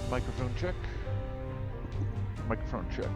Microphone check. Microphone check.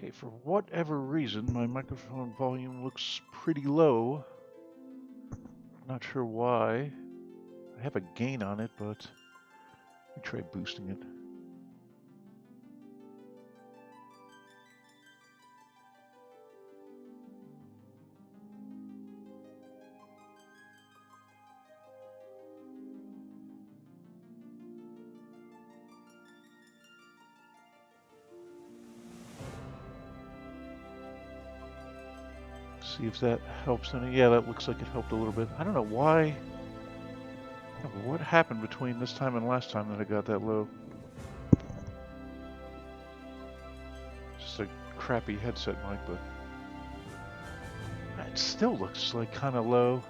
Okay, for whatever reason, my microphone volume looks pretty low. Not sure why. I have a gain on it, but let me try boosting it. See if that helps any. Yeah, that looks like it helped a little bit. I don't know why. I don't know what happened between this time and last time that I got that low. Just a crappy headset mic, but it still looks like kind of low.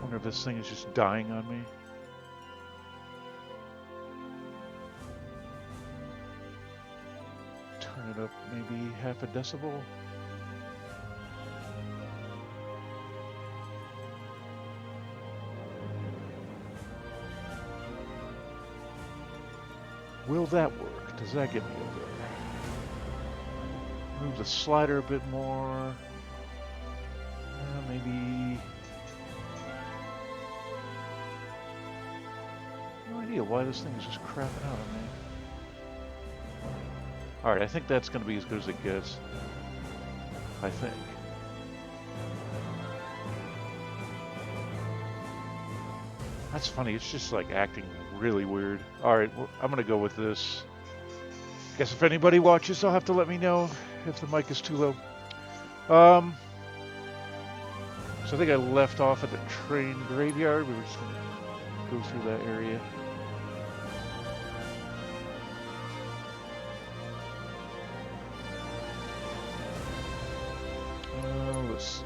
Wonder if this thing is just dying on me. Turn it up maybe half a decibel. Will that work? Does that get me over there? Move the slider a bit more. Maybe. No idea why this thing is just crapping out on me. Alright, I think that's going to be as good as it gets. I think. That's funny, it's just like acting really weird. Alright, well, I'm going to go with this. Guess if anybody watches, they'll have to let me know if the mic is too low. So I think I left off at the train graveyard. We were just going to go through that area. Let's see.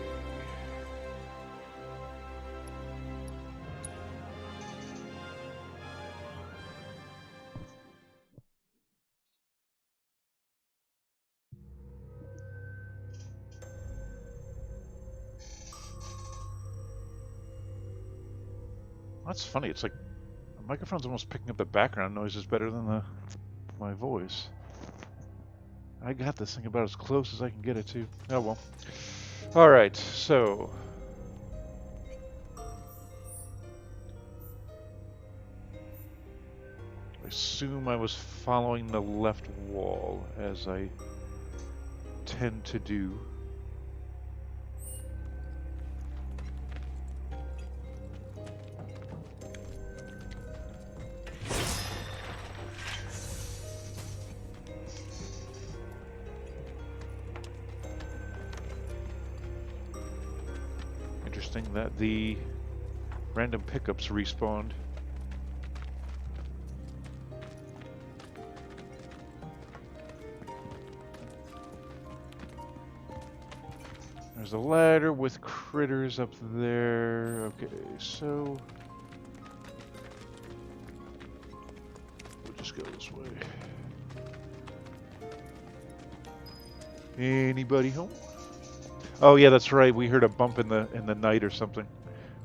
That's funny. It's like the microphone's almost picking up the background noises better than my voice. I got this thing about as close as I can get it to. Oh well. All right, so I assume I was following the left wall as I tend to do. interesting that the random pickups respawned. There's a ladder with critters up there. Okay, so we'll just go this way. Anybody home? Oh yeah, that's right. We heard a bump in the night or something.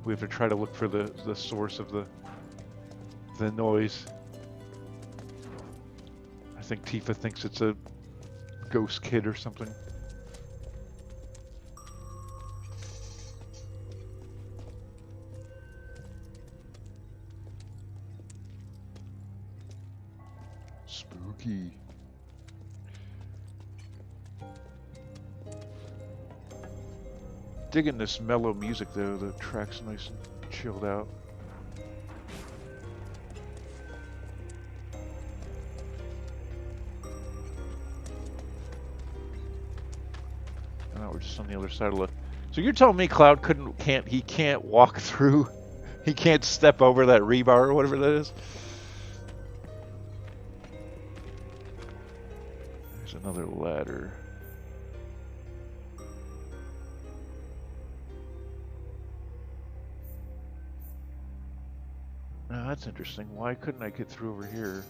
We have to try to look for the source of the noise. I think Tifa thinks it's a ghost kid or something. Spooky. Digging this mellow music though, the track's nice and chilled out. And now we're just on the other side of the... So you're telling me Cloud can't walk through, he can't step over that rebar or whatever that is? There's another ladder. Now that's interesting. Why couldn't I get through over here?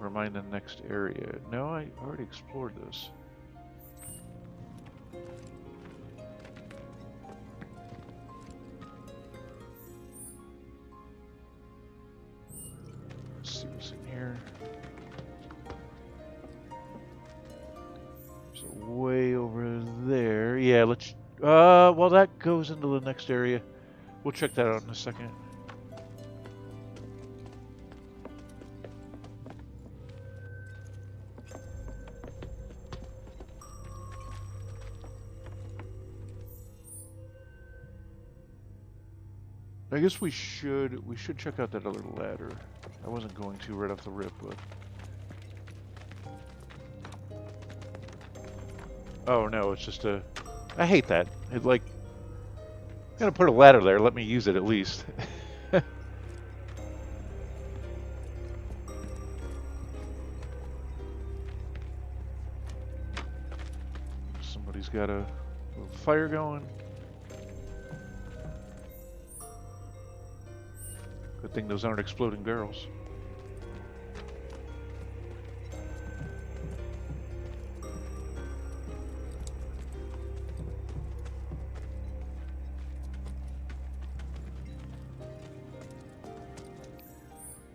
Or am I in the next area? No, I already explored this. Let's see what's in here. So way over there. Yeah, let's... well that goes into the next area. We'll check that out in a second. I guess we should check out that other ladder. I wasn't going to right off the rip, but... Oh no, it's just a... I hate that. It like... I'm gonna put a ladder there, let me use it at least. Somebody's got a little fire going. Good thing those aren't exploding barrels.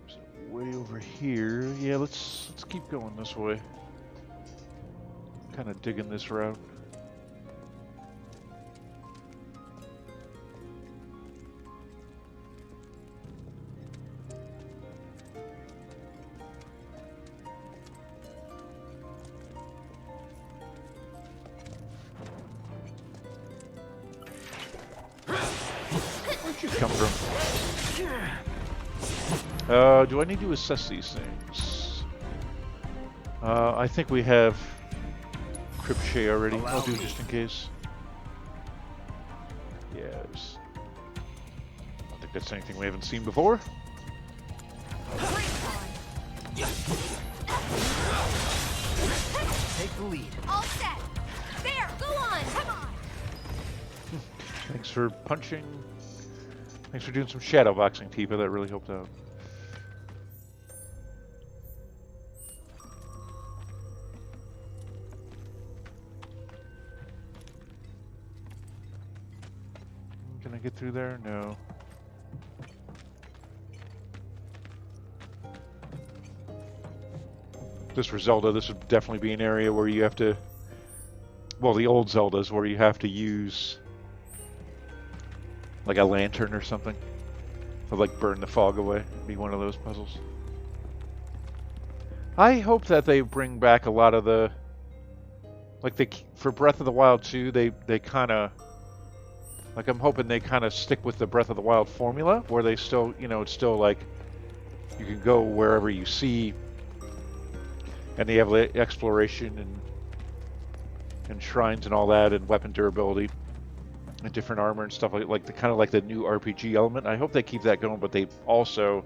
So way over here, yeah. Let's keep going this way. Kind of digging this route. Where'd you come from? Do I need to assess these things? I think we have Cripshay already. I'll do just in case. Yes. I don't think that's anything we haven't seen before. Take the lead. All set. There, go on. Come on. Thanks for punching. Thanks for doing some shadow boxing, Tifa. That really helped out. Can I get through there? No. This for Zelda, this would definitely be an area where you have to... Well, the old Zeldas where you have to use... like a lantern or something. To like burn the fog away. It'd be one of those puzzles. I hope that they bring back a lot of the... Like for Breath of the Wild 2, they kind of... Like I'm hoping they kind of stick with the Breath of the Wild formula, where they still, you know, it's still like you can go wherever you see, and they have exploration and shrines and all that, and weapon durability. and different armor and stuff like the kind of like the new RPG element. I hope they keep that going, but they also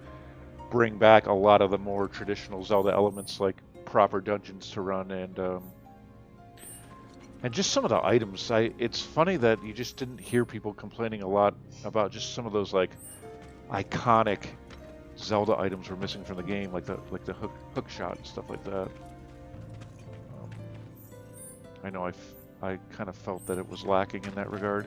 bring back a lot of the more traditional Zelda elements, like proper dungeons to run and just some of the items. It's funny that you just didn't hear people complaining a lot about just some of those like iconic Zelda items were missing from the game, like the hook shot and stuff like that. I know I kind of felt that it was lacking in that regard.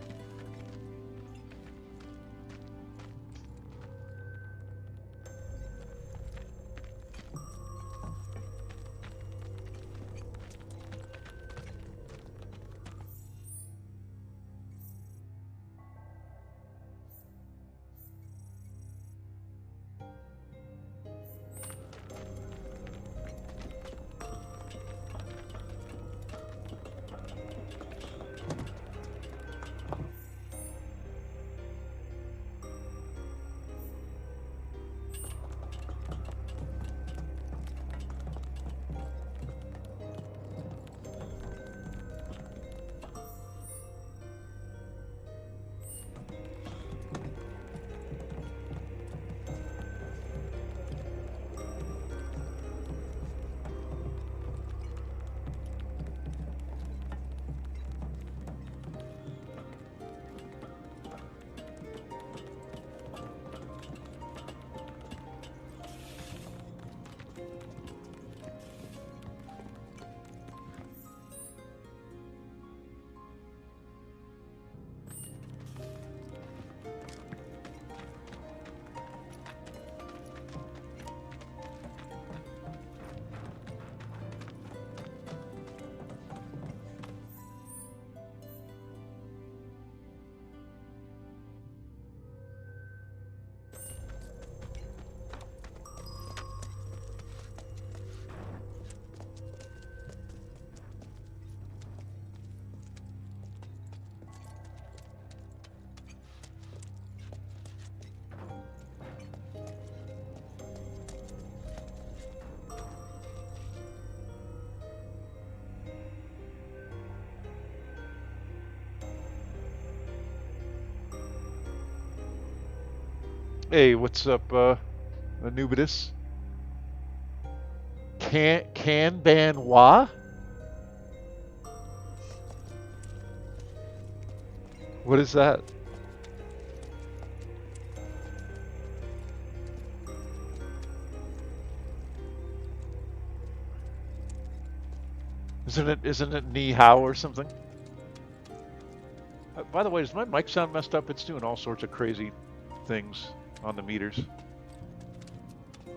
Hey, what's up, Anubis? Kanbanwa? What is that? Isn't it ni hao or something? By the way, does my mic sound messed up? It's doing all sorts of crazy things on the meters.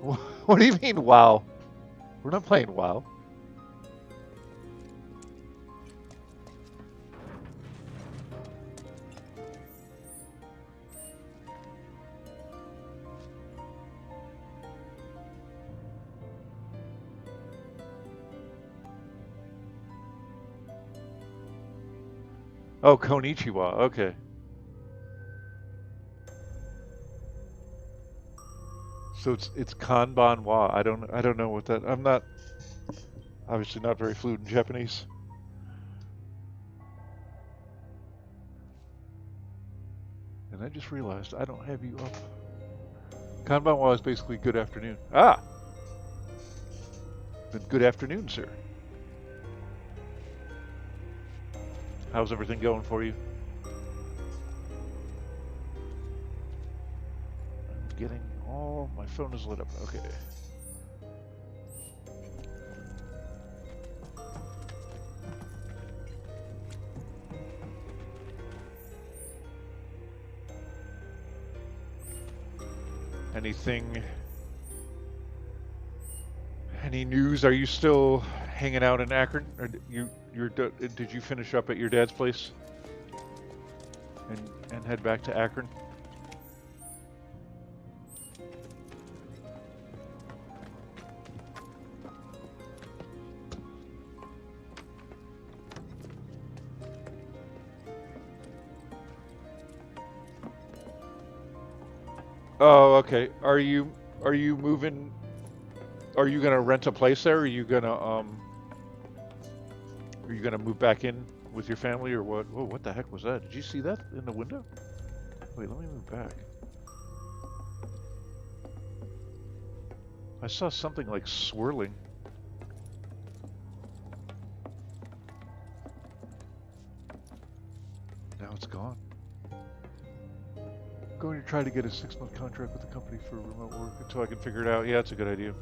What do you mean, WoW? We're not playing WoW. Oh, Konichiwa. Okay. So it's Kanbanwa. I don't know what that. I'm not obviously not very fluent in Japanese. And I just realized I don't have you up. Kanbanwa is basically good afternoon. Ah, then good afternoon, sir. How's everything going for you? I'm getting all my phone is lit up. Okay. Anything? Any news? Are you still hanging out in Akron? Or did you finish up at your dad's place and head back to Akron? Oh, okay. Are you moving? Are you gonna rent a place there? Or are you gonna move back in with your family or what? Whoa, what the heck was that? Did you see that in the window? Wait, let me move back. I saw something like swirling. Now it's gone. Going to try to get a 6-month contract with the company for remote work until I can figure it out. Yeah, it's a good idea.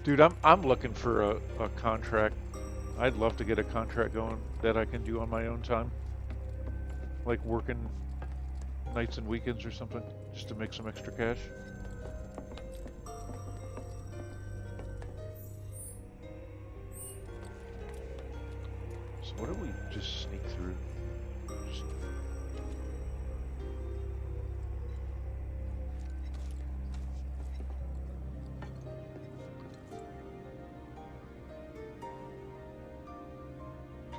Dude, I'm looking for a contract. I'd love to get a contract going that I can do on my own time. Like working nights and weekends or something, just to make some extra cash. So what do we just sneak through? Just...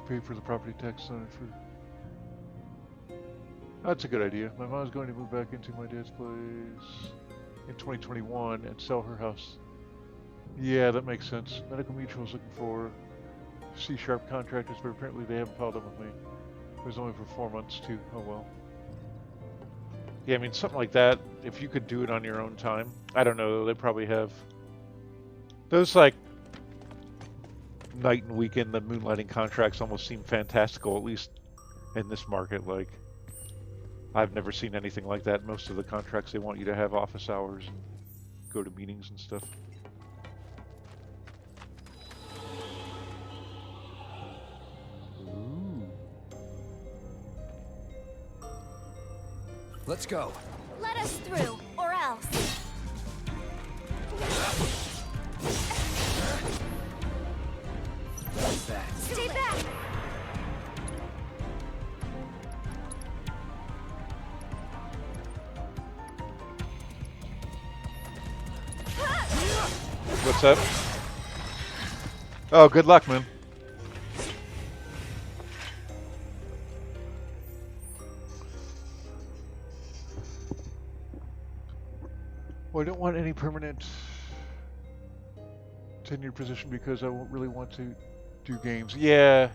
Pay for the property tax on it for... That's a good idea. My mom's going to move back into my dad's place in 2021 and sell her house. Yeah, that makes sense. Medical Mutual's looking for C-sharp contractors, but apparently they haven't filed them with me. It was only for 4 months too. Oh well. Yeah, I mean something like that. If you could do it on your own time, I don't know. They probably have those like night and weekend, the moonlighting contracts almost seem fantastical, at least in this market. Like, I've never seen anything like that. Most of the contracts, they want you to have office hours and go to meetings and stuff. Ooh. Let's go. Let us through, or else. Back. Stay back! What's up? Oh, good luck, man. Well, I don't want any permanent tenured position because I won't really want to do games. Yeah.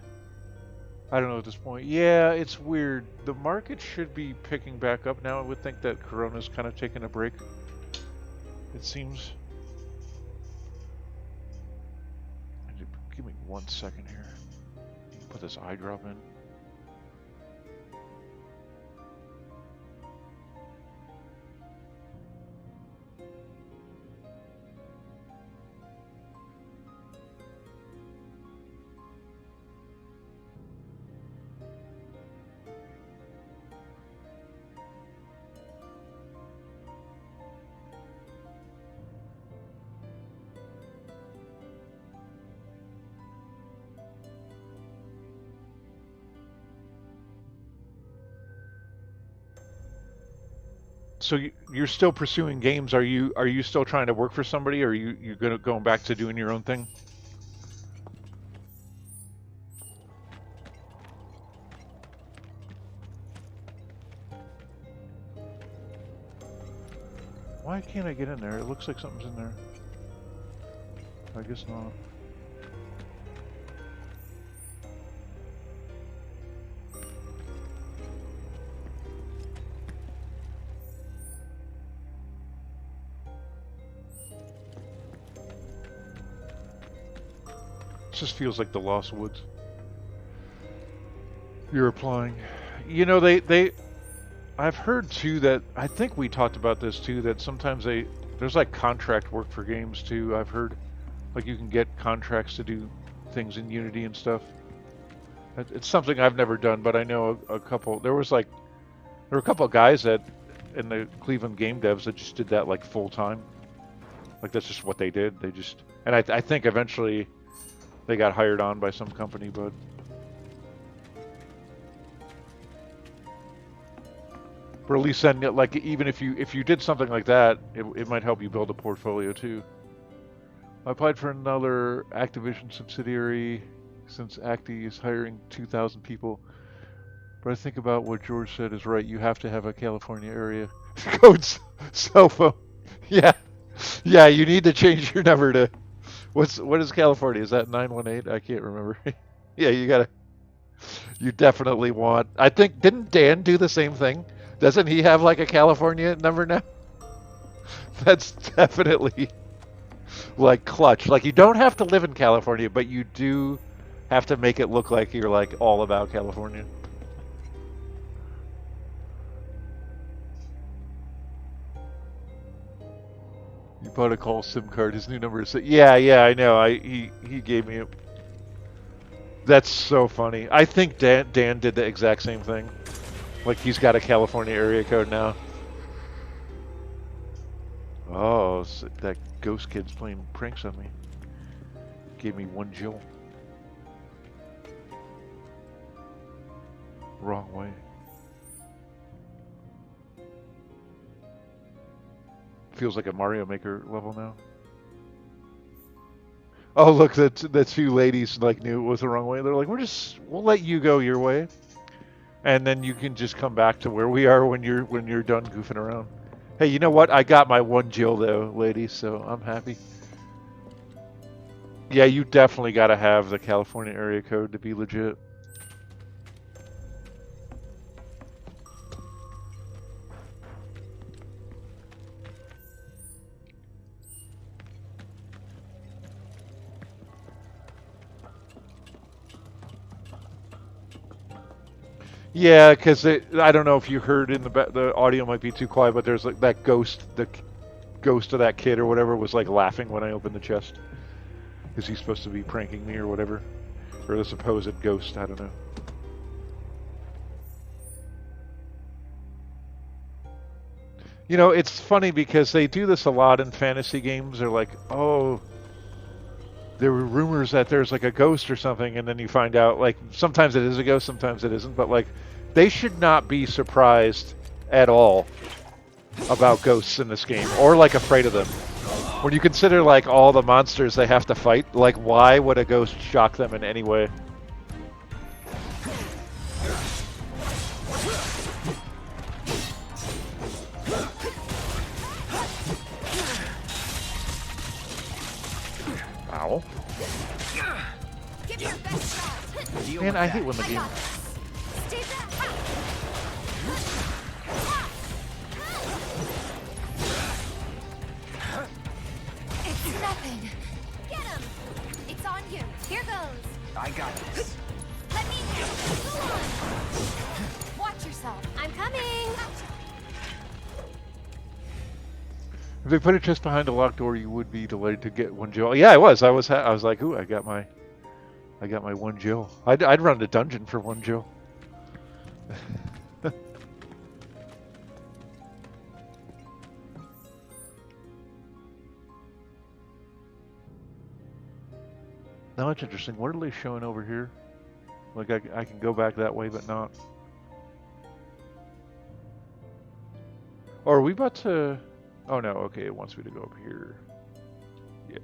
I don't know at this point. Yeah, it's weird. The market should be picking back up now. I would think that Corona's kind of taking a break. It seems. Give me 1 second here. You can put this eye drop in. So you're still pursuing games? Are you still trying to work for somebody, or are you going back to doing your own thing? Why can't I get in there? It looks like something's in there. I guess not. It just feels like the Lost Woods. You're applying. You know, I've heard too that, I think we talked about this too, that sometimes there's like contract work for games too. I've heard like you can get contracts to do things in Unity and stuff. It's something I've never done, but I know a couple, there were a couple of guys that in the Cleveland game devs that just did that like full time. Like that's just what they did. They just, and I think eventually they got hired on by some company, but or at least then, like, even if you did something like that, it might help you build a portfolio too. I applied for another Activision subsidiary since Acti is hiring 2,000 people. But I think about what George said is right. You have to have a California area code cell phone. Yeah, yeah. You need to change your number to What is California? Is that 918? I can't remember. Yeah, you definitely want. I think didn't Dan do the same thing? Doesn't he have like a California number now? That's definitely like clutch. Like you don't have to live in California, but you do have to make it look like you're like all about California. You bought a call SIM card. His new number is. Yeah, yeah, I know. He gave me it. That's so funny. I think Dan did the exact same thing. Like he's got a California area code now. Oh, so that ghost kid's playing pranks on me. Gave me 1 Jill. Wrong way. Feels like a Mario Maker level now. Oh, look, the two ladies like knew it was the wrong way. They're like, we'll let you go your way, and then you can just come back to where we are when you're done goofing around. Hey, you know what? I got my 1 Jill though, ladies, so I'm happy. Yeah, you definitely got to have the California area code to be legit. Yeah, because I don't know if you heard in the audio might be too quiet, but there's like that ghost, the ghost of that kid or whatever was like laughing when I opened the chest. Is he supposed to be pranking me or whatever? Or the supposed ghost, I don't know. You know, it's funny because they do this a lot in fantasy games. They're like, oh, there were rumors that there's like a ghost or something, and then you find out, like, sometimes it is a ghost, sometimes it isn't, but like, they should not be surprised at all about ghosts in this game, or like afraid of them. When you consider like all the monsters they have to fight, like, why would a ghost shock them in any way? Ow. Give your best shot. Man, I hate when the game... Stay back. It's nothing. Get him. It's on you. Here goes. I got this. Let me. Go on. Watch yourself. I'm coming. If they put a chest behind a locked door, you would be delighted to get 1 Jill. Yeah, I was. I was like, ooh, I got my 1 Jill. I'd run the dungeon for 1 Jill. Now it's interesting. What are they showing over here? Like I can go back that way, but not. Or are we about to? Oh no. Okay, it wants me to go up here. Yeah.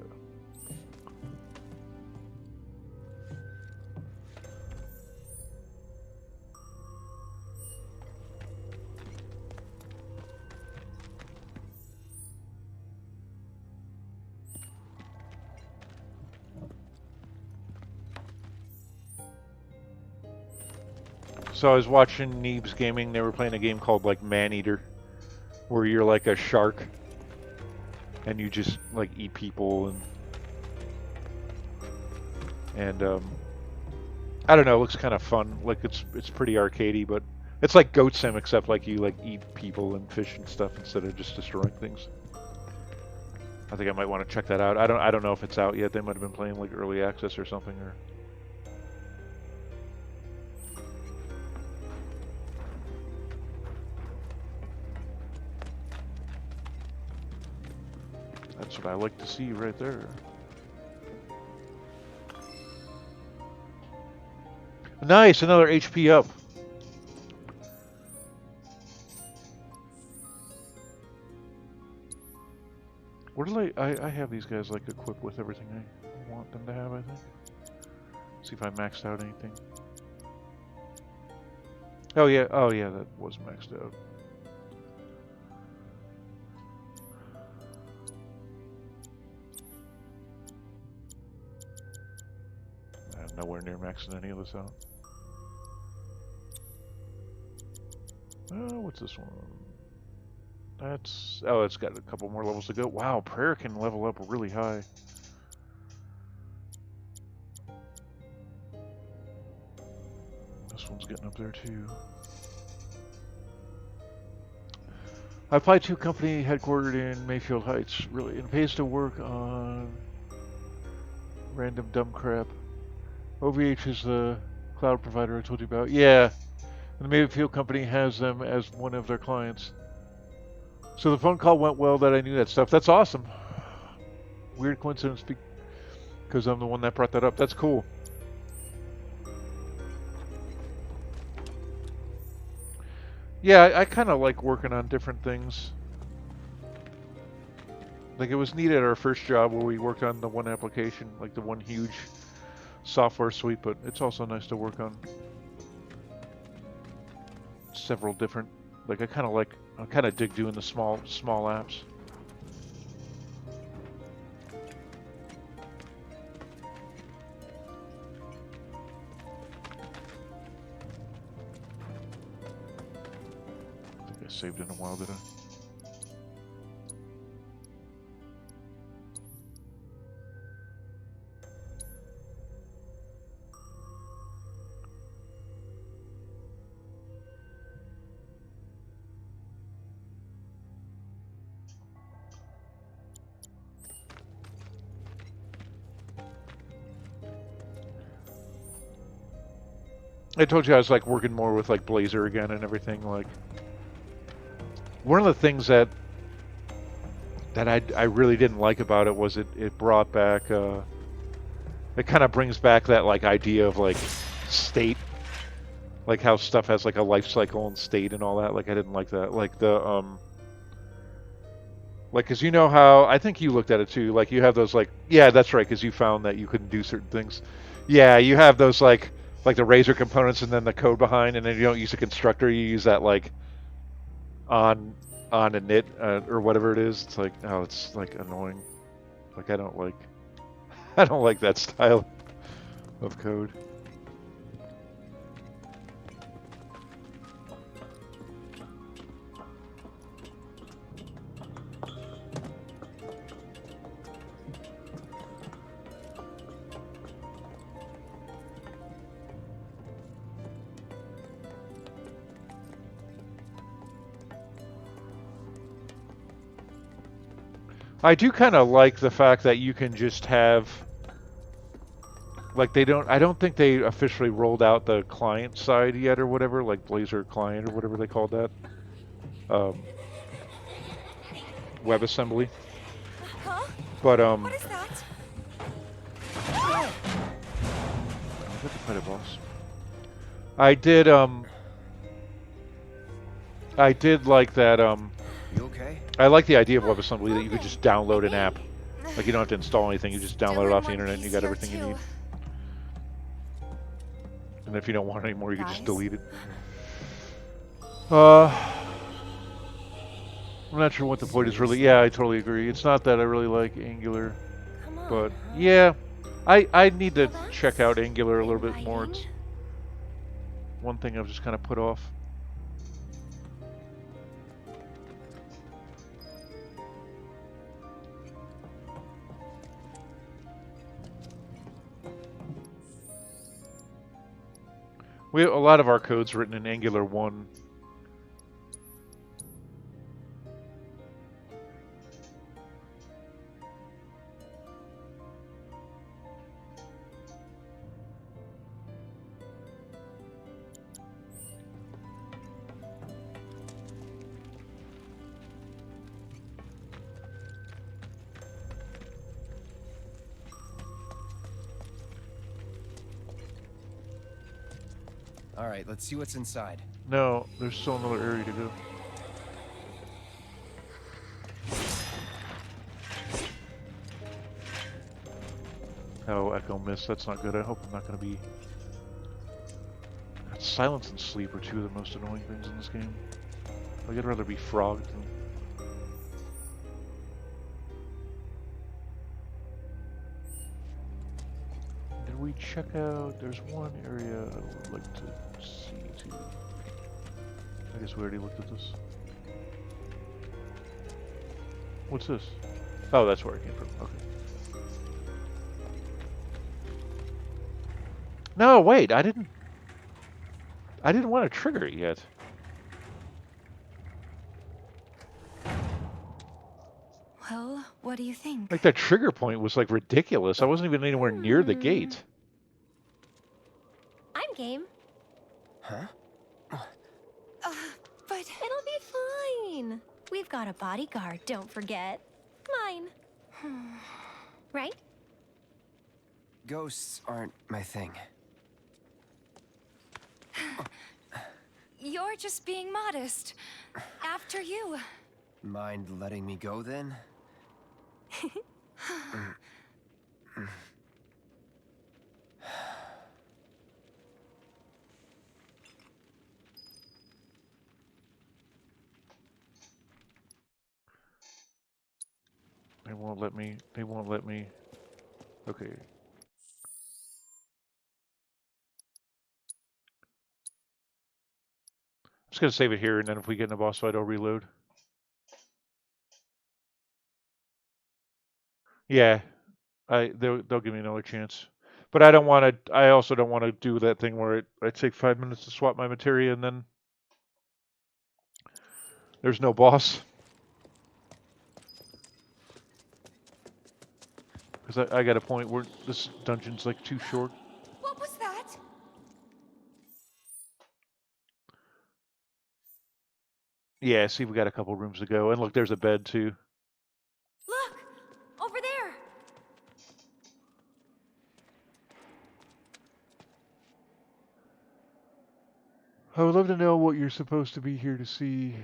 So I was watching Neebs Gaming. They were playing a game called like Maneater, where you're like a shark, and you just like eat people and I don't know. It looks kind of fun. Like it's pretty arcadey, but it's like Goat Sim except like you like eat people and fish and stuff instead of just destroying things. I think I might want to check that out. I don't know if it's out yet. They might have been playing like early access or something or. That's what I like to see right there. Nice, another HP up. What do I have these guys like equipped with everything I want them to have, I think. See if I maxed out anything. Oh yeah, that was maxed out. Nowhere near maxing any of this out. What's this one? That's... Oh, it's got a couple more levels to go. Wow, prayer can level up really high. This one's getting up there too. I applied to a company headquartered in Mayfield Heights. Really, it pays to work on random dumb crap. OVH is the cloud provider I told you about. Yeah, and the Mayfield company has them as one of their clients. So the phone call went well that I knew that stuff. That's awesome. Weird coincidence because I'm the one that brought that up. That's cool. Yeah, I kind of like working on different things. Like it was neat at our first job where we worked on the one application, like the one huge software suite, but it's also nice to work on several different, like I kind of dig doing the small apps. I think I saved it in a while, did I? I told you I was like working more with like Blazor again and everything. Like one of the things that I really didn't like about it was it brought back it kind of brings back that like idea of like state, like how stuff has like a life cycle and state and all that. Like I didn't like that. Like the like because you know how I think you looked at it too. Like you have those like yeah that's right because you found that you couldn't do certain things. Yeah, you have those like the razor components and then the code behind, and then you don't use a constructor. You use that like on a init or whatever it is. It's like oh, it's like annoying. Like I don't like that style of code. I do kind of like the fact that you can just have, like I don't think they officially rolled out the client side yet or whatever, like Blazor client or whatever they called that. WebAssembly. Huh? But, What is that? I got to fight a boss. I did like that, You okay? I like the idea of WebAssembly that you could just download an app. Like you don't have to install anything, you just download it off the internet and you got everything you need. And if you don't want it anymore, you can just delete it. I'm not sure what the point is really. Yeah, I totally agree. It's not that I really like Angular, but yeah, I need to check out Angular a little bit more. It's one thing I've just kind of put off. We have a lot of our code's written in Angular 1. All right, let's see what's inside. No, there's still another area to go. Oh, Echo Mist, that's not good. I hope I'm not going to be... Silence and Sleep are two of the most annoying things in this game. Like, I'd rather be frogged than... Did we check out? There's one area I would like to see too. I guess we already looked at this. What's this? Oh, that's where it came from. Okay. No, wait, I didn't want to trigger it yet. Well, what do you think? Like that trigger point was like ridiculous. I wasn't even anywhere near the gate. I'm game. Huh? But It'll be fine. We've got a bodyguard, don't forget. Mine. Right? Ghosts aren't my thing. you're just being modest. After you. Mind letting me go then? They won't let me. They won't let me. Okay. I'm just gonna save it here, and then if we get in a boss fight, I'll reload. Yeah, they'll give me another chance, but I don't want to. I also don't want to do that thing where I take 5 minutes to swap my materia, and then there's no boss. Because I got a point where this dungeon's like too short. What was that? Yeah, see, we got a couple rooms to go, and look, there's a bed too. Look! Over there! I would love to know what you're supposed to be here to see.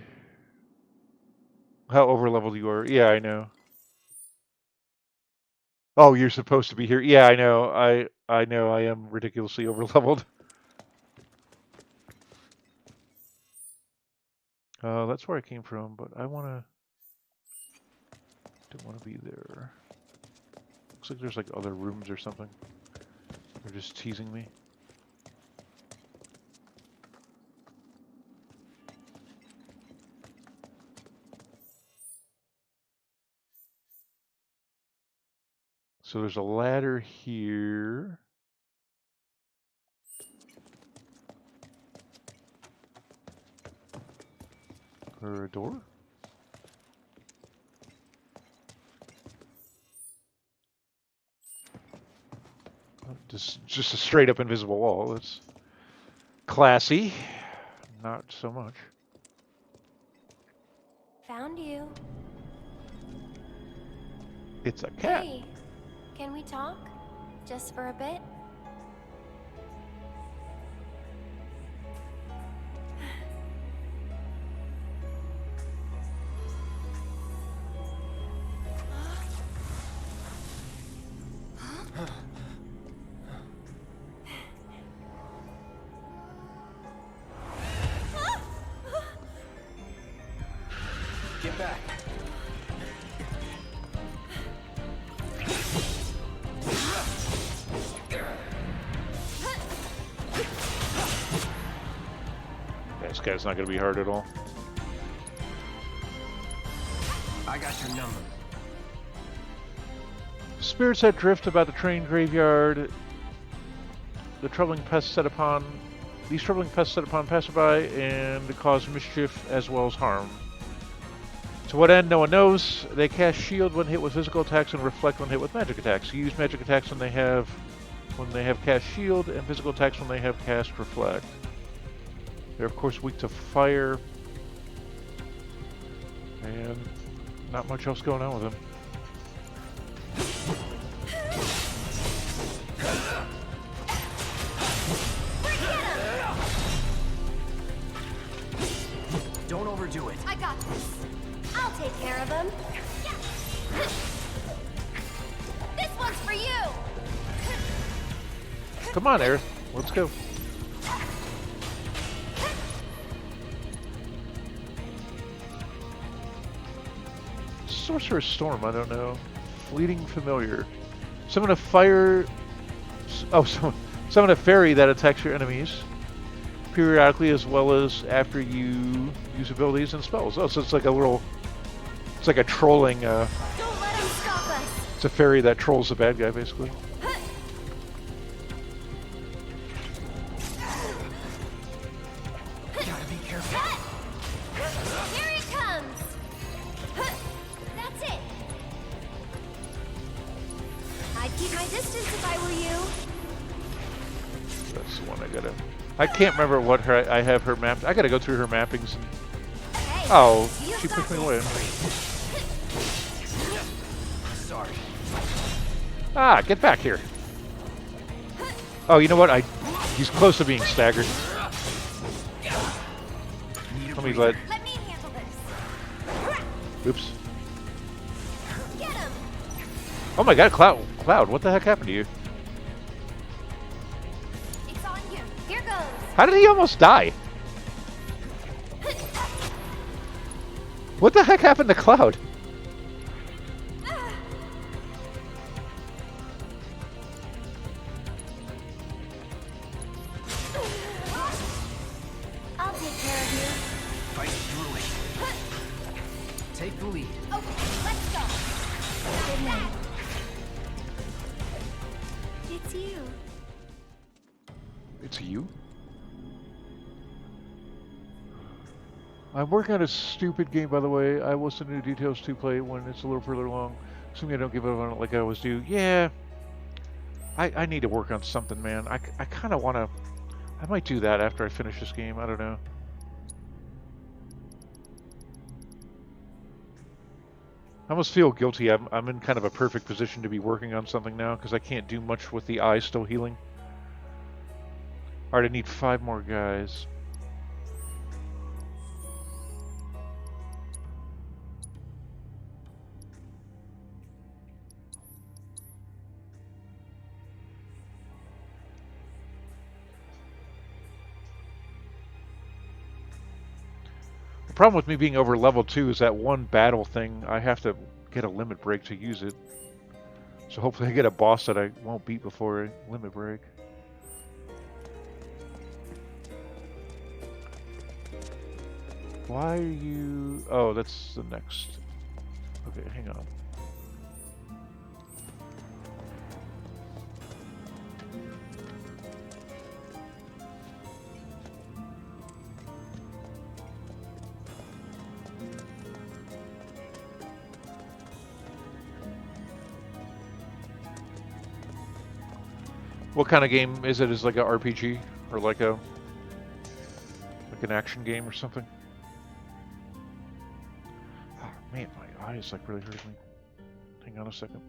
How overleveled you are. Yeah, I know. Oh, you're supposed to be here. Yeah, I know. I know I am ridiculously overleveled. That's where I came from, but I don't want to be there. Looks like there's like other rooms or something. They're just teasing me. So there's a ladder here. Or a door? Just a straight up invisible wall. It's classy. Not so much. Found you. It's a cat. Hey, can we talk? Just for a bit? Get back. This guy's not going to be hard at all. I got your number. Spirits that drift about the train graveyard. These troubling pests set upon passerby and cause mischief as well as harm. To what end, no one knows. They cast shield when hit with physical attacks and reflect when hit with magic attacks. You use magic attacks when they have cast shield, and physical attacks when they have cast reflect. They're of course weak to fire, and not much else going on with them. Don't overdo it. I got this. I'll take care of him. This one's for you! Come on, Aerith. Let's go. Sorcerer's Storm, I don't know. Fleeting Familiar. Summon a fire Oh, summon a fairy that attacks your enemies periodically as well as after you use abilities and spells. Oh, so it's like a little, it's like a trolling, Don't let him stop us. it's a fairy that trolls the bad guy, basically. Gotta be careful. Here he comes. That's it. I'd keep my distance if I were you. That's the one I gotta... I can't remember what I have her mapped. I gotta go through her mappings and... Hey, Oh, you she got pushed me this. away. Sorry. Ah, get back here. Oh, you know what? He's close to being staggered. Need a Let me breather. Let me handle this. Oops. Get him. Oh my god, Cloud, what the heck happened to you? It's on you. Here goes. How did he almost die? What the heck happened to Cloud? I'll take care of you. Fight through it. Take the lead. Okay, let's go. Good night. It's you. It's you? I'm working on a stupid game, by the way. I will send you details to play when it's a little further along. Assuming I don't give up on it like I always do. Yeah. I need to work on something, man. I kind of want to... I might do that after I finish this game. I don't know. I almost feel guilty. I'm in kind of a perfect position to be working on something now because I can't do much with the eye still healing. Alright, I need 5 more guys. The problem with me being over level 2 is that one battle thing, I have to get a limit break to use it. So hopefully I get a boss that I won't beat before a limit break. Why are you... Oh, that's the next... Okay, hang on. What kind of game is it? Is it like a RPG or like an action game or something? Oh, man, my eye is like really hurting me. Hang on a second.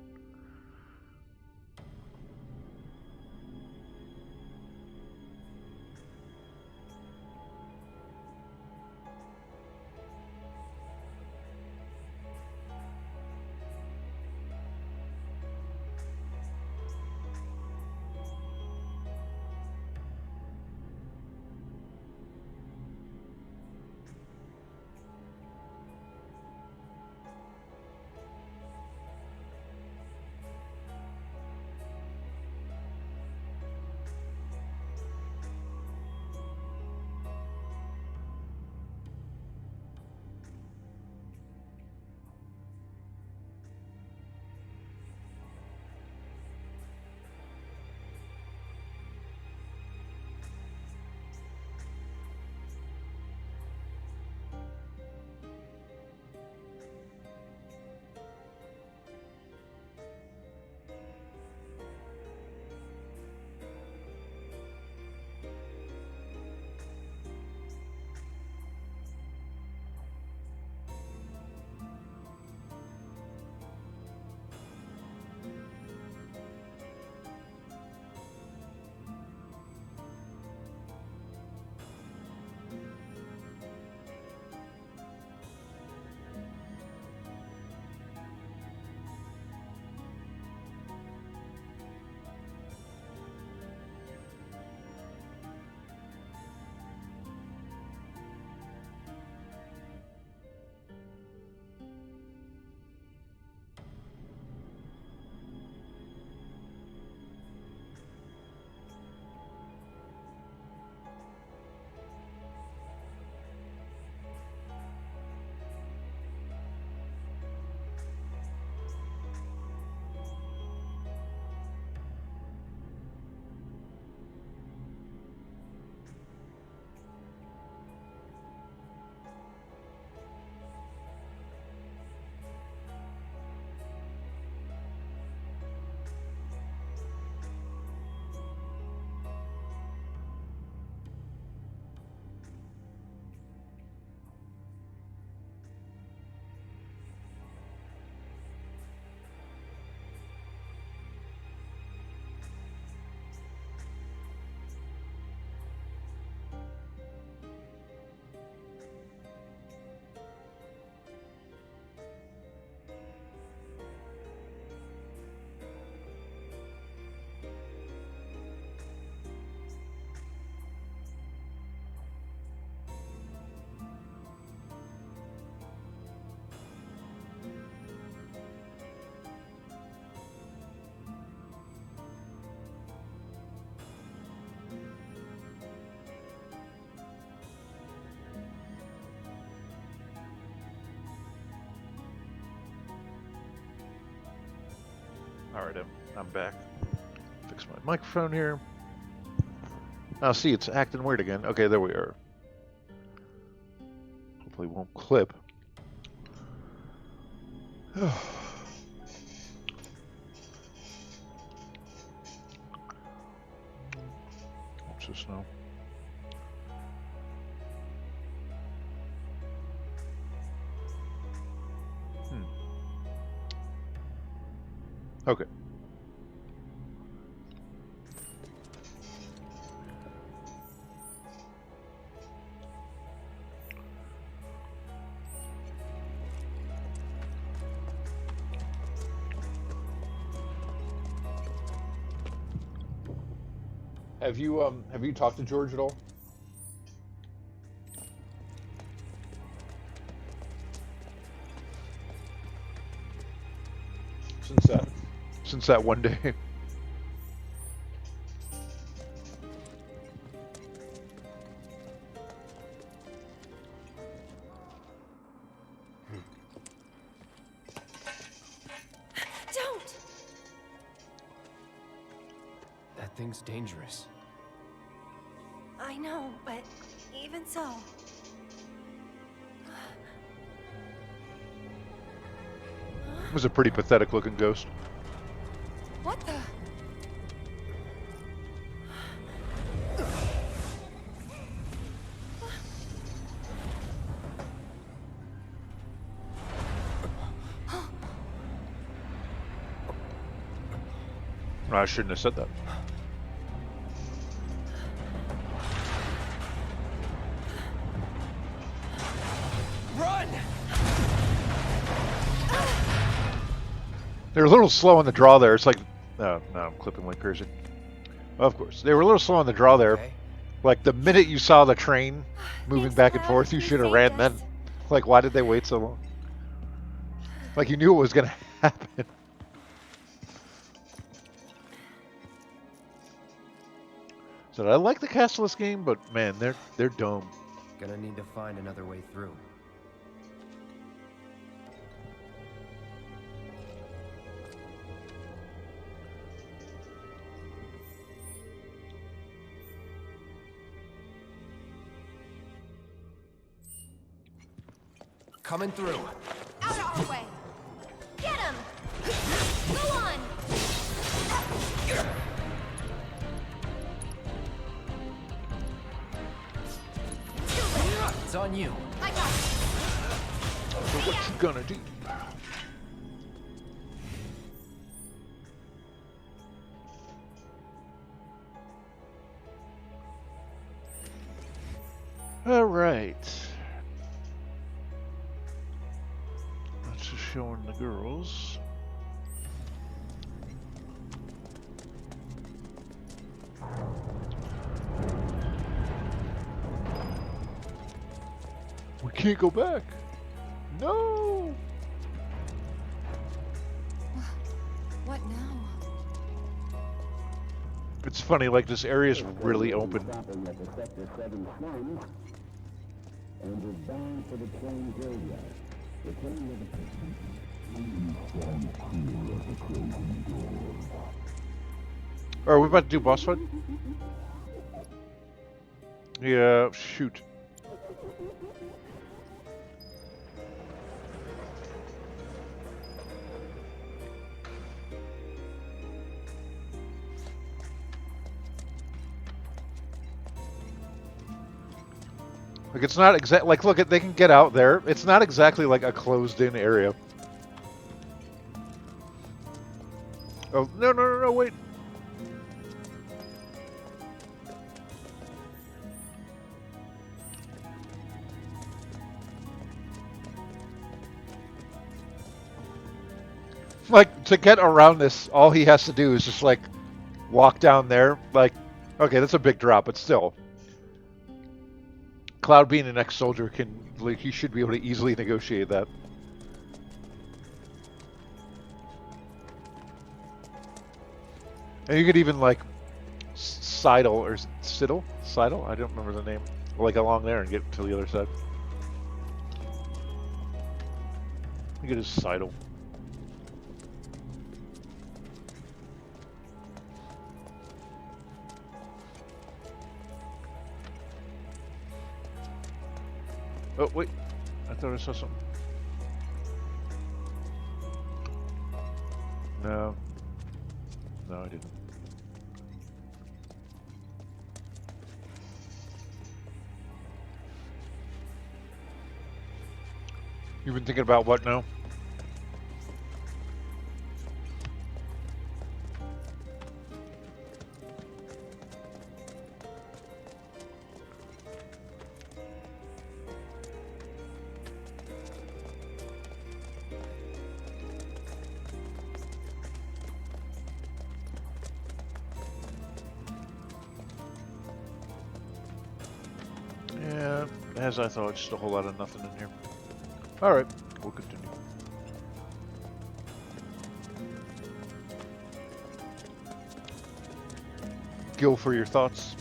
Alright, I'm back. Fix my microphone here. Now see, it's acting weird again. Okay, there we are. Hopefully it won't clip. What's this now? Okay. Have you talked to George at all? Since that one day. Don't! That thing's dangerous. I know, but even so. It was a pretty pathetic looking ghost. What the? I shouldn't have said that. Run! They were a little slow on the draw there. It's like, no, I'm clipping like crazy. Of course, they were a little slow on the draw there. Okay. Like the minute you saw the train moving Thanks, back and Cloud. forth, you You should have saved ran us. then. Like, why did they wait so long? Like you knew it was gonna happen. So I like the castleless game, but man, they're dumb. Gonna need to find another way through. Coming through. Out of our way. Get him! Go on! It's on you. I got it. So what you gonna do? All right. That's just showing the girls. We can't go back. No. What now? It's funny, like this area is really open. Are we about to do boss fight? Yeah, shoot. Like it's not exact. Like look, they can get out there. It's not exactly like a closed-in area. Oh no! Wait. Like to get around this, all he has to do is just like walk down there. Like, okay, that's a big drop, but still. Cloud being an ex-soldier can, like, he should be able to easily negotiate that. And you could even like sidle or sidle? I don't remember the name. Like along there and get to the other side. You could just sidle. Oh, wait. I thought I saw something. No. No, I didn't. You've been thinking about what now? Yeah, as I thought, just a whole lot of nothing in here. Alright, we'll continue. Gil, for your thoughts.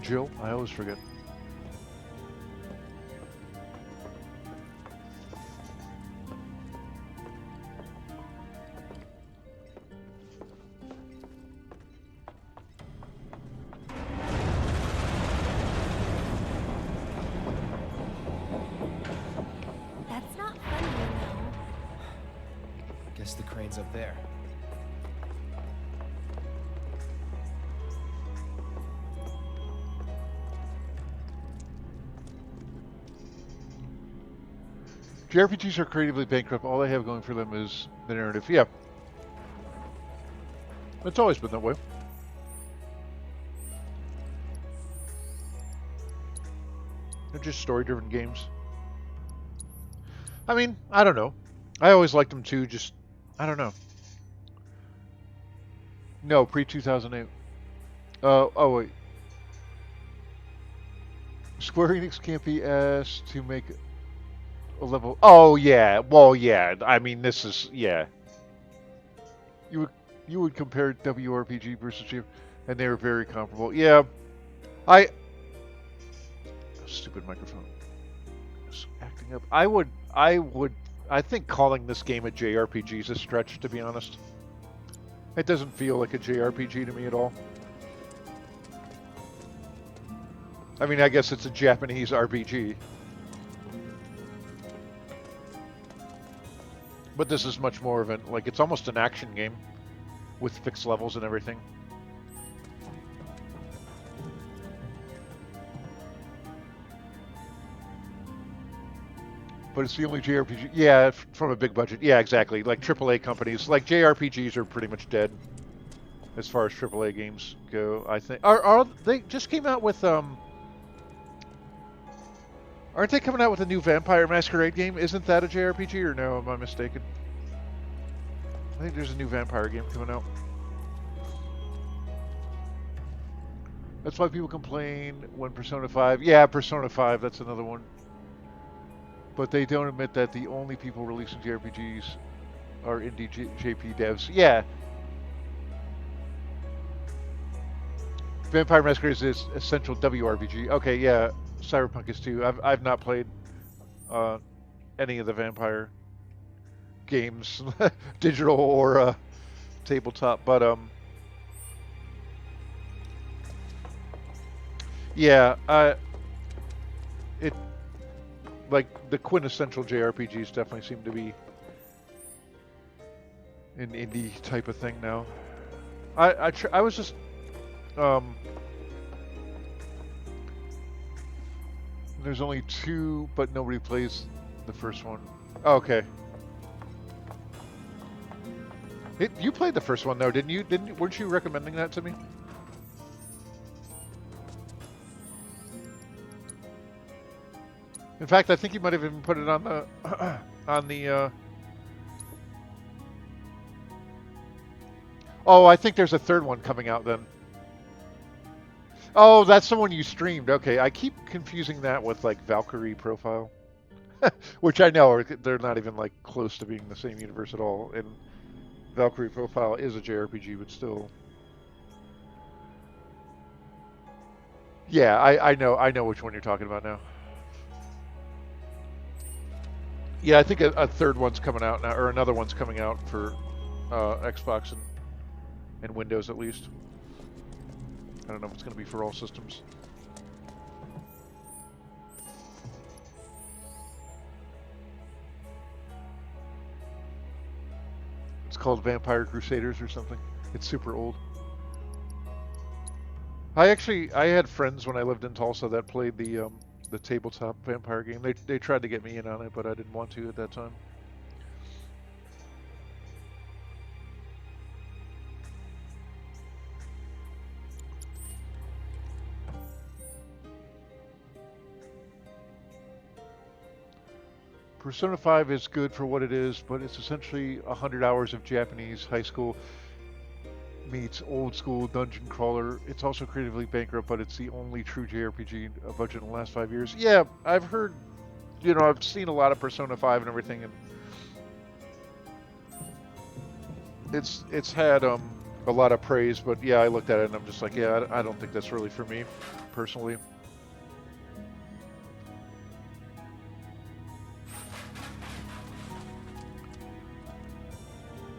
Jill, I always forget. That's not funny, you know. Guess the crane's up there. JRPGs are creatively bankrupt. All they have going for them is the narrative. Yeah. It's always been that way. They're just story-driven games. I mean, I don't know. I always liked them too, just... I don't know. No, pre-2008. Oh, wait. Square Enix can't be asked to make a level... Oh, yeah. Well, yeah. I mean, this is... Yeah. You would compare WRPG versus G... And they were very comparable. Yeah. Stupid microphone. It's acting up. I think calling this game a JRPG is a stretch, to be honest. It doesn't feel like a JRPG to me at all. I mean, I guess it's a Japanese RPG. But this is much more of an, like, it's almost an action game with fixed levels and everything. But it's the only JRPG. Yeah, from a big budget. Yeah, exactly. Like AAA companies, like JRPGs are pretty much dead as far as AAA games go. I think. Are they just came out with Aren't they coming out with a new Vampire Masquerade game? Isn't that a JRPG or no? Am I mistaken? I think there's a new Vampire game coming out. That's why people complain when Persona 5. Yeah, Persona 5. That's another one. But they don't admit that the only people releasing JRPGs are indie JP devs. Yeah. Vampire Masquerade is essential WRPG. Okay, yeah. Cyberpunk is too. I've not played any of the Vampire games, digital or tabletop, but yeah, it like the quintessential JRPGs definitely seem to be an indie type of thing now. I was just there's only 2, but nobody plays the first one. Oh, okay. You played the first one though, didn't you? Weren't you recommending that to me? In fact, I think you might have even put it on the on the. Oh, I think there's a third one coming out then. Oh, that's the one you streamed. Okay, I keep confusing that with like Valkyrie Profile, which I know they're not even like close to being the same universe at all. And Valkyrie Profile is a JRPG, but still. Yeah, I know which one you're talking about now. Yeah, I think a third one's coming out now, or another one's coming out for Xbox and Windows at least. I don't know if it's going to be for all systems. called Vampire Crusaders or something. It's super old. I had friends when I lived in Tulsa that played the tabletop vampire game. They tried to get me in on it, but I didn't want to at that time. Persona 5 is good for what it is, but it's essentially 100 hours of Japanese high school meets old school dungeon crawler. It's also creatively bankrupt, but it's the only true JRPG budget in the last 5 years. Yeah, I've heard, I've seen a lot of Persona 5 and everything, and it's had a lot of praise, but yeah, I looked at it and I'm just like, yeah, I don't think that's really for me, personally.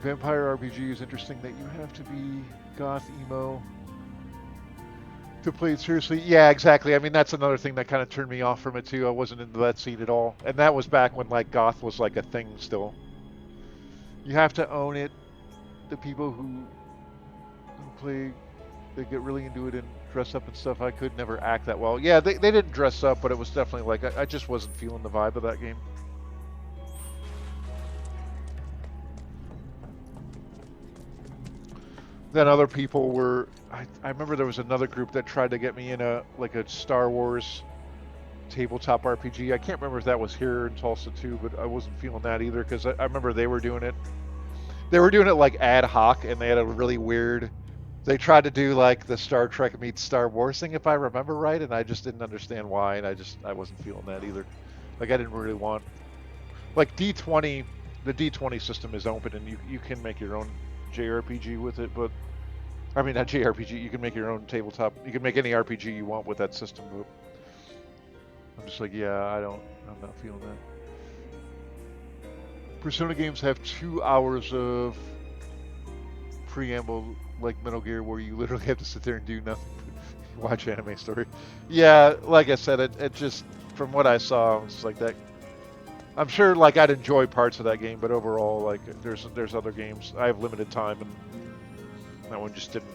Vampire RPG is interesting that you have to be goth emo to play it seriously. Yeah, exactly. I mean, that's another thing that kind of turned me off from it too. I wasn't into that scene at all, and that was back when like goth was like a thing still. You have to own it. The people who play, they get really into it and dress up and stuff. I could never act that well. Yeah, they didn't dress up, but it was definitely like I just wasn't feeling the vibe of that game. Then other people were. I remember there was another group that tried to get me in a Star Wars tabletop RPG. I can't remember if that was here in Tulsa too, but I wasn't feeling that either because I remember they were doing it. They were doing it like ad hoc, and they had a really weird. They tried to do like the Star Trek meets Star Wars thing, if I remember right, and I just didn't understand why, and I wasn't feeling that either. Like I didn't really want. Like D20, the D20 system is open, and you can make your own JRPG with it, but I mean not JRPG. You can make your own tabletop. You can make any RPG you want with that system, but I'm just like, yeah, I'm not feeling that. Persona games have 2 hours of preamble, like Metal Gear, where you literally have to sit there and do nothing but watch anime story. Yeah, like I said, it just from what I saw, it's like that. I'm sure like I'd enjoy parts of that game, but overall, like there's other games. I have limited time, and that one just didn't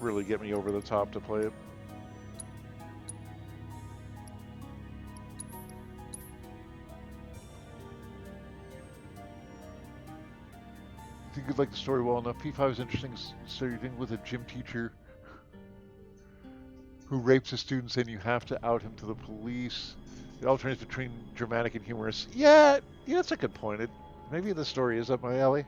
really get me over the top to play it. I think you'd like the story well enough. P5 is interesting. So you're dealing with a gym teacher who rapes his students, and you have to out him to the police. It alternates between dramatic and humorous. Yeah, that's a good point. Maybe the story is up my alley.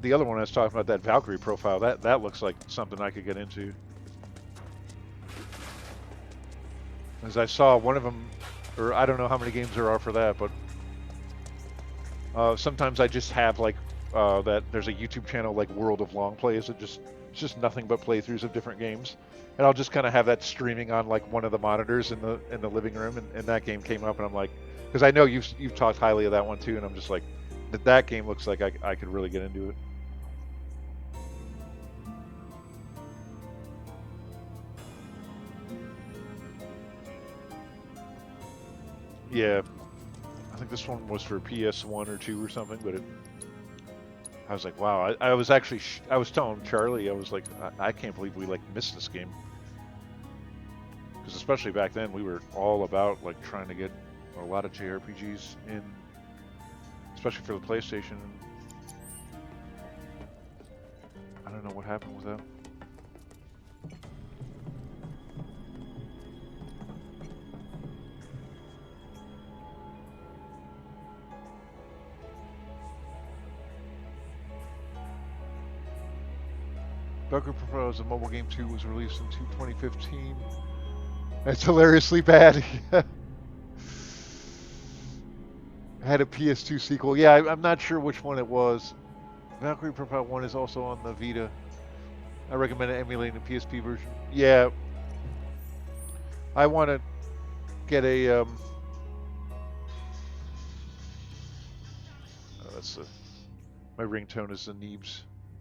The other one I was talking about, that Valkyrie profile, that looks like something I could get into. As I saw one of them, or I don't know how many games there are for that, but sometimes I just have like that. There's a YouTube channel like World of Long Plays. It's just nothing but playthroughs of different games, and I'll just kind of have that streaming on like one of the monitors in the living room, and that game came up, and I'm like, because I know you've talked highly of that one too, and I'm just like, that game looks like I could really get into it. Yeah, I think this one was for PS1 or 2 or something, but I was like, wow. I was actually, I was telling Charlie, I was like, I can't believe we like missed this game. Because especially back then, we were all about like trying to get a lot of JRPGs in, especially for the PlayStation. I don't know what happened with that. Valkyrie Profile as a mobile game too was released in 2015. That's hilariously bad. Had a PS2 sequel. Yeah, I'm not sure which one it was. Valkyrie Profile 1 is also on the Vita. I recommend emulating the PSP version. Yeah, I want to get a. Oh, that's a, my ringtone is the Neebs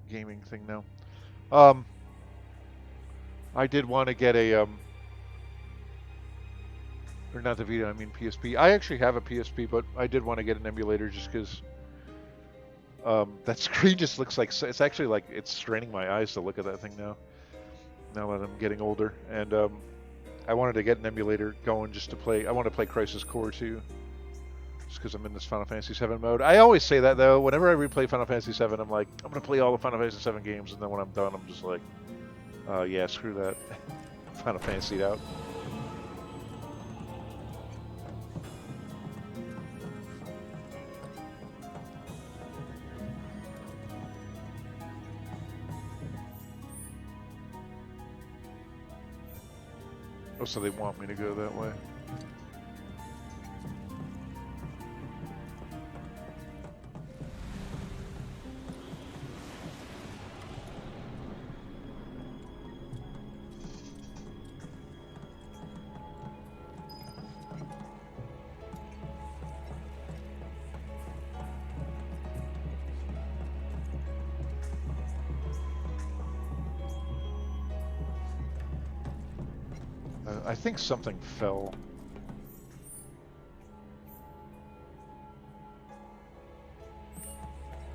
gaming thing now. Um, I did want to get a. Or not the Vita, I mean PSP. I actually have a PSP, but I did want to get an emulator just because that screen just looks like it's actually like it's straining my eyes to look at that thing now. Now that I'm getting older, and I wanted to get an emulator going just to play. I want to play Crisis Core 2, just because I'm in this Final Fantasy 7 mode. I always say that though. Whenever I replay Final Fantasy 7, I'm like, I'm gonna play all the Final Fantasy 7 games, and then when I'm done, I'm just like, yeah, screw that. Final Fantasy out. Oh, so they want me to go that way. I think something fell.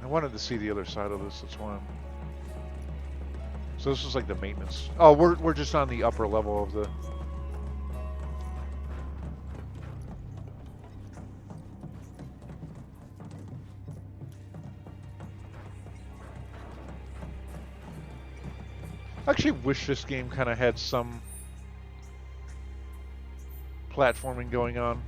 I wanted to see the other side of this, that's why I'm... So this is like the maintenance. Oh, we're just on the upper level of the... I actually wish this game kind of had some platforming going on.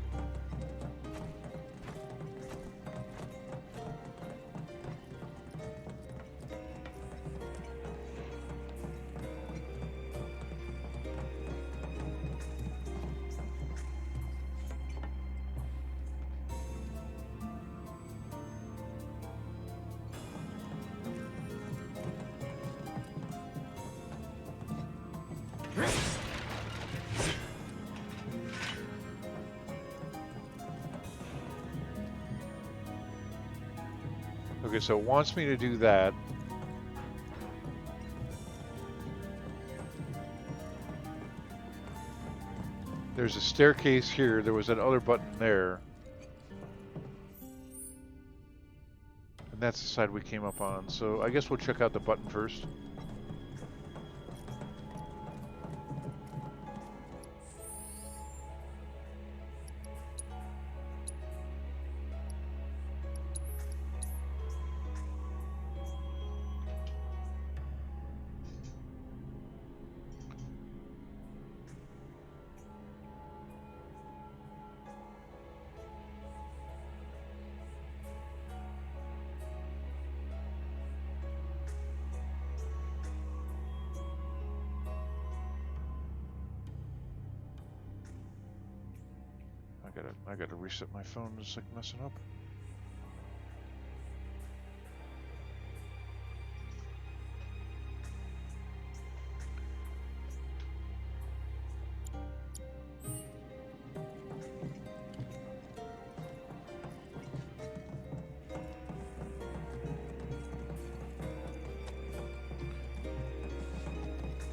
Okay, so it wants me to do that. There's a staircase here. There was that other button there. And that's the side we came up on. So I guess we'll check out the button first. I gotta reset my phone. It's like messing up.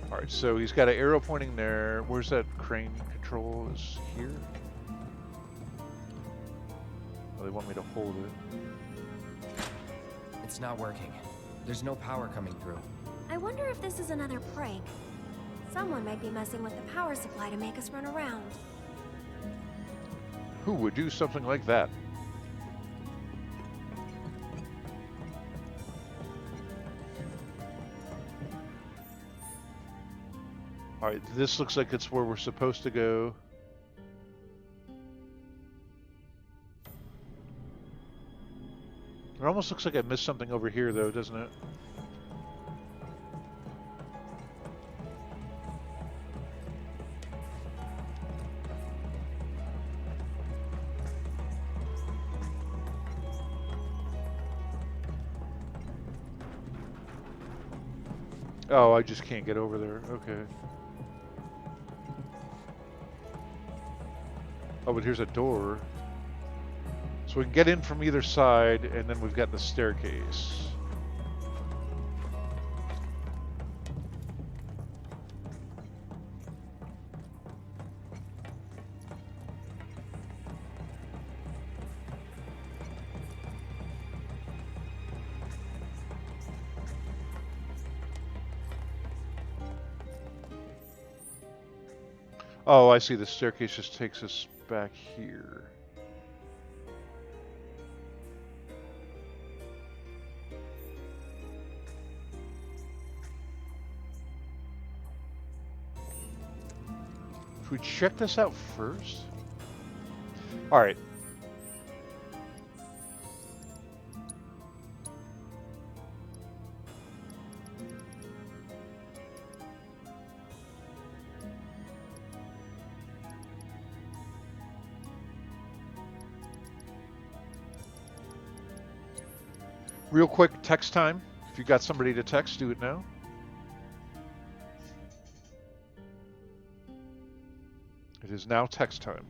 All right, so he's got an arrow pointing there. Where's that crane control? Is here? They want me to hold it. It's not working. There's no power coming through. I wonder if this is another prank. Someone might be messing with the power supply to make us run around. Who would do something like that? Alright, this looks like it's where we're supposed to go. It almost looks like I missed something over here, though, doesn't it? Oh, I just can't get over there. Okay. Oh, but here's a door. So we can get in from either side, and then we've got the staircase. Oh, I see. The staircase just takes us back here. Should we check this out first? All right. Real quick, text time. If you got somebody to text, do it now. It is now text time.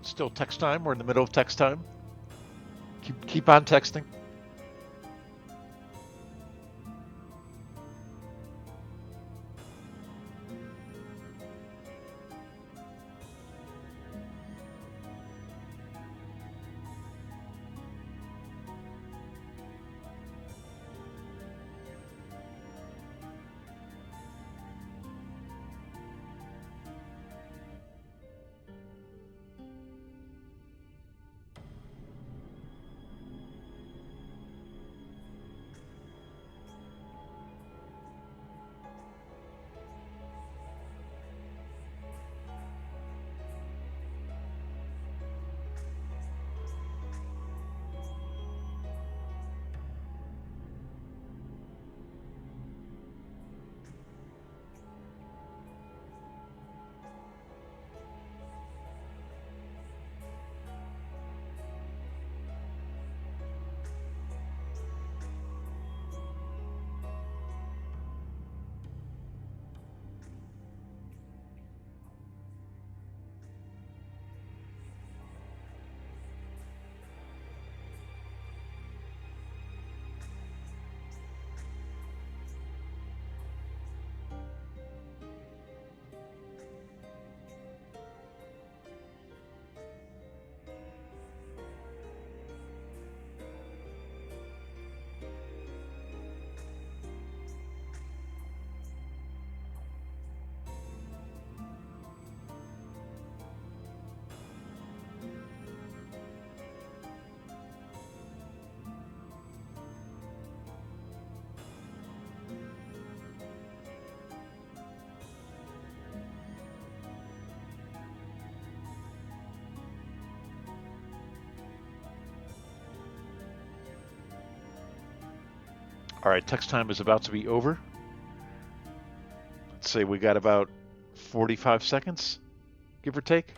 Still text time. We're in the middle of text time. Keep on texting. All right, text time is about to be over. Let's say we got about 45 seconds, give or take.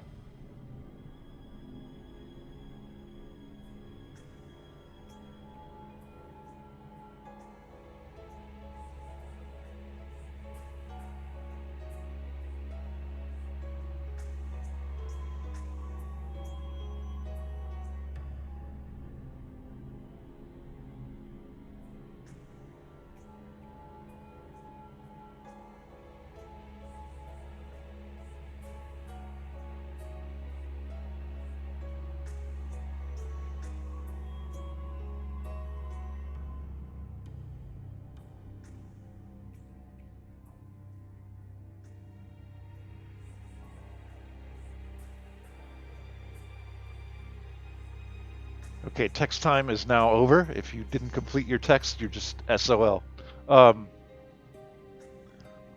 Okay, text time is now over. If you didn't complete your text, you're just SOL. Um,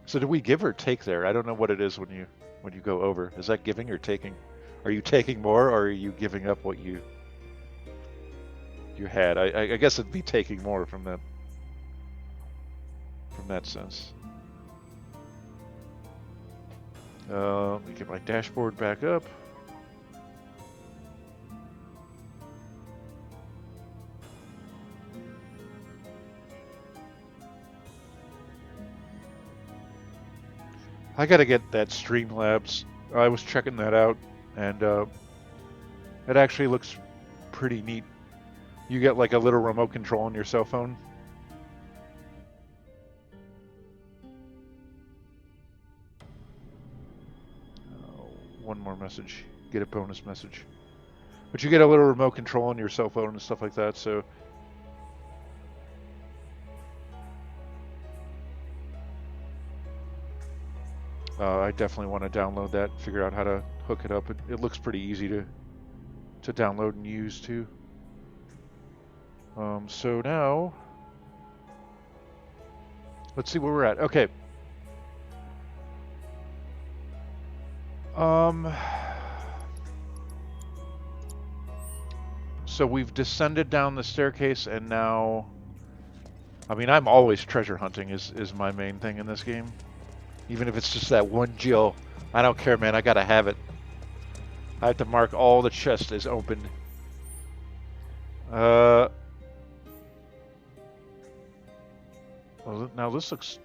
so do we give or take there? I don't know what it is when you go over. Is that giving or taking? Are you taking more, or are you giving up what you had? I guess it'd be taking more from that sense. Let me get my dashboard back up. I gotta get that Streamlabs. I was checking that out, and it actually looks pretty neat. You get like a little remote control on your cell phone. One more message. Get a bonus message. But you get a little remote control on your cell phone and stuff like that, so... I definitely want to download that, figure out how to hook it up. It looks pretty easy to download and use, too. So now... Let's see where we're at. Okay. So we've descended down the staircase, and now... I mean, I'm always treasure hunting is my main thing in this game. Even if it's just that one Jill. I don't care, man. I gotta have it. I have to mark all the chests as opened. Well, now this looks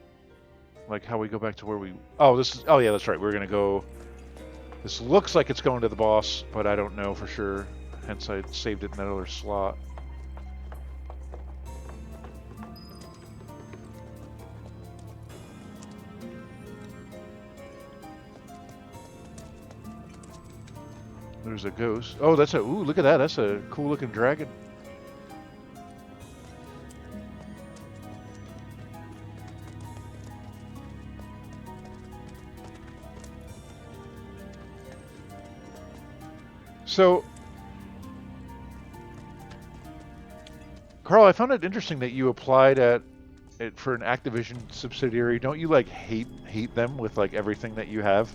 like how we go back to where we... Oh, this is... Oh, yeah, that's right. We're gonna go... This looks like it's going to the boss, but I don't know for sure. Hence, I saved it in that other slot. There's a ghost. Oh, that's a... Ooh, look at that. That's a cool-looking dragon. So... Carl, I found it interesting that you applied for an Activision subsidiary. Don't you, like, hate them with, like, everything that you have?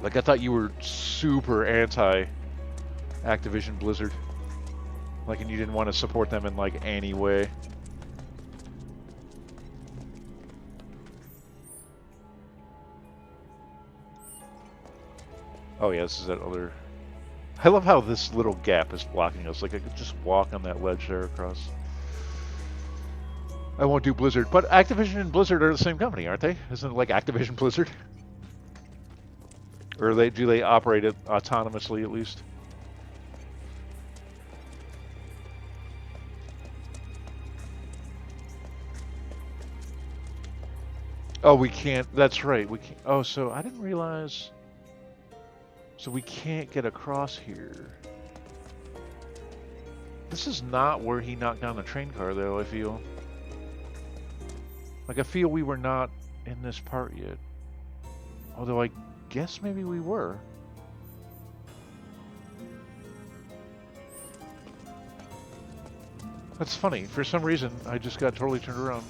Like, I thought you were super anti-Activision Blizzard. Like, and you didn't want to support them in, like, any way. Oh, yeah, this is that other... I love how this little gap is blocking us. Like, I could just walk on that ledge there across. I won't do Blizzard. But Activision and Blizzard are the same company, aren't they? Isn't it like Activision Blizzard? Or do they operate it autonomously, at least? Oh, we can't... That's right. We can't... Oh, so I didn't realize... So we can't get across here. This is not where he knocked down the train car, though, I feel. Like, I feel we were not in this part yet. Although I guess maybe we were. That's funny. For some reason, I just got totally turned around.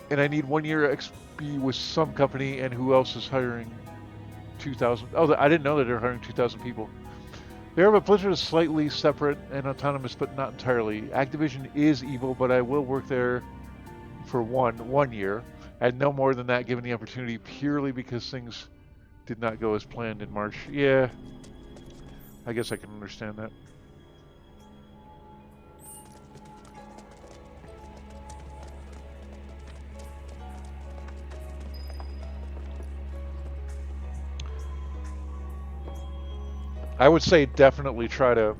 And I need 1 year XP with some company, and who else is hiring 2,000. Oh, I didn't know that they're hiring 2,000 people. There, but Blizzard is slightly separate and autonomous, but not entirely. Activision is evil, but I will work there for one year, and no more than that, given the opportunity, purely because things did not go as planned in March. Yeah, I guess I can understand that. I would say definitely try to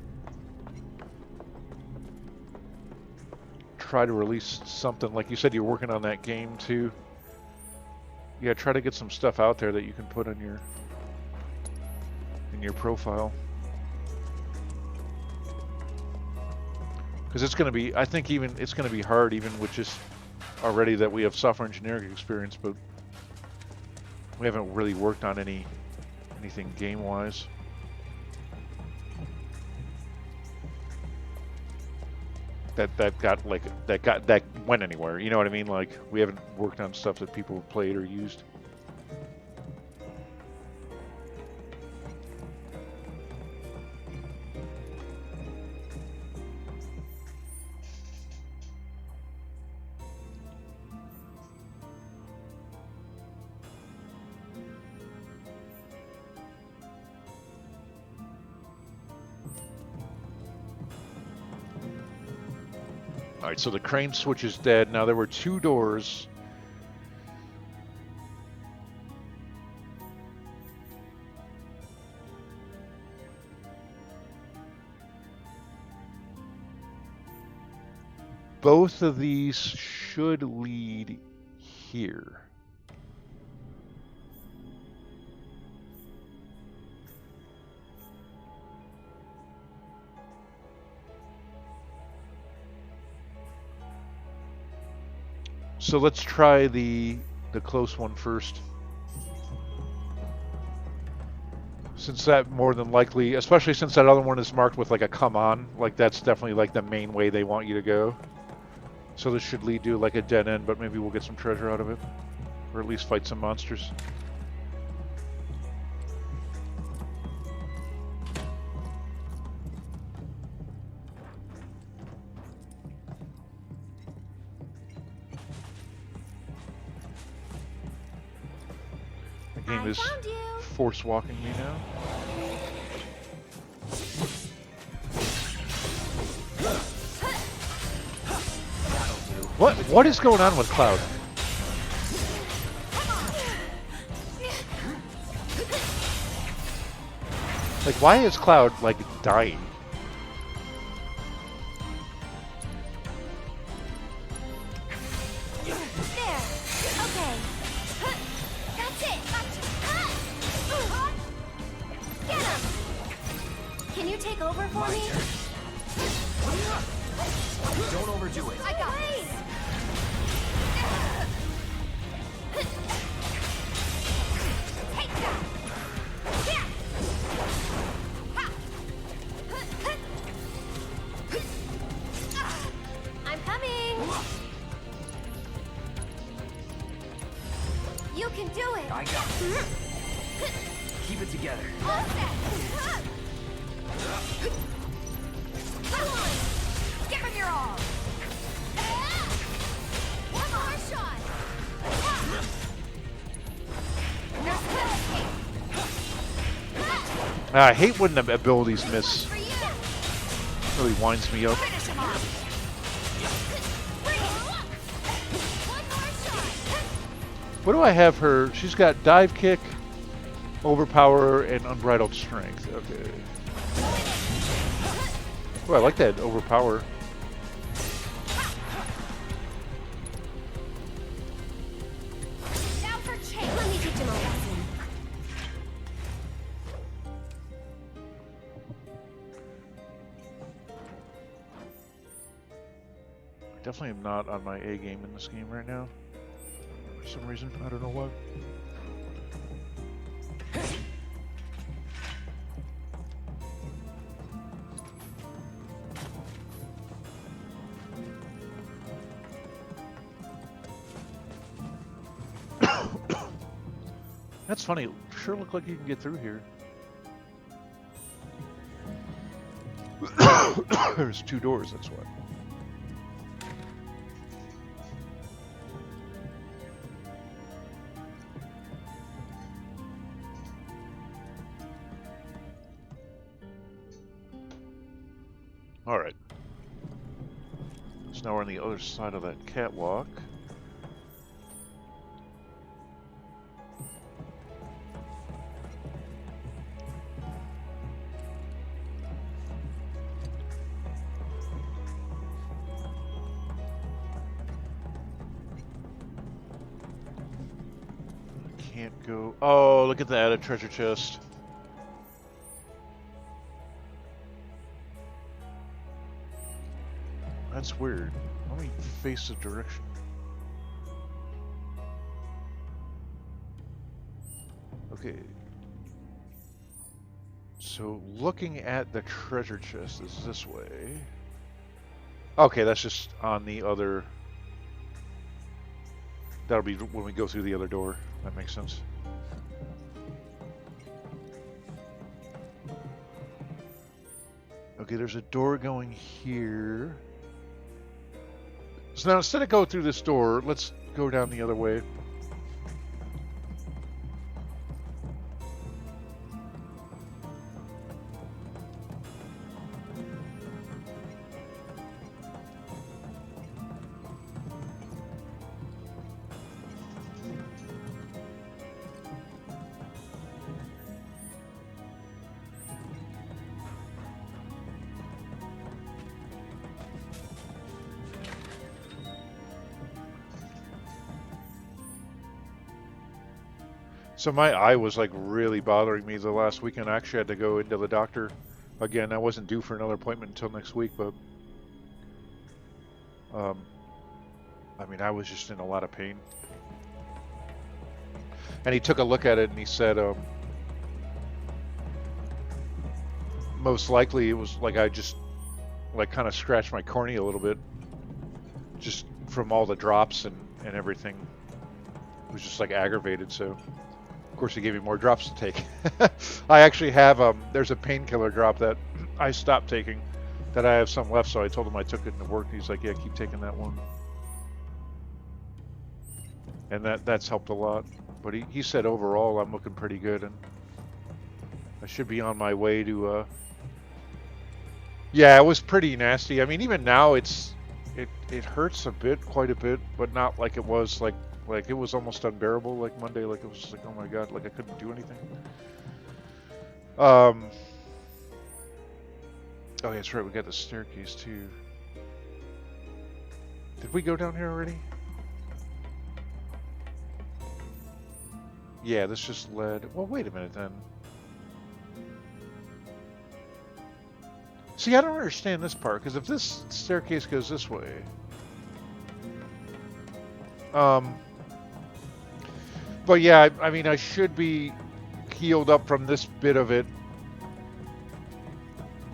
release something. Like you said, you're working on that game too. Yeah, try to get some stuff out there that you can put on in your profile. Because it's going to be, I think even, it's going to be hard even with just already that we have software engineering experience, but we haven't really worked on anything game-wise. That went anywhere. You know what I mean? Like, we haven't worked on stuff that people have played or used. All right, so the crane switch is dead. Now there were 2 doors. Both of these should lead here. So let's try the close one first. Since that more than likely, especially since that other one is marked with like a come on, like that's definitely like the main way they want you to go. So this should lead to like a dead end, but maybe we'll get some treasure out of it. Or at least fight some monsters. The game is force walking me now. What is going on with Cloud? Like, why is Cloud like dying? There. Okay. That's it. Get him. Can you take over for me? Don't overdo it. I got this. Take that. Yeah. I'm coming. You can do it. I got it. Keep it together. All set. Come on. Give him your all. One more shot. I hate when the abilities miss. For you. Really winds me up. Finish him off. Bring it. One more shot. What do I have her? She's got dive kick, overpower, and unbridled strength. Okay. Oh, I like that overpower. Now for change. Let me teach him a lesson. Definitely am not on my A game in this game right now. For some reason, I don't know why. That's funny. It sure looked like you can get through here. There's 2 doors, that's why. Alright. So now we're on the other side of that catwalk. Can't go. Oh, look at that, a treasure chest. That's weird. Let me face the direction. Okay. So looking at the treasure chest is this way. Okay, that's just on the other. That'll be when we go through the other door. That makes sense. Okay, there's a door going here. So now instead of go through this door, let's go down the other way. So my eye was like really bothering me the last weekend. I actually had to go into the doctor again. I wasn't due for another appointment until next week, but I mean, I was just in a lot of pain. And he took a look at it and he said, most likely it was like I just like kind of scratched my cornea a little bit, just from all the drops and everything. It was just like aggravated, so. Of course, he gave me more drops to take. I actually have, there's a painkiller drop that I stopped taking, that I have some left, so I told him I took it into work. He's like, yeah, keep taking that one. And that's helped a lot. But he said overall I'm looking pretty good, and I should be on my way to, yeah, it was pretty nasty. I mean, even now it hurts a bit, quite a bit, but not like it was like it was almost unbearable like Monday. Like it was just like, oh my god, like I couldn't do anything. Oh yeah, that's right, we got the staircase too. Did we go down here already? Yeah, this just led. Well, wait a minute then. See, I don't understand this part, because if this staircase goes this way, but yeah, I mean, I should be healed up from this bit of it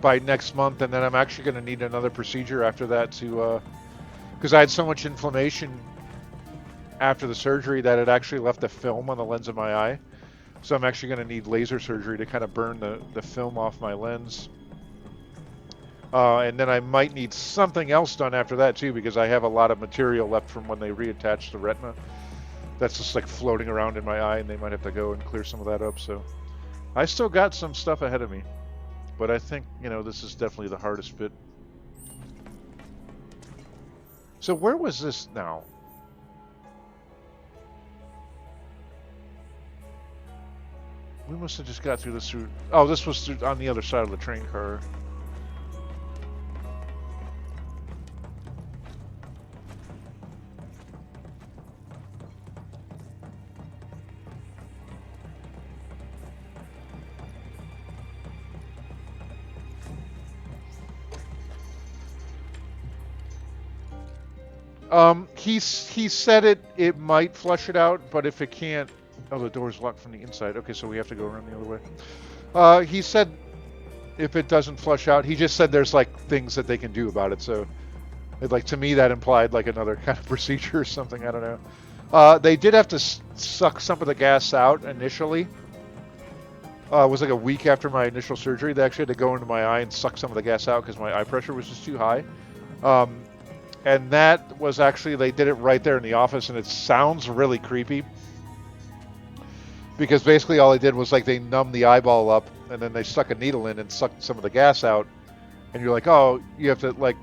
by next month, and then I'm actually going to need another procedure after that to, because I had so much inflammation after the surgery that it actually left a film on the lens of my eye. So I'm actually going to need laser surgery to kind of burn the film off my lens. And then I might need something else done after that too, because I have a lot of material left from when they reattached the retina. That's just like floating around in my eye, and they might have to go and clear some of that up. So I still got some stuff ahead of me, but I think, you know, this is definitely the hardest bit. So where was this now? We must have just got through this through. Oh, this was through, on the other side of the train car. He said it might flush it out, but if it can't, oh, the door's locked from the inside. Okay, so we have to go around the other way. He said if it doesn't flush out, he just said there's like things that they can do about it. So, like, to me, that implied like another kind of procedure or something. I don't know. They did have to suck some of the gas out initially. It was like a week after my initial surgery. They actually had to go into my eye and suck some of the gas out because my eye pressure was just too high. And that was actually, they did it right there in the office, and it sounds really creepy. Because basically all they did was like they numbed the eyeball up, and then they stuck a needle in and sucked some of the gas out. And you're like, oh, you have to like,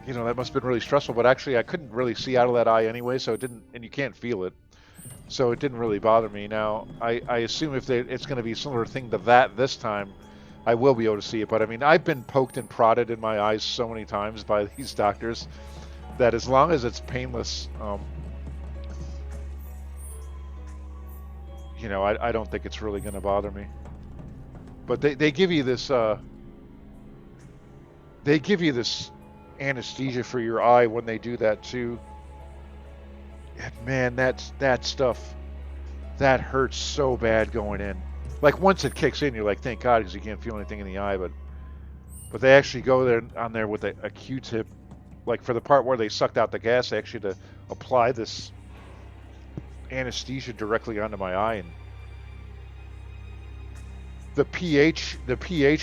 you know, that must have been really stressful. But actually I couldn't really see out of that eye anyway, so it didn't, and you can't feel it. So it didn't really bother me. Now, I assume if it's going to be a similar thing to that this time, I will be able to see it. But I mean, I've been poked and prodded in my eyes so many times by these doctors that as long as it's painless, you know, I don't think it's really going to bother me. But they give you this anesthesia for your eye when they do that too. And man, that stuff, that hurts so bad going in. Like once it kicks in, you're like, thank God, because you can't feel anything in the eye. But they actually go there on there with a Q-tip, like for the part where they sucked out the gas, they actually had to apply this anesthesia directly onto my eye, and the pH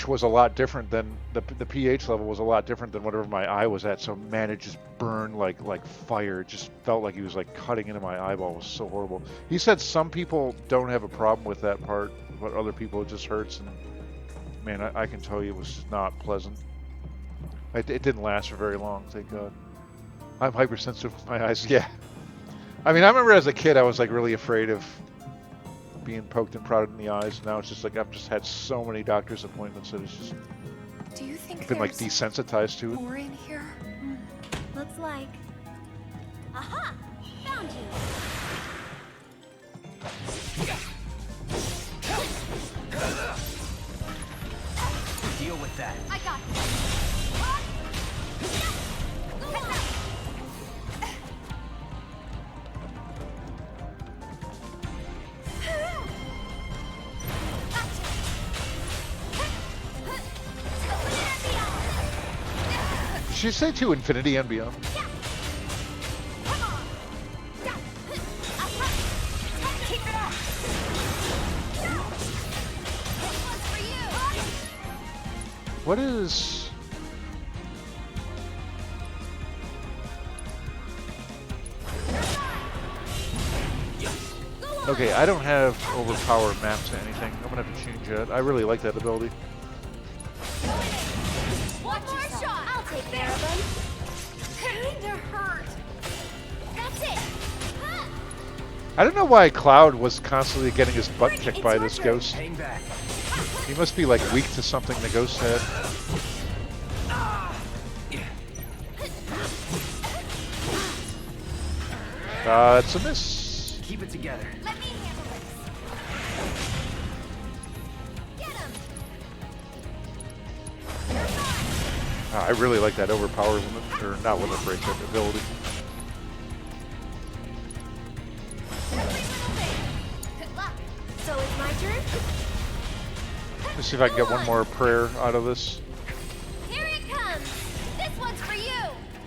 was a lot different than the pH level was a lot different than whatever my eye was at. So man, it just burned like fire. It just felt like he was like cutting into my eyeball. It was so horrible. He said some people don't have a problem with that part, but other people it just hurts. And man, I can tell you it was just not pleasant. It didn't last for very long, thank God. I'm hypersensitive with my eyes. Yeah. I mean, I remember as a kid I was like really afraid of being poked and prodded in the eyes. Now it's just like I've just had so many doctor's appointments that it's just Do you think been like desensitized to it. more in here? Looks like. Aha! Found you. Deal with that. I got you. Go on. Did she say to infinity and beyond? What is... Okay, I don't have overpower mapped to anything. I'm gonna have to change that. I really like that ability. One more shot. I'll take care of them. Kinda hurt. That's it. I don't know why Cloud was constantly getting his butt kicked by this ghost. Hang back. He must be like weak to something the ghost had. It's a miss. Keep it together. Let me handle this. Get him. I really like that overpower limit, or not limit break, that ability. Good luck. So it's my turn? Let's see if I can get one more prayer out of this. Here it comes. This one's for you.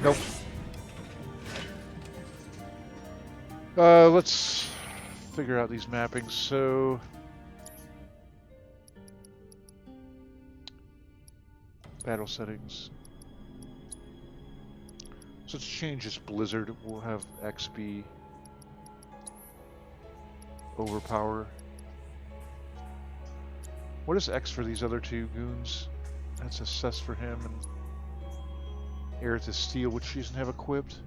Nope. Let's figure out these mappings. So, battle settings. So let's change this Blizzard. We'll have XP overpower. What is X for these other two goons? That's assess for him, and Aerith is steel, which she doesn't have equipped.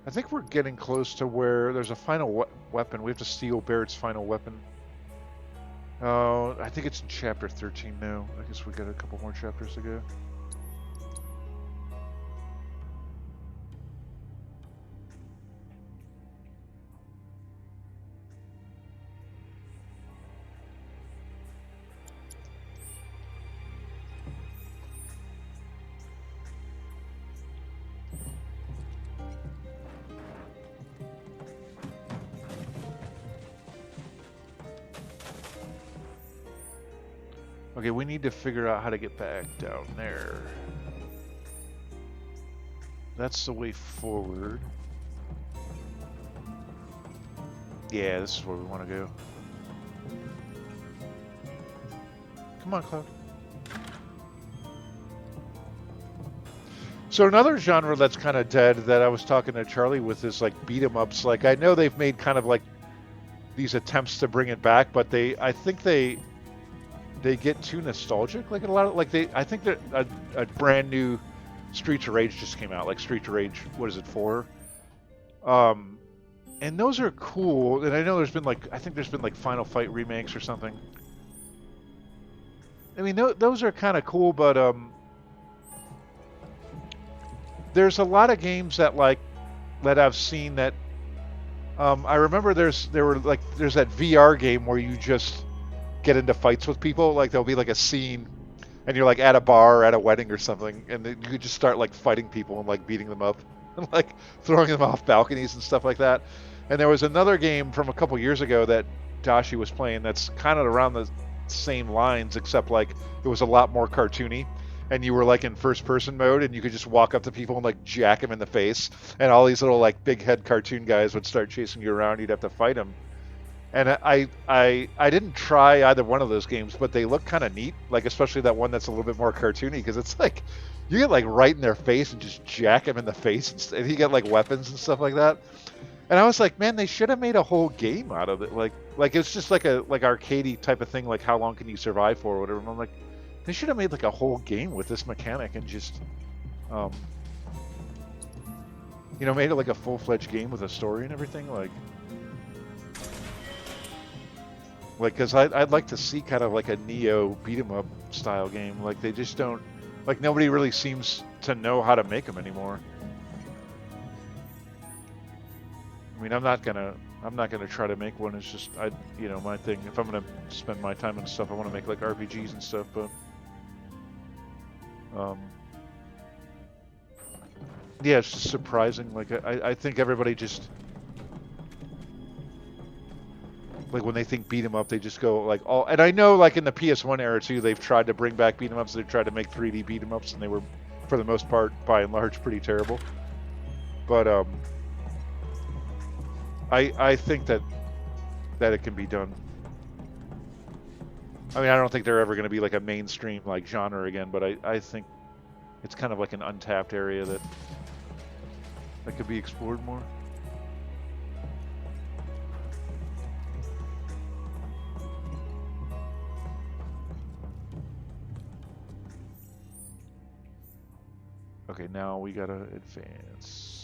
I think we're getting close to where there's a final weapon. We have to steal Barrett's final weapon. Oh, I think it's in chapter 13 now. I guess we got a couple more chapters to go. Okay, we need to figure out how to get back down there. that's the way forward. Yeah, this is where we want to go. Come on, Cloud. So another genre that's kind of dead that I was talking to Charlie with is like beat 'em ups. Like I know they've made kind of like these attempts to bring it back, but I think they get too nostalgic. Like a lot of like I think that a brand new Streets of Rage just came out. Like Streets of Rage, what is it, 4? Um, and those are cool. And I know there's been like I think there's been like Final Fight remakes or something. I mean, those are kind of cool, but there's a lot of games that I've seen that I remember there's that VR game where you just get into fights with people. Like there'll be like a scene and you're like at a bar or at a wedding or something, and then you could just start like fighting people and like beating them up and like throwing them off balconies and stuff like that. And there was another game from a couple years ago that Dashi was playing that's kind of around the same lines, except like it was a lot more cartoony. And you were like in first person mode, and you could just walk up to people and like jack them in the face, and all these little like big head cartoon guys would start chasing you around. You'd have to fight them. And I didn't try either one of those games, but they look kind of neat. Like especially that one that's a little bit more cartoony, because it's like you get like right in their face and just jack them in the face, and you get like weapons and stuff like that. And I was like, man, they should have made a whole game out of it. Like it's just like a like arcadey type of thing, like how long can you survive for or whatever. And I'm like, they should have made like a whole game with this mechanic and just, um, made it like a full-fledged game with a story and everything. Because I'd like to see kind of like a Neo beat 'em up style game. Like they just don't, like nobody really seems to know how to make them anymore. I mean, I'm not gonna try to make one. It's just my thing. If I'm gonna spend my time and stuff, I want to make like RPGs and stuff. But yeah, it's just surprising. Like I think everybody just like when they think beat 'em up, they just go like all. And I know like in the PS1 era too, they've tried to bring back beat 'em ups. They've tried to make 3D beat 'em ups, and they were, for the most part, by and large, pretty terrible. But I think that it can be done. I mean, I don't think they're ever going to be like a mainstream like genre again, but I think it's kind of like an untapped area that could be explored more. Okay, now we gotta advance.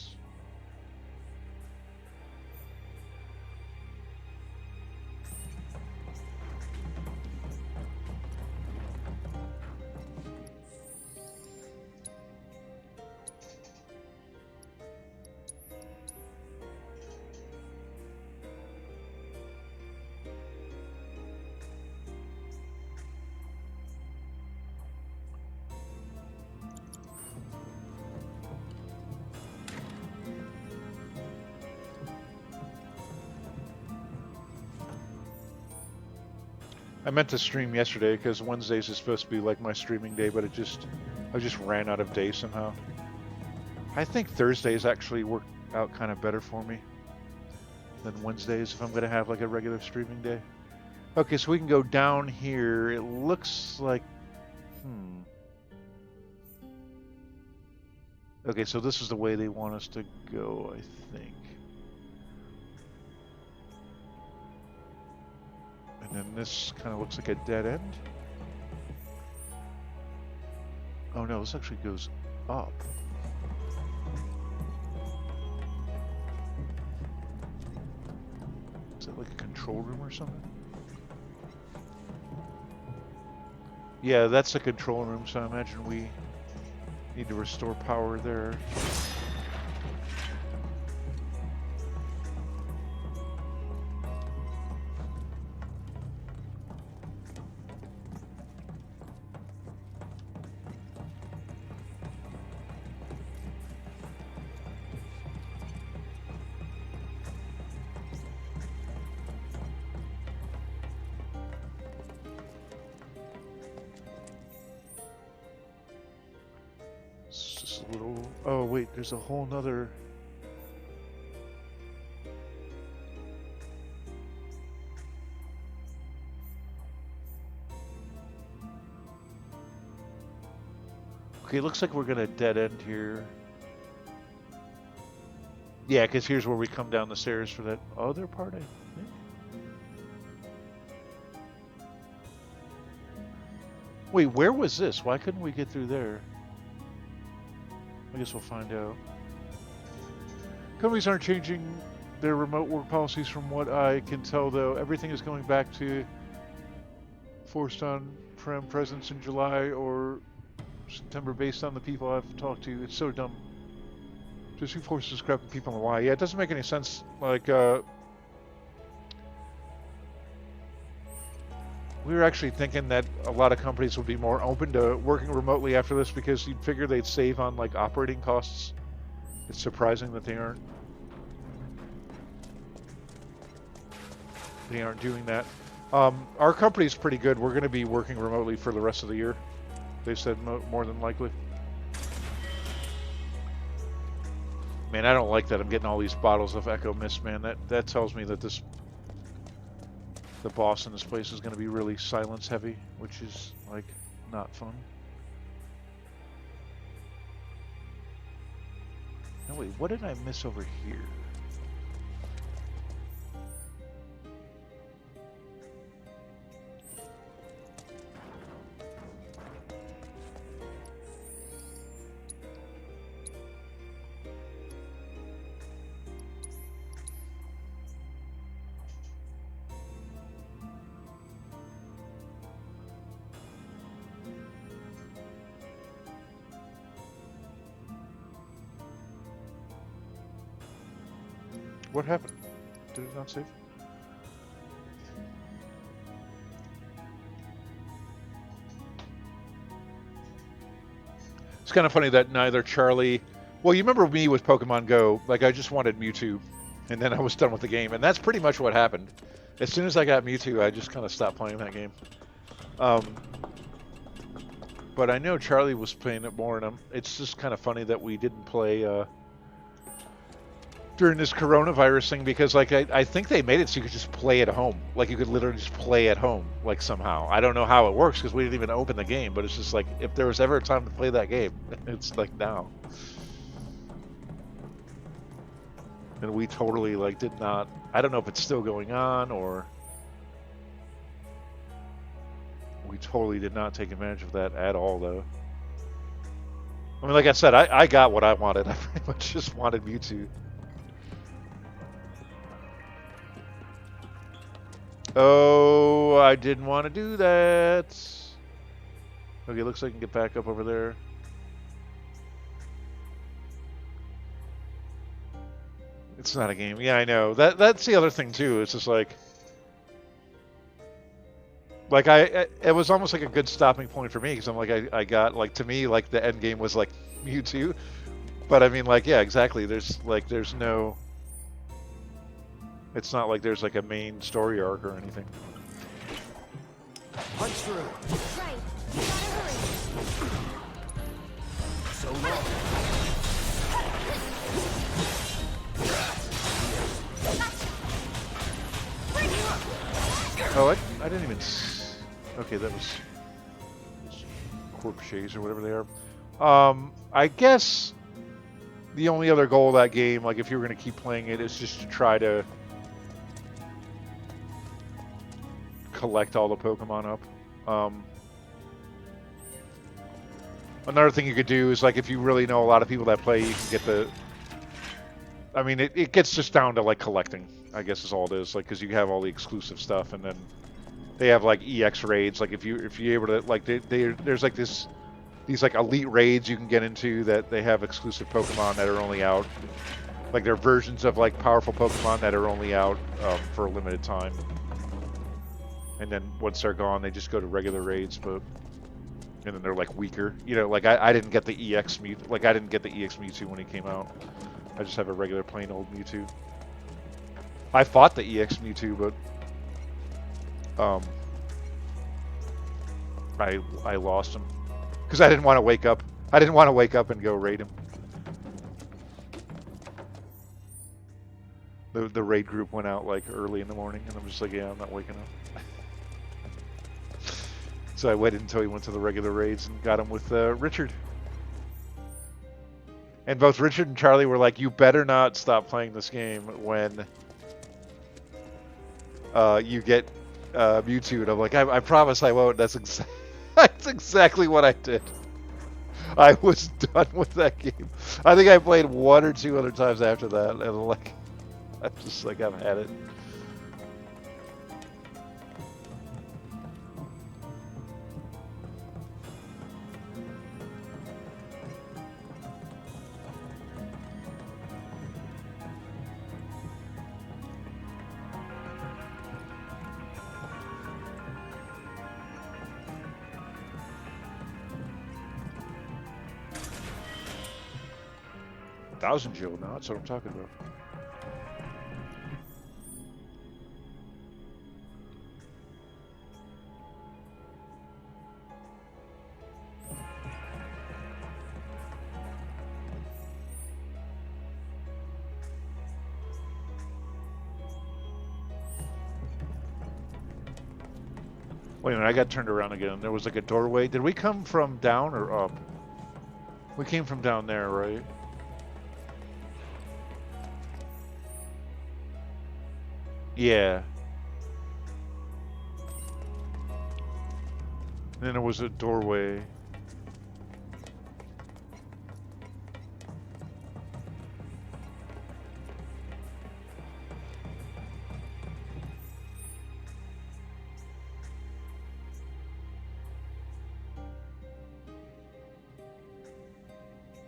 I meant to stream yesterday because Wednesdays is supposed to be like my streaming day, but I just ran out of days somehow. I think Thursdays actually work out kind of better for me than Wednesdays if I'm going to have like a regular streaming day. Okay, so we can go down here. It looks like, Okay, so this is the way they want us to go, I think. And then this kind of looks like a dead end. Oh no, this actually goes up. Is that like a control room or something? Yeah, that's the control room, so I imagine we need to restore power there. a little... Oh, wait, there's a whole nother... Okay, looks like we're gonna dead end here. Yeah, because here's where we come down the stairs for that other part, I think. Wait, where was this? Why couldn't we get through there? I guess we'll find out. Companies aren't changing their remote work policies from what I can tell, though. Everything is going back to forced on-prem presence in July or September based on the people I've talked to. It's so dumb. Just who forces scrapping people and why? Yeah, it doesn't make any sense. Like, we were actually thinking that a lot of companies would be more open to working remotely after this because you'd figure they'd save on, like, operating costs. It's surprising that they aren't. They aren't doing that. Our company's pretty good. We're going to be working remotely for the rest of the year. They said more than likely. Man, I don't like that I'm getting all these bottles of Echo Mist, man. That tells me that the boss in this place is going to be really silence heavy, which is, like, not fun. No, wait, what did I miss over here? What happened? Did it not save? It's kind of funny that neither Charlie... Well, you remember me with Pokemon Go. Like, I just wanted Mewtwo, and then I was done with the game. And that's pretty much what happened. As soon as I got Mewtwo, I just kind of stopped playing that game. But I know Charlie was playing it more, and it's just kind of funny that we didn't play... during this coronavirus thing, because like I think they made it so you could just play at home. Like you could literally just play at home, like somehow. I don't know how it works because we didn't even open the game, but it's just like if there was ever a time to play that game, it's like now. And we totally like did not. I don't know if it's still going on or we totally did not take advantage of that at all, though. I mean, like I said, I got what I wanted. I pretty much just wanted Mewtwo. Oh, I didn't want to do that. Okay, looks like I can get back up over there. It's not a game. Yeah, I know. That's the other thing too. It's just like it was almost like a good stopping point for me because I'm like I got like to me like the end game was like Mewtwo, but I mean like yeah exactly. There's no. It's not like there's like a main story arc or anything. Punch through. Right. You gotta hurry. So long. Oh, I didn't even... Okay, that was... Corpses or whatever they are. I guess the only other goal of that game, like if you were going to keep playing it, is just to try to collect all the Pokemon up. Another thing you could do is like if you really know a lot of people that play, you can get the... I mean, it gets just down to like collecting, I guess is all it is. Like, because you have all the exclusive stuff, and then they have like EX raids. Like if you're able to like there's like these like elite raids you can get into that they have exclusive Pokemon that are only out. Like they're versions of like powerful Pokemon that are only out for a limited time. And then once they're gone, they just go to regular raids, and then they're like weaker. You know, like I didn't get the EX Mewtwo. Like I didn't get the EX Mewtwo when he came out. I just have a regular plain old Mewtwo. I fought the EX Mewtwo, but I lost him because I didn't want to wake up. I didn't want to wake up and go raid him. The raid group went out like early in the morning, and I'm just like, yeah, I'm not waking up. So I waited until he went to the regular raids and got him with Richard. And both Richard and Charlie were like, you better not stop playing this game when you get Mewtwo. I'm like, I promise I won't. That's exactly what I did. I was done with that game. I think I played 1 or 2 other times after that, and like, I'm just like, I've had it. Thousand Jill, now that's what I'm talking about. Wait a minute, I got turned around again. There was like a doorway. Did we come from down or up? We came from down there, right? Yeah. And then there was a doorway.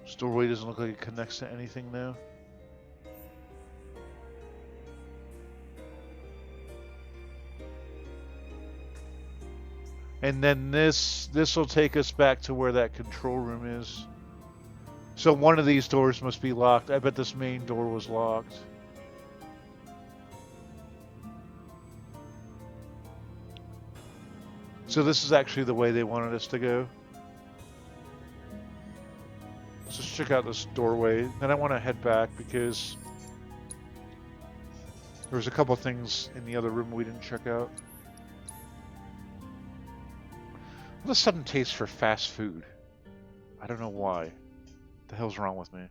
This doorway doesn't look like it connects to anything now. And then this will take us back to where that control room is. So one of these doors must be locked. I bet this main door was locked. So this is actually the way they wanted us to go. Let's just check out this doorway. Then I want to head back because there was a couple things in the other room we didn't check out. What a sudden taste for fast food. I don't know why. What the hell's wrong with me?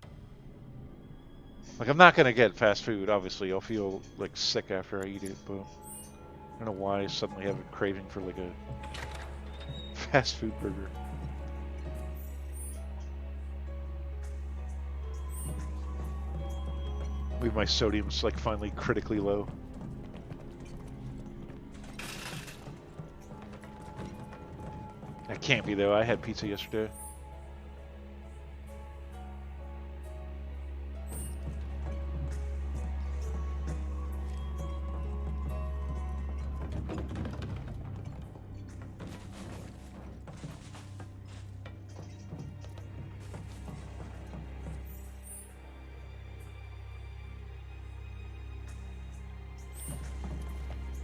Like, I'm not gonna get fast food, obviously. I'll feel like sick after I eat it, but I don't know why I suddenly have a craving for like a fast food burger. Maybe my sodium's like finally critically low. That can't be though. I had pizza yesterday.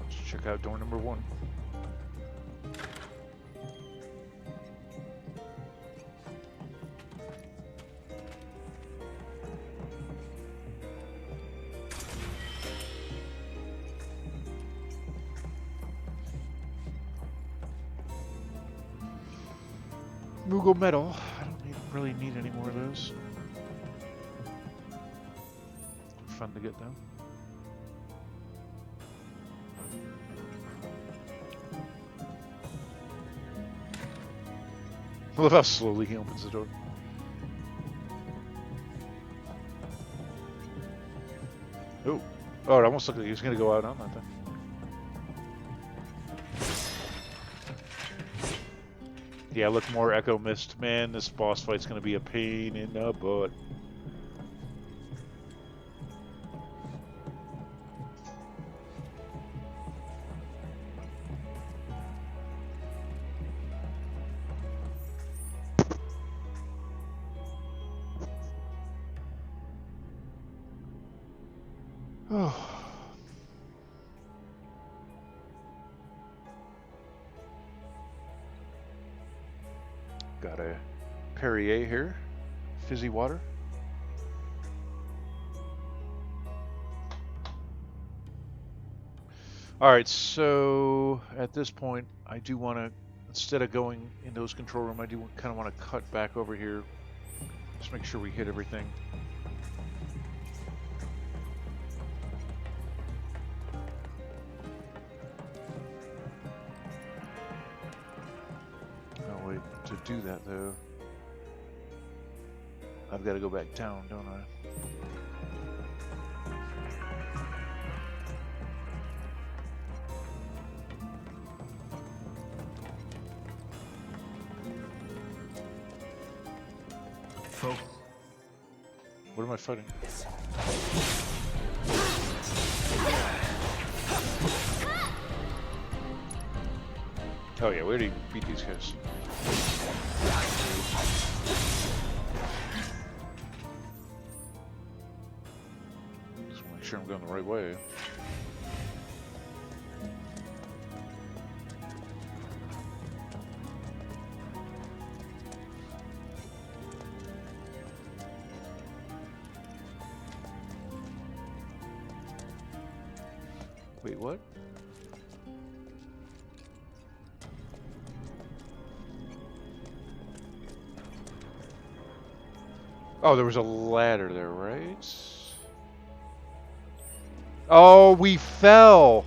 Let's check out door number 1. Moogle metal. I don't really need any more of those. Fun to get them. I love how slowly he opens the door. Oh, oh! It almost looked like he was going to go out on that thing. Yeah, look more Echo Mist. Man, this boss fight's gonna be a pain in the butt. Oh. Gotta Perrier here. Fizzy water. Alright, so at this point, I do want to, instead of going into his control room, I do kind of want to cut back over here. Just make sure we hit everything. Oh wait, to do that though, I've got to go back down, don't I? Folk. What am I fighting? Oh yeah, we already beat these guys. Just want to make sure I'm going the right way. Wait, what? Oh, there was a ladder there, right? Oh, we fell!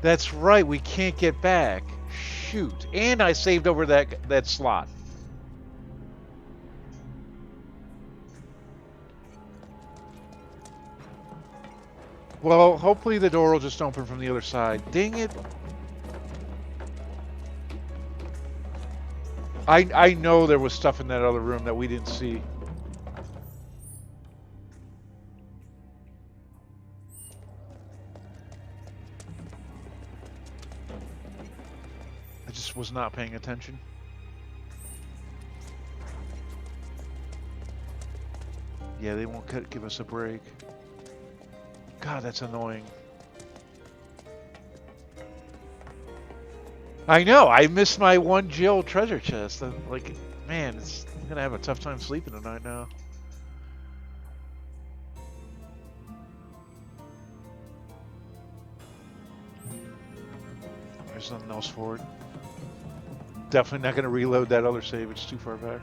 That's right, we can't get back. Shoot. And I saved over that slot. Well, hopefully the door will just open from the other side. Dang it. I know there was stuff in that other room that we didn't see. I just was not paying attention. Yeah, they won't give us a break. God, that's annoying. I know, I missed my one Jill treasure chest. I'm like, man, I'm gonna have a tough time sleeping tonight now. There's nothing else for it. Definitely not gonna reload that other save, it's too far back.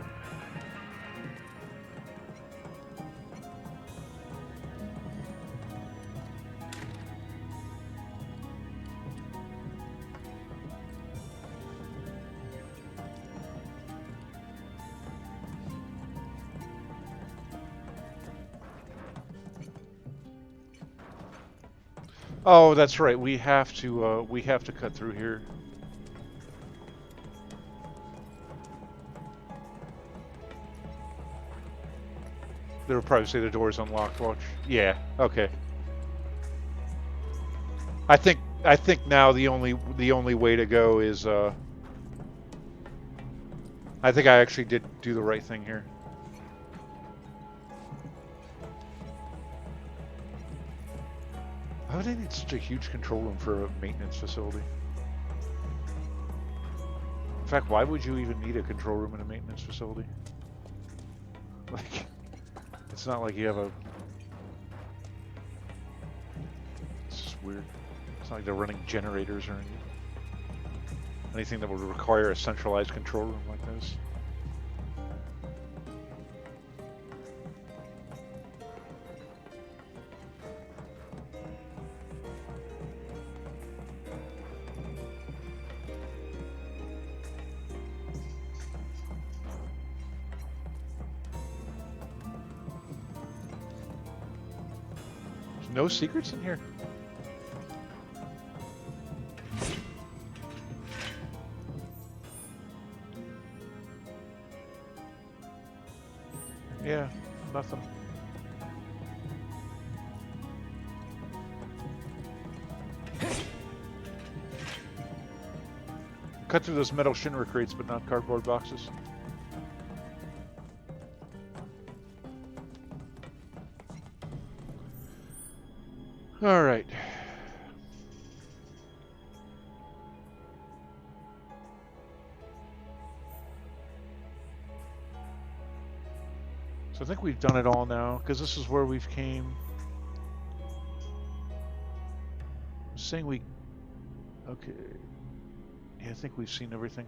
Oh, that's right. We have to cut through here. They would probably say the door's unlocked. Watch. Yeah. Okay. I think now the only way to go is I think I actually did do the right thing here. Why would they need such a huge control room for a maintenance facility? In fact, why would you even need a control room in a maintenance facility? Like, it's not like you have a... It's just weird. It's not like they're running generators or anything that would require a centralized control room like this. No secrets in here. Yeah, nothing. Cut through those metal Shinra crates, but not cardboard boxes. All right. So I think we've done it all now, because this is where we've came. I'm saying we... Okay. Yeah, I think we've seen everything.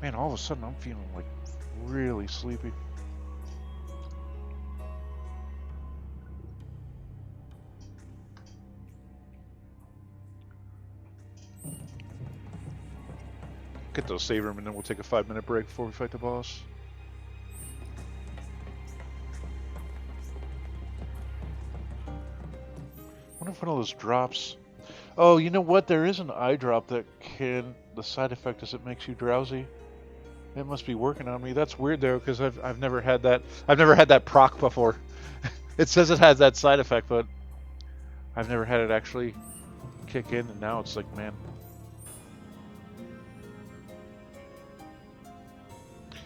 Man, all of a sudden I'm feeling like really sleepy. Get those save room and then we'll take a 5-minute break before we fight the boss. Wonder if one of those drops. Oh, you know what? There is an eye drop that can. The side effect is it makes you drowsy. It must be working on me. That's weird though, because I've never had that. I've never had that proc before. It says it has that side effect, but I've never had it actually kick in, and now it's like, man.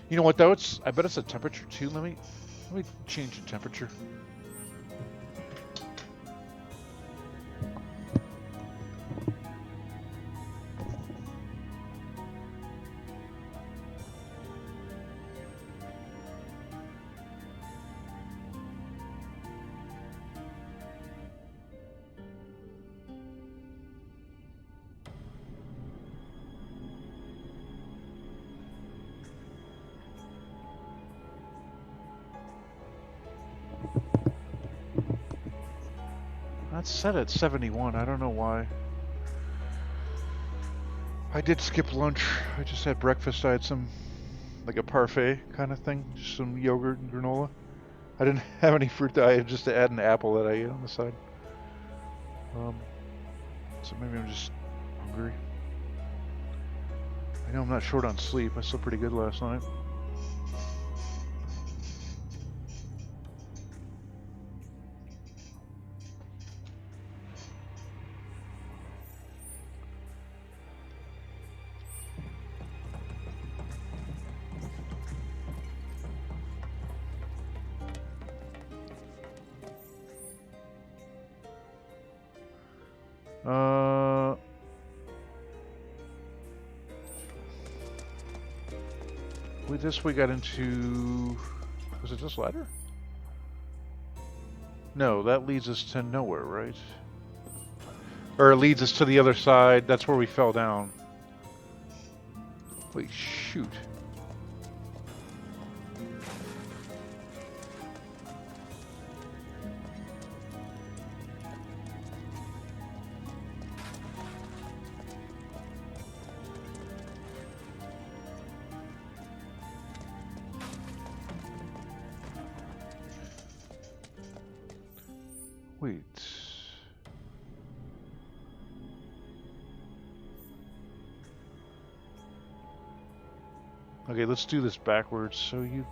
You know what though? I bet it's a temperature too. Let me change the temperature. That's set at 71. I don't know why. I did skip lunch. I just had breakfast. I had some, like a parfait kind of thing. Just some yogurt and granola. I didn't have any fruit. I had just to add an apple that I ate on the side. So maybe I'm just hungry. I know I'm not short on sleep. I slept pretty good last night. We got into... Was it this ladder? No, that leads us to nowhere, right? Or it leads us to the other side. That's where we fell down. Wait, shoot. Wait. Okay, let's do this backwards. So you...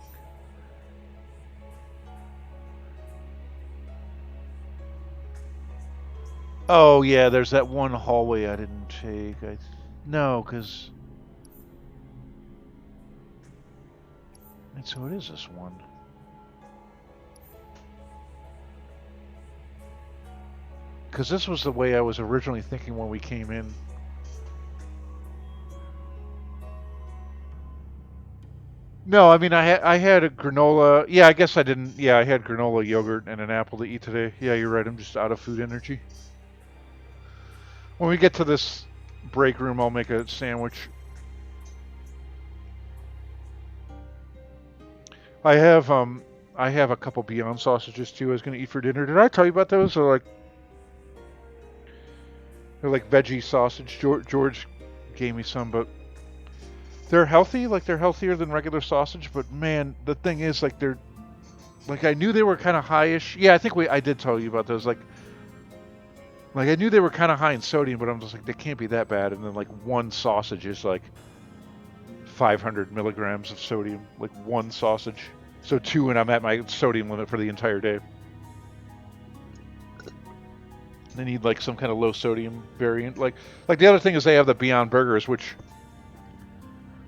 Oh, yeah, there's that one hallway I didn't take. No, because... And so it is this one. Because this was the way I was originally thinking when we came in. No, I mean, I had a granola. Yeah, I guess I didn't. Yeah, I had granola, yogurt, and an apple to eat today. Yeah, you're right. I'm just out of food energy. When we get to this break room, I'll make a sandwich. I have a couple Beyond sausages too. I was gonna eat for dinner. Did I tell you about those? They're like veggie sausage. George gave me some, but they're healthy. Like they're healthier than regular sausage. But man, the thing is, like I knew they were kind of high-ish. Yeah, I think I did tell you about those. Like I knew they were kind of high in sodium, but I'm just like, they can't be that bad. And then like one sausage is like 500 milligrams of sodium. Like one sausage. So 2, and I'm at my sodium limit for the entire day. They need like some kind of low sodium variant. Like the other thing is they have the Beyond Burgers, which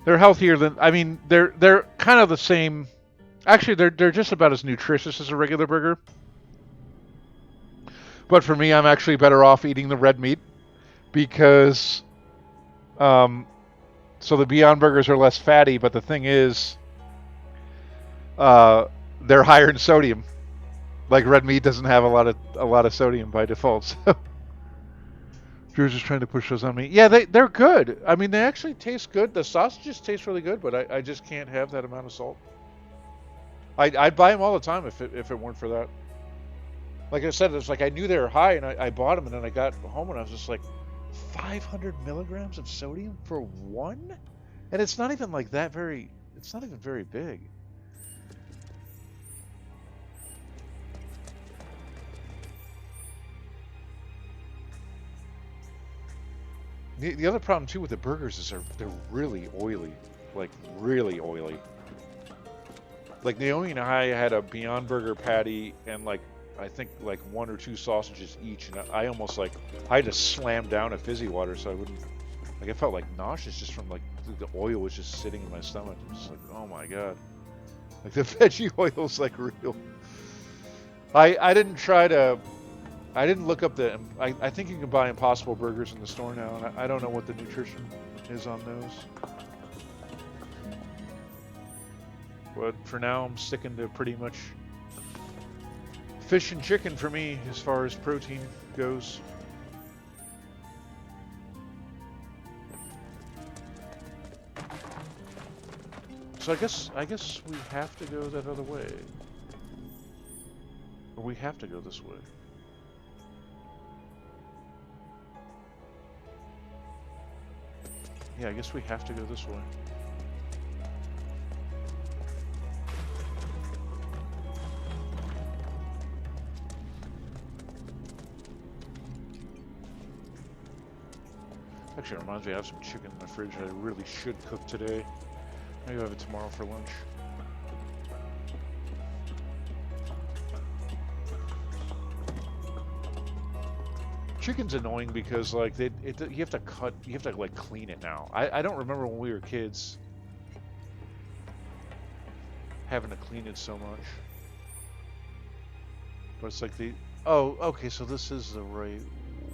they're healthier than. I mean, they're kind of the same. Actually, they're just about as nutritious as a regular burger. But for me, I'm actually better off eating the red meat because So the Beyond Burgers are less fatty, but the thing is, they're higher in sodium. Like red meat doesn't have a lot of sodium by default. So Drew's just trying to push those on me. Yeah, they're good. I mean, they actually taste good. The sausages taste really good, but I just can't have that amount of salt. I'd buy them all the time if it weren't for that. Like I said, it's like I knew they were high, and I bought them, and then I got home, and I was just like, 500 milligrams of sodium for one, and it's not even like that very. It's not even very big. The other problem too with the burgers is they're really oily, like really oily. Like Naomi and I had a Beyond Burger patty and like I think like one or two sausages each, and I almost like I had to slam down a fizzy water so I wouldn't like I felt like nauseous just from like the oil was just sitting in my stomach. It was like, oh my god, like the veggie oil's like real. I didn't try to. I didn't look up the. I think you can buy Impossible Burgers in the store now, and I don't know what the nutrition is on those. But for now, I'm sticking to pretty much fish and chicken for me as far as protein goes. So I guess we have to go that other way, or we have to go this way. Yeah, I guess we have to go this way. Actually, it reminds me, I have some chicken in the fridge that I really should cook today. Maybe I'll have it tomorrow for lunch. Chicken's annoying because like you have to like clean it now. I don't remember when we were kids having to clean it so much. But it's like oh, okay, so this is the right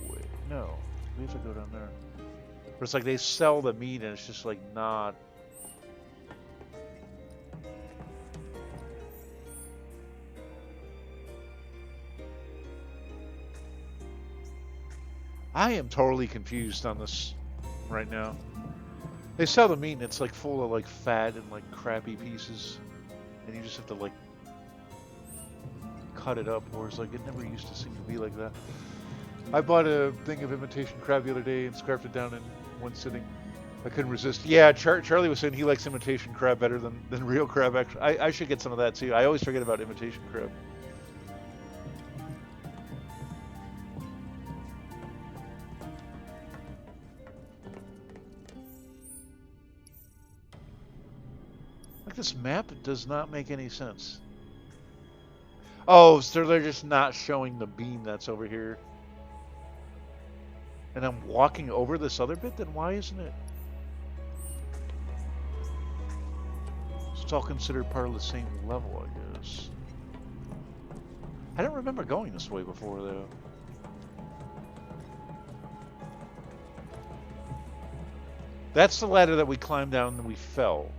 way. No, we have to go down there. But it's like they sell the meat and it's just like not. I am totally confused on this right now. They sell the meat and it's like full of like fat and like crappy pieces, and you just have to like cut it up. Whereas like it never used to seem to be like that. I bought a thing of imitation crab the other day and scarfed it down in one sitting. I couldn't resist. Yeah, Charlie was saying he likes imitation crab better than real crab. Actually, I should get some of that too. I always forget about imitation crab. Like this map does not make any sense. Oh, so they're just not showing the beam that's over here. And I'm walking over this other bit, then why isn't it? It's all considered part of the same level, I guess. I don't remember going this way before, though. That's the ladder that we climbed down and we fell.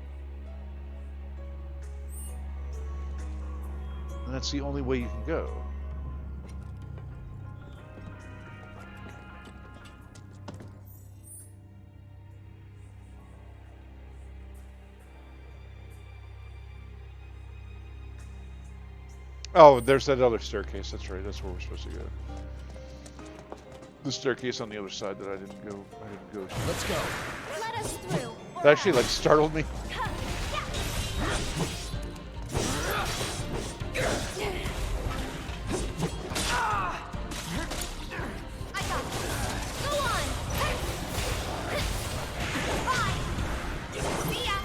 And that's the only way you can go. Oh, there's that other staircase. That's right. That's where we're supposed to go. The staircase on the other side that I didn't go to. Let's go. Let us through. That actually like startled me. I got it. Go on. Bye. See ya.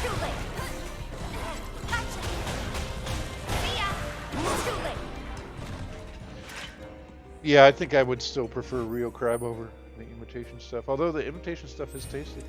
Too late. Gotcha. See ya. Too late. Yeah, I think I would still prefer real crab over the imitation stuff. Although the imitation stuff is tasty.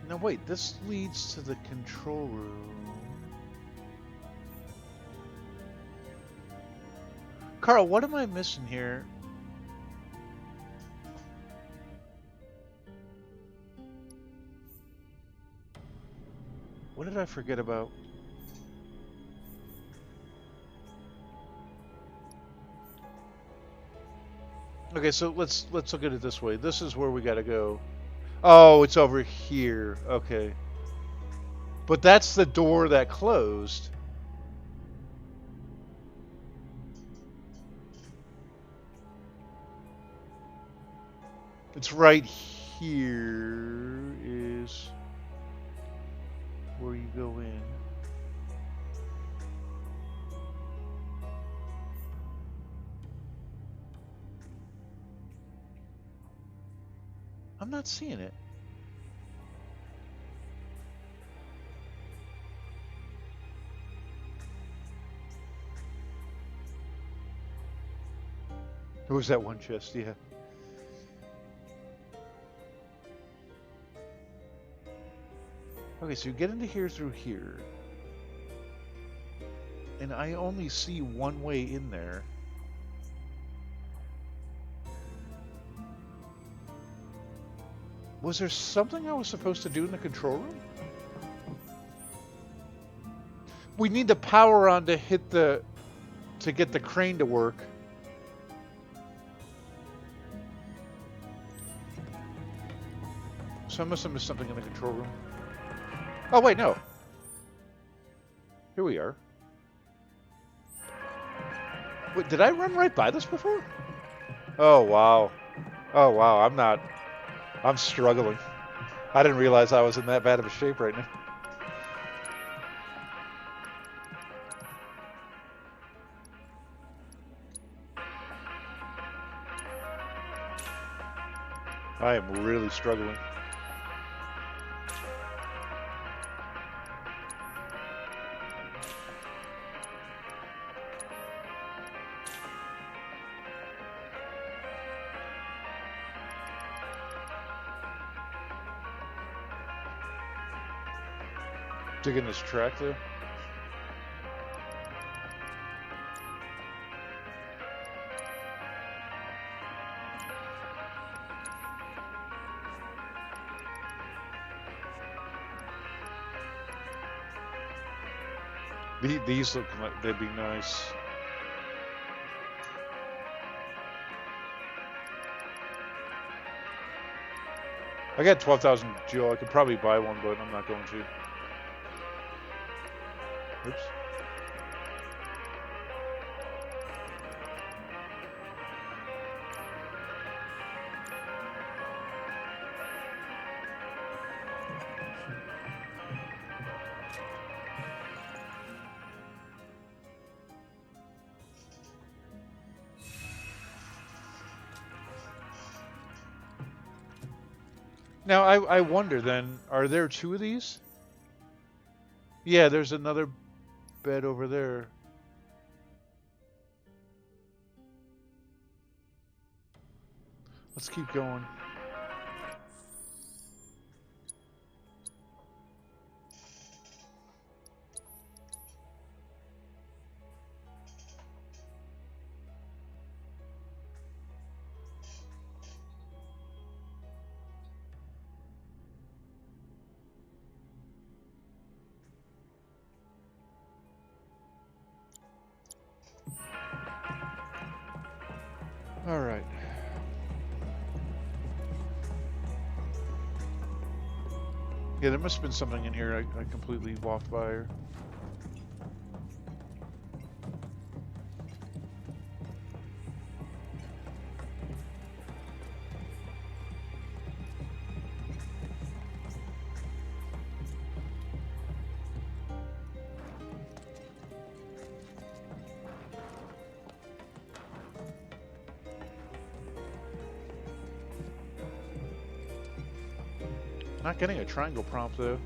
Now wait, this leads to the control room. Carl, what am I missing here? What did I forget about? Okay, so let's look at it this way. This is where we gotta go. Oh, it's over here. Okay. But that's the door that closed. It's right here is where you go in. I'm not seeing it. There was that one chest, yeah. Okay, so you get into here through here. And I only see one way in there. Was there something I was supposed to do in the control room? We need the power on to hit the... to get the crane to work. So I must have missed something in the control room. Oh, wait, no. Here we are. Wait, did I run right by this before? Oh, wow. Oh, wow, I'm struggling. I didn't realize I was in that bad of a shape right now. I am really struggling. Digging this track there. These look like they'd be nice. I got 12,000 geo. I could probably buy one, but I'm not going to. Oops. Now, I wonder then, are there two of these? Yeah, there's another bed over there. Let's keep going. All right. Yeah, there must have been something in here I completely walked by her. Not getting a triangle prompt though.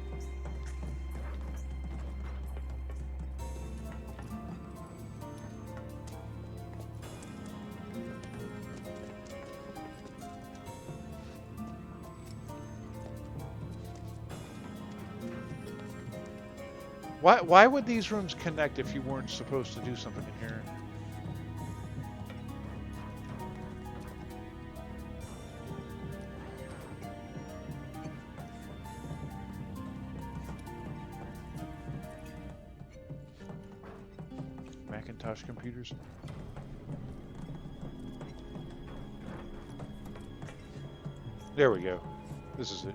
Why would these rooms connect if you weren't supposed to do something in here? Macintosh computers. There we go. This is it.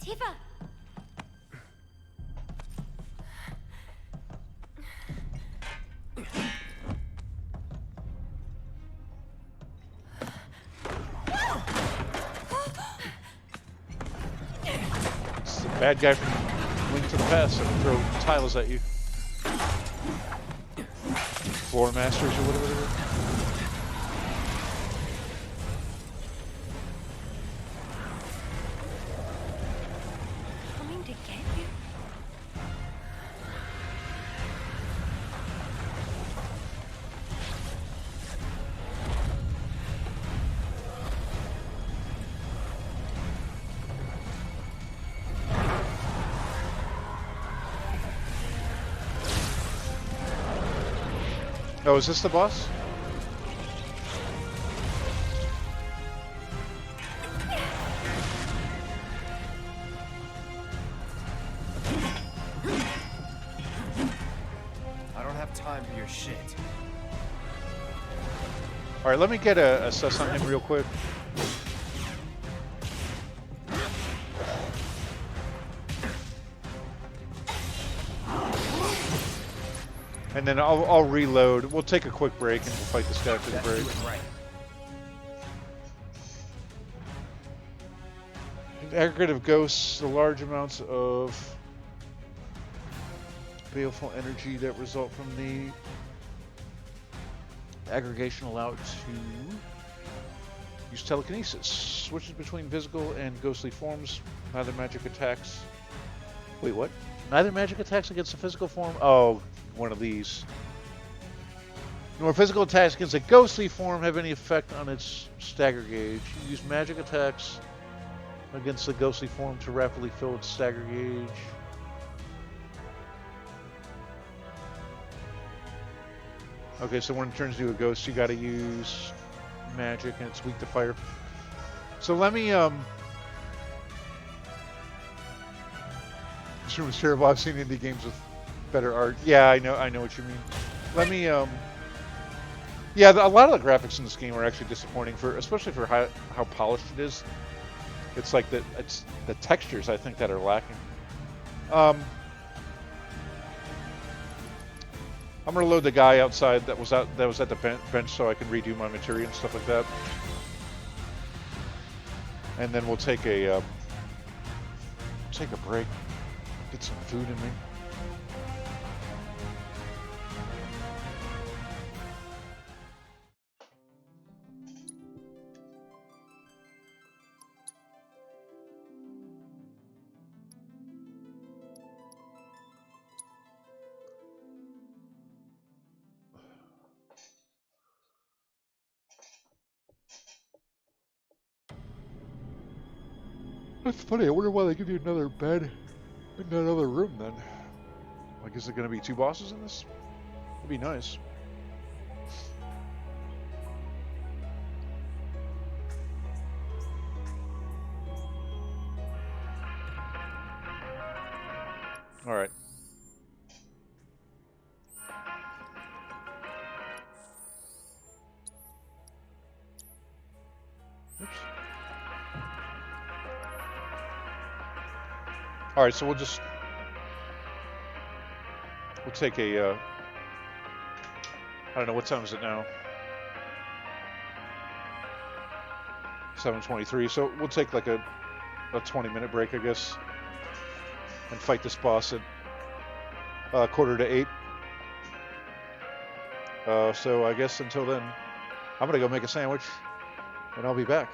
Tifa! It's the bad guy from Link to the Past that will throw tiles at you. Floor Masters or whatever they were. Coming to get you? Oh, is this the boss? I don't have time for your shit. All right, let me get a assess on him real quick. And then I'll reload. We'll take a quick break and we'll fight this guy after the break. Do it right. The aggregate of ghosts, the large amounts of baleful energy that result from the aggregation allowed to use telekinesis. Switches between physical and ghostly forms. Neither magic attacks. Wait, what? Neither magic attacks against a physical form. Oh, one of these. Nor physical attacks against a ghostly form have any effect on its stagger gauge. Use magic attacks against the ghostly form to rapidly fill its stagger gauge. Okay, so when it turns into a ghost, you gotta use magic and it's weak to fire. So let me, this room is terrible. I've seen indie games with better art. Yeah, I know what you mean. Let me, yeah, a lot of the graphics in this game are actually disappointing, especially for how polished it is. It's like it's the textures, I think, that are lacking. I'm gonna load the guy outside that was at the bench so I can redo my materia and stuff like that. And then we'll take a break, get some food in me. That's funny. I wonder why they give you another bed in that other room then. Like, is it going to be 2 bosses in this? It'd be nice. All right. Oops. All right, so we'll take a, I don't know, what time is it now? 7:23, so we'll take like a 20-minute break, I guess, and fight this boss at 7:45. So I guess until then, I'm gonna go make a sandwich, and I'll be back.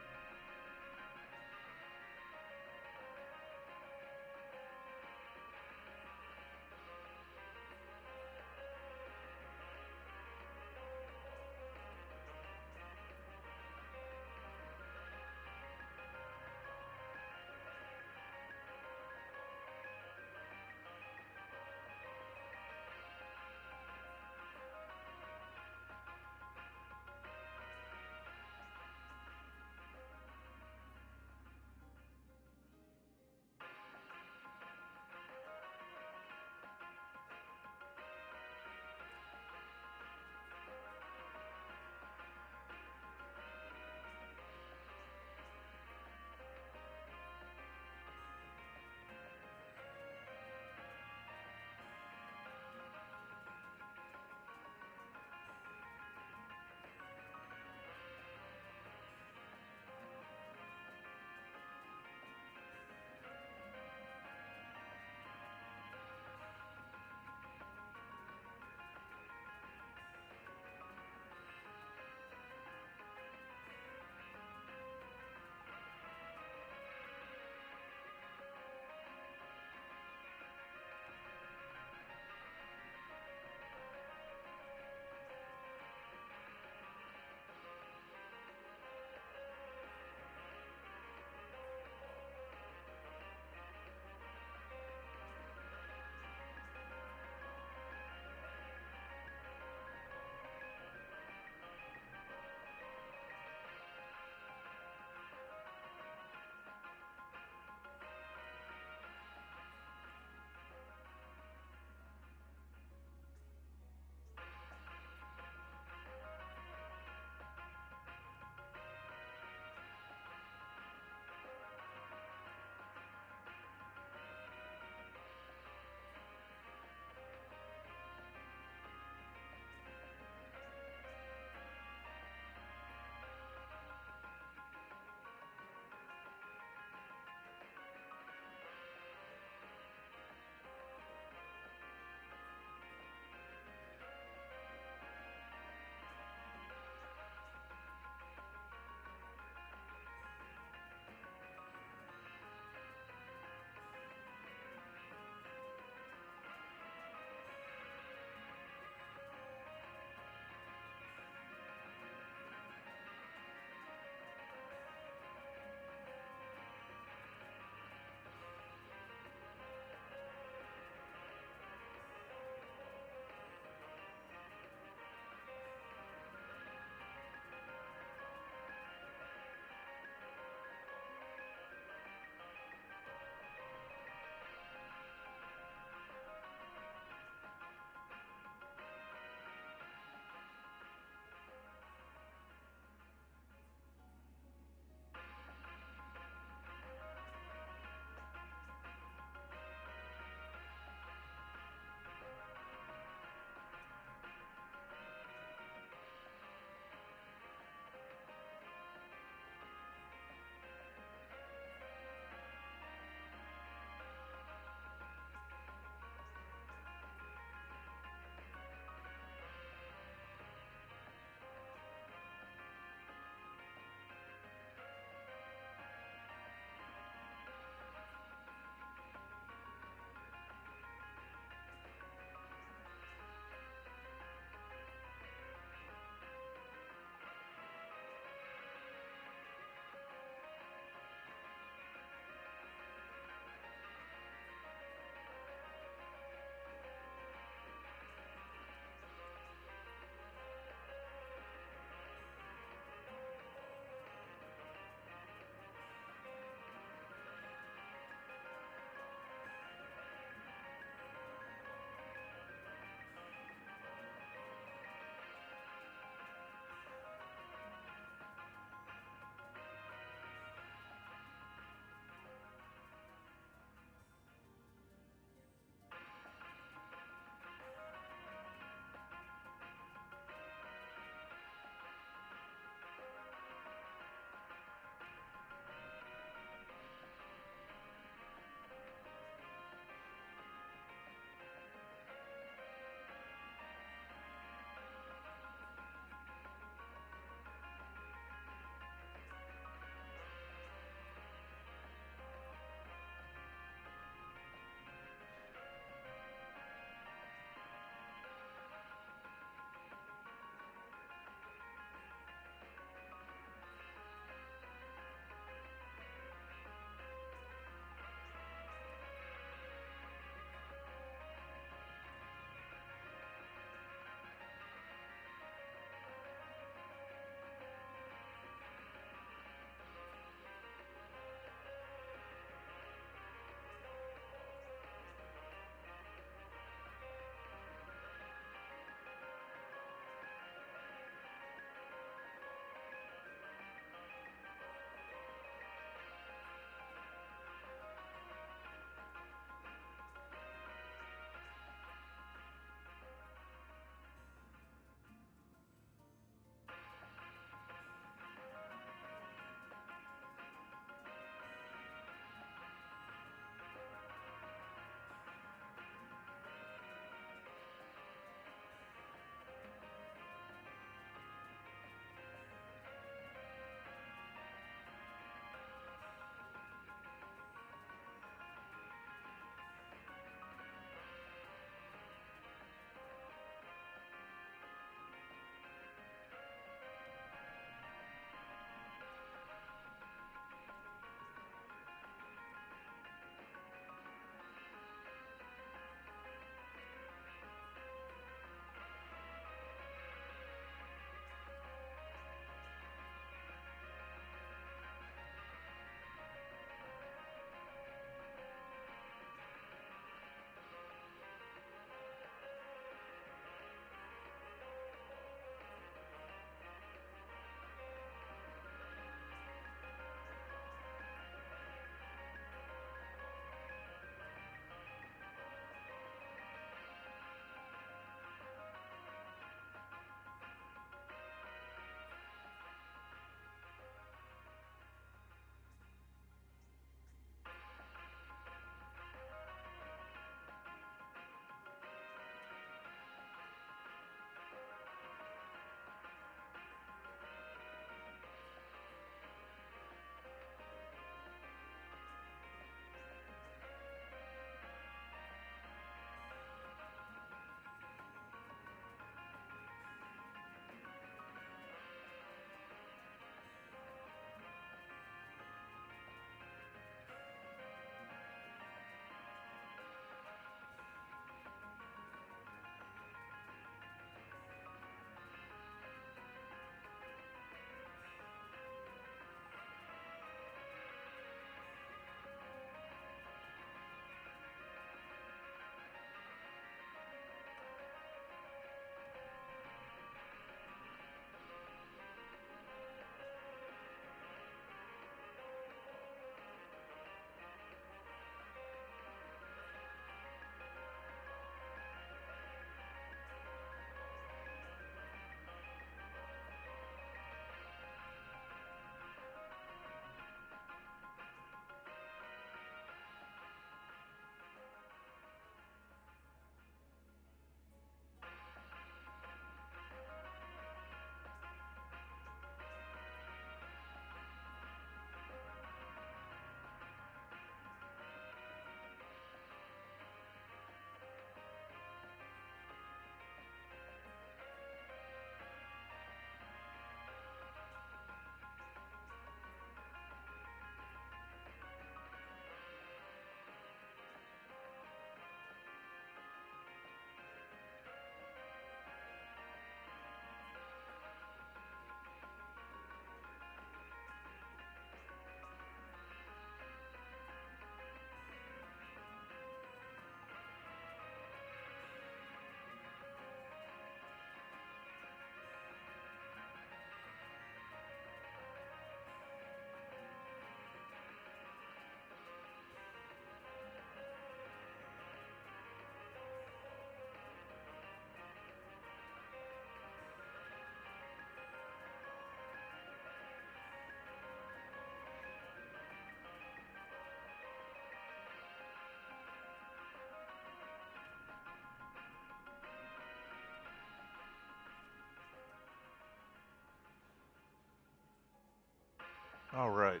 All right,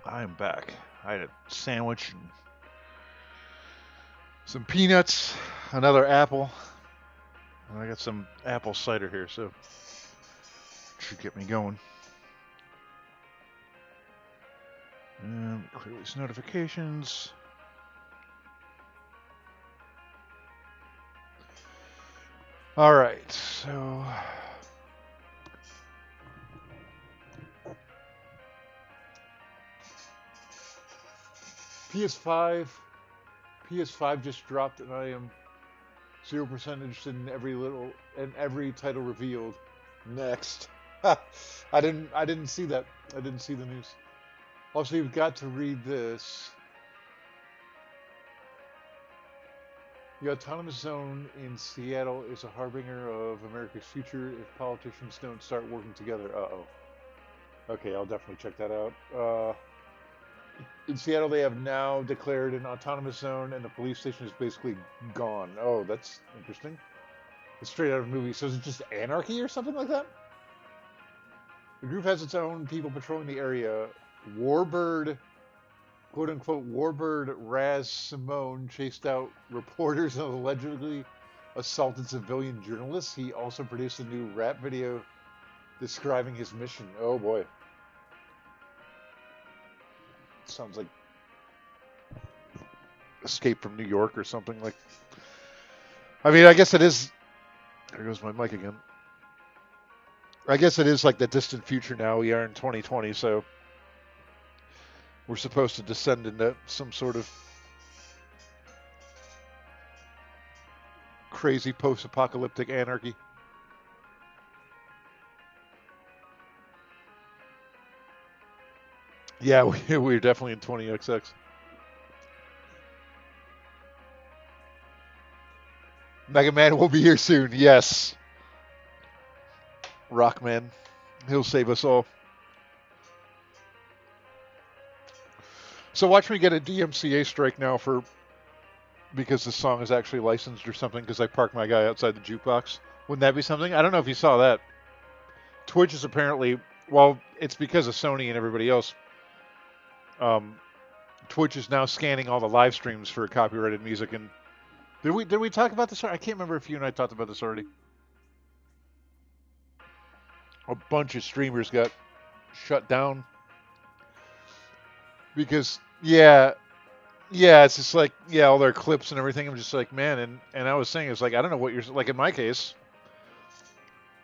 I am back. I had a sandwich and some peanuts, another apple, and I got some apple cider here, so it should get me going. And clear these notifications. All right, so PS5, PS5 just dropped, and I am 0% interested in every title revealed. Next, I didn't see that. I didn't see the news. Also, you've got to read this. The autonomous zone in Seattle is a harbinger of America's future if politicians don't start working together. Uh-oh. Okay, I'll definitely check that out. In Seattle, they have now declared an autonomous zone, and the police station is basically gone. Oh, that's interesting. It's straight out of a movie. So is it just anarchy or something like that? The group has its own people patrolling the area. Warbird, quote unquote, Warbird Raz Simone chased out reporters and allegedly assaulted civilian journalists. He also produced a new rap video describing his mission. Oh boy. Sounds like Escape from New York or something like. I mean, I guess it is. There goes my mic again. I guess it is like the distant future now. We are in 2020, so we're supposed to descend into some sort of crazy post-apocalyptic anarchy. Yeah, we're definitely in 20XX. Mega Man will be here soon. Yes. Rockman. He'll save us all. So watch me get a DMCA strike now for because the song is actually licensed or something because I parked my guy outside the jukebox. Wouldn't that be something? I don't know if you saw that. Twitch is apparently, well, it's because of Sony and everybody else. Twitch is now scanning all the live streams for copyrighted music. And did we talk about this? I can't remember if you and I talked about this already. A bunch of streamers got shut down because it's just like all their clips and everything. I'm just like, man, and I was saying it's like I don't know what you're like in my case.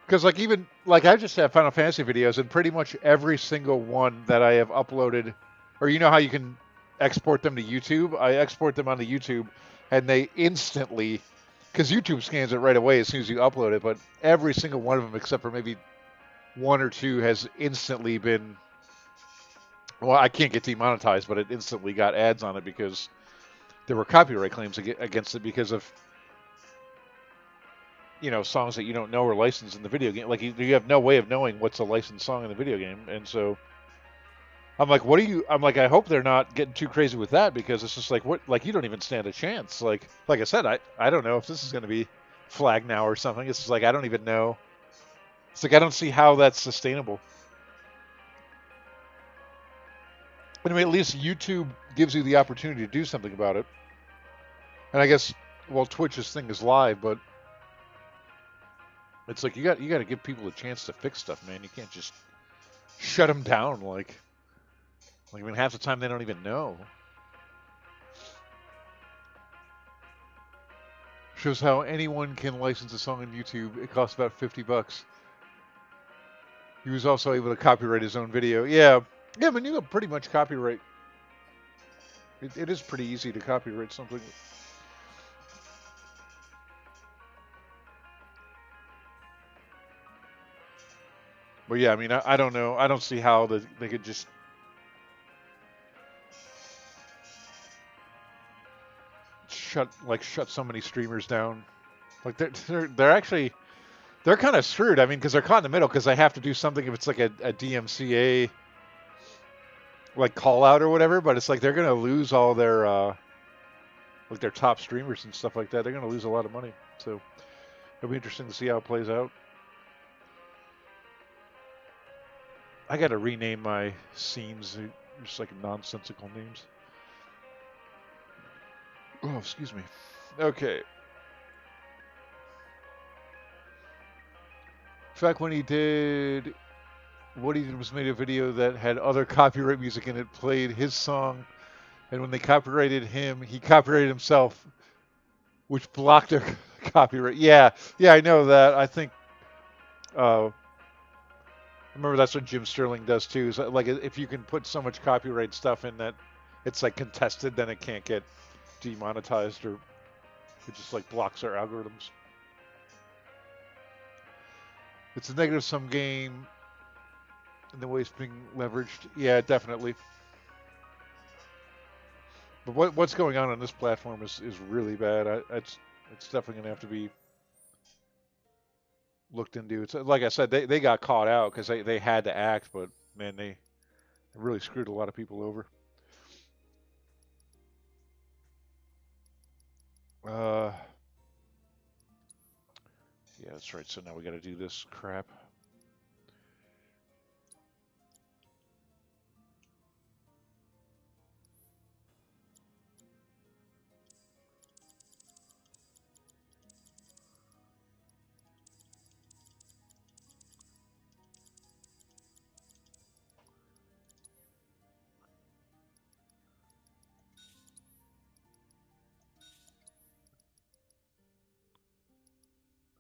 Because like even like I just have Final Fantasy videos, and pretty much every single one that I have uploaded, or you know how you can export them to YouTube, I export them onto YouTube, and they instantly, because YouTube scans it right away as soon as you upload it, but every single one of them except for maybe one or two has instantly been. Well, I can't get demonetized, but it instantly got ads on it because there were copyright claims against it because of songs that you don't know are licensed in the video game. Like you have no way of knowing what's a licensed song in the video game, and so I'm like, I'm like, I hope they're not getting too crazy with that because it's just like what, like you don't even stand a chance. Like I said, I don't know if this is going to be flagged now or something. It's just like I don't even know. It's like I don't see how that's sustainable. Anyway, at least YouTube gives you the opportunity to do something about it. And I guess, well, Twitch's thing is live, but it's like you got to give people a chance to fix stuff, man. You can't just shut them down like I mean half the time they don't even know. Shows how anyone can license a song on YouTube. It costs about $50. He was also able to copyright his own video. Yeah, I mean you can pretty much copyright. It is pretty easy to copyright something. But yeah, I mean, I don't know. I don't see how they could just shut so many streamers down. Like they're actually they're kind of screwed. I mean, because they're caught in the middle because they have to do something if it's like a DMCA like call out or whatever. But it's like they're gonna lose all their like their top streamers and stuff like that. They're gonna lose a lot of money. So it'll be interesting to see how it plays out. I gotta rename my scenes. They're just like nonsensical names. Oh, excuse me. Okay. In fact, when he did, what he did was made a video that had other copyright music and it played his song. And when they copyrighted him, he copyrighted himself, which blocked their copyright. Yeah, yeah, I know that. I think. I remember that's what Jim Sterling does too. Is like if you can put so much copyright stuff in that it's like contested, then it can't get demonetized or it just like blocks our algorithms. It's a negative sum game in the way it's being leveraged. Yeah, definitely. But what's going on this platform is really bad. It's definitely going to have to be looked into. It's like I said, they got caught out because they had to act, but man, they really screwed a lot of people over. Uh, yeah, that's right. So now we got to do this crap.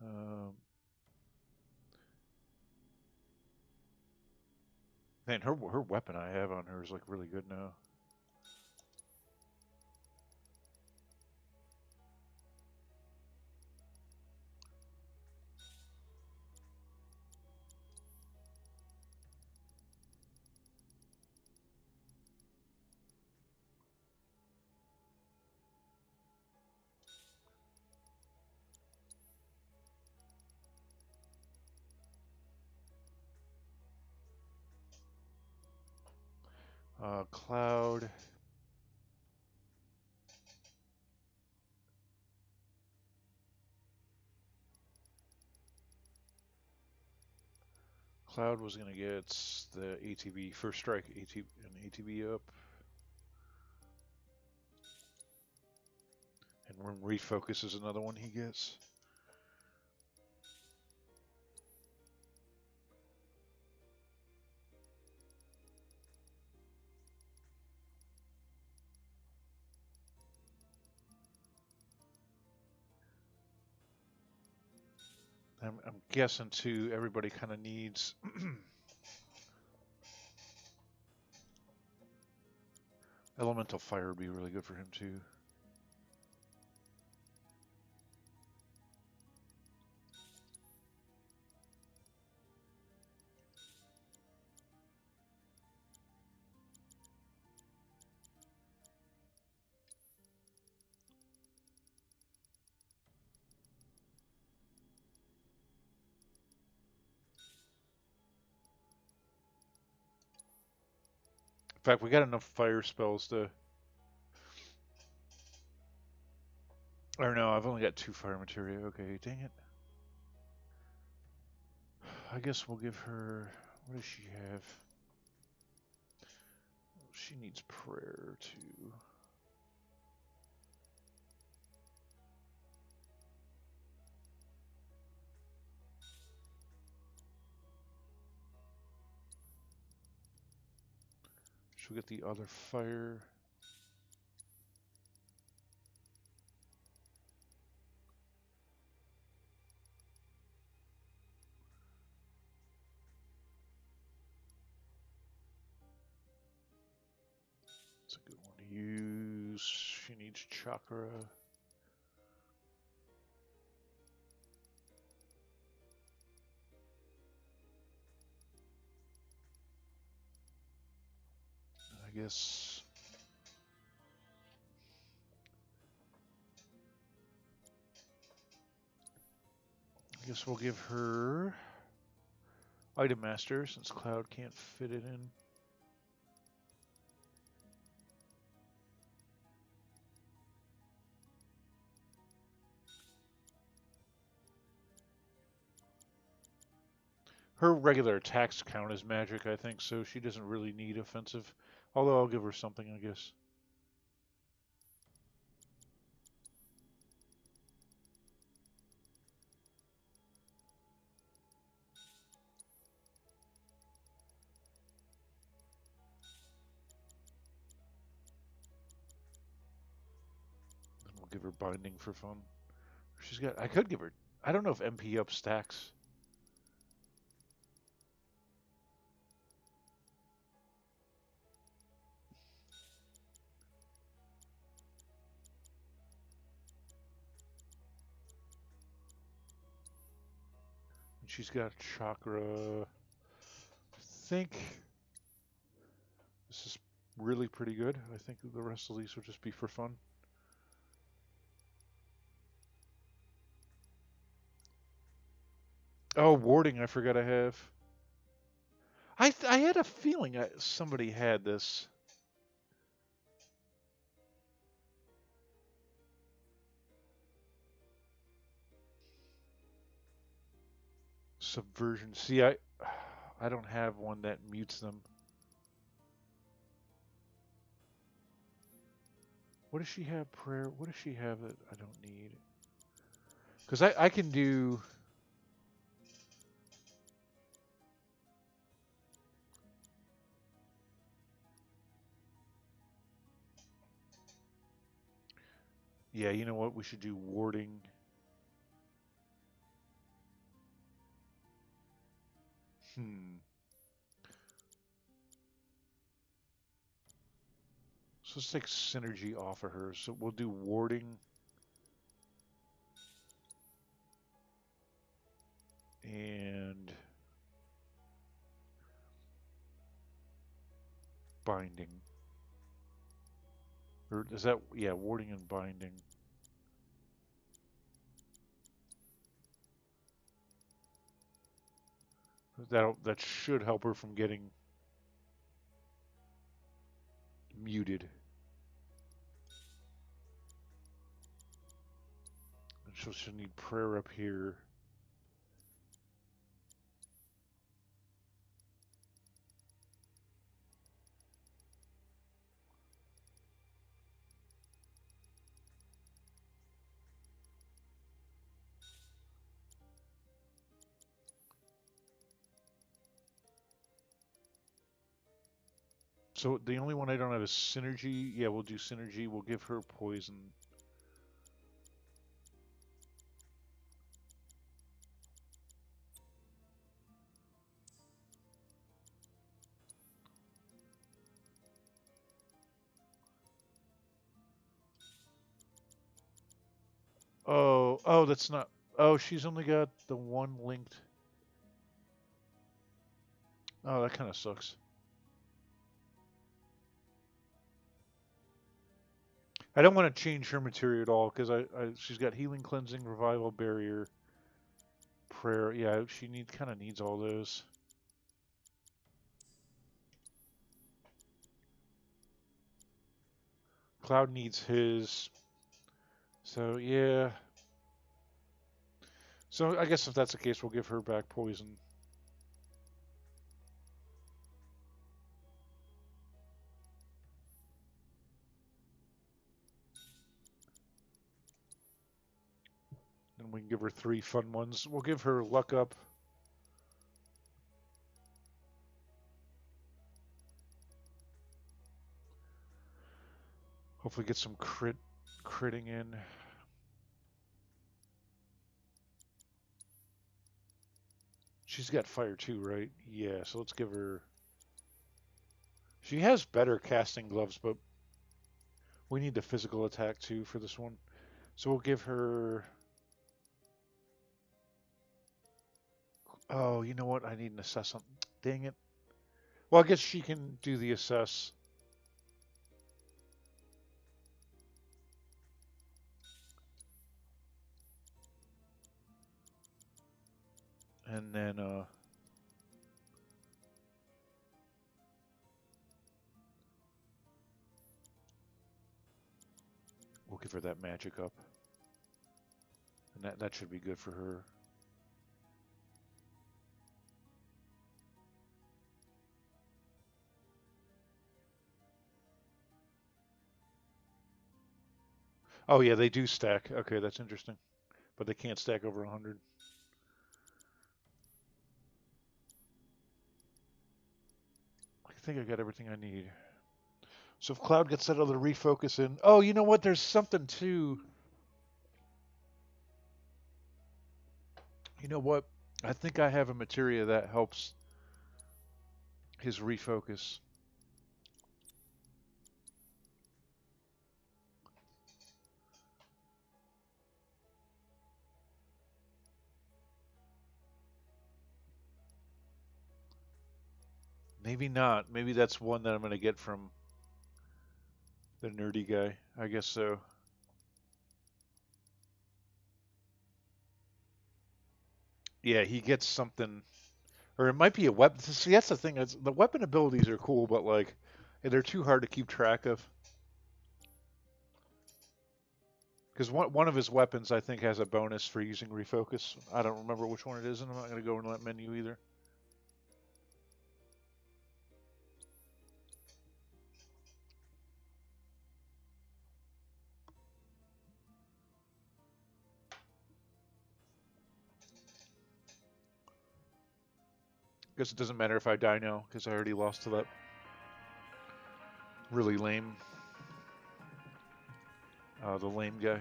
Um, Man, her weapon I have on her is like really good now. Cloud. Cloud was gonna get the ATB first strike ATB up, and refocus is another one he gets. I'm guessing too. Everybody kind of needs. Elemental fire would be really good for him too. In fact, we got enough fire spells to. Or no, I've only got 2 fire materia. Okay, dang it. I guess we'll give her. What does she have? She needs prayer too. She'll get the other fire. It's a good one to use. She needs chakra. I guess. I guess we'll give her Item Master since Cloud can't fit it in. Her regular attacks count as magic, I think, so she doesn't really need offensive. Although I'll give her something, I guess. And we'll give her binding for fun. She's got. I could give her. I don't know if MP up stacks. And she's got chakra. I think this is really pretty good. I think the rest of these will just be for fun. Oh, warding, I forgot I have. I had a feeling somebody had this. Subversion. See, I don't have one that mutes them. What does she have? Prayer. What does she have that I don't need? Because I can do. Yeah, you know what? We should do warding. Hmm. So let's take synergy off of her. So we'll do warding and binding. Or is that, yeah, warding and binding. That should help her from getting muted. And she'll need prayer up here. So the only one I don't have is synergy. Yeah, we'll do synergy. We'll give her poison. Oh, that's not. Oh, she's only got the one linked. Oh, that kind of sucks. I don't want to change her material at all because she's got healing, cleansing, revival, barrier, prayer. Yeah, she kind of needs all those. Cloud needs his. So yeah. So I guess if that's the case, we'll give her back poison. Then we can give her 3 fun ones. We'll give her luck up. Hopefully get some critting in. She's got fire too, right? Yeah, so let's give her. She has better casting gloves, but we need the physical attack too for this one. So we'll give her. Oh, you know what? I need an assess something. Dang it. Well, I guess she can do the assess. And then we'll give her that magic up. And that should be good for her. Oh yeah, they do stack. Okay, that's interesting. But they can't stack over 100. I think I got everything I need. So if Cloud gets that other refocus in, oh, you know what? There's something too. You know what? I think I have a materia that helps his refocus. Maybe not. Maybe that's one that I'm going to get from the nerdy guy. I guess so. Yeah, he gets something, or it might be a weapon. See, that's the thing. The weapon abilities are cool, but like, they're too hard to keep track of. Because one of his weapons, I think, has a bonus for using refocus. I don't remember which one it is, and I'm not going to go in that menu either. Guess it doesn't matter if I die now, because I already lost to that really lame, the lame guy, a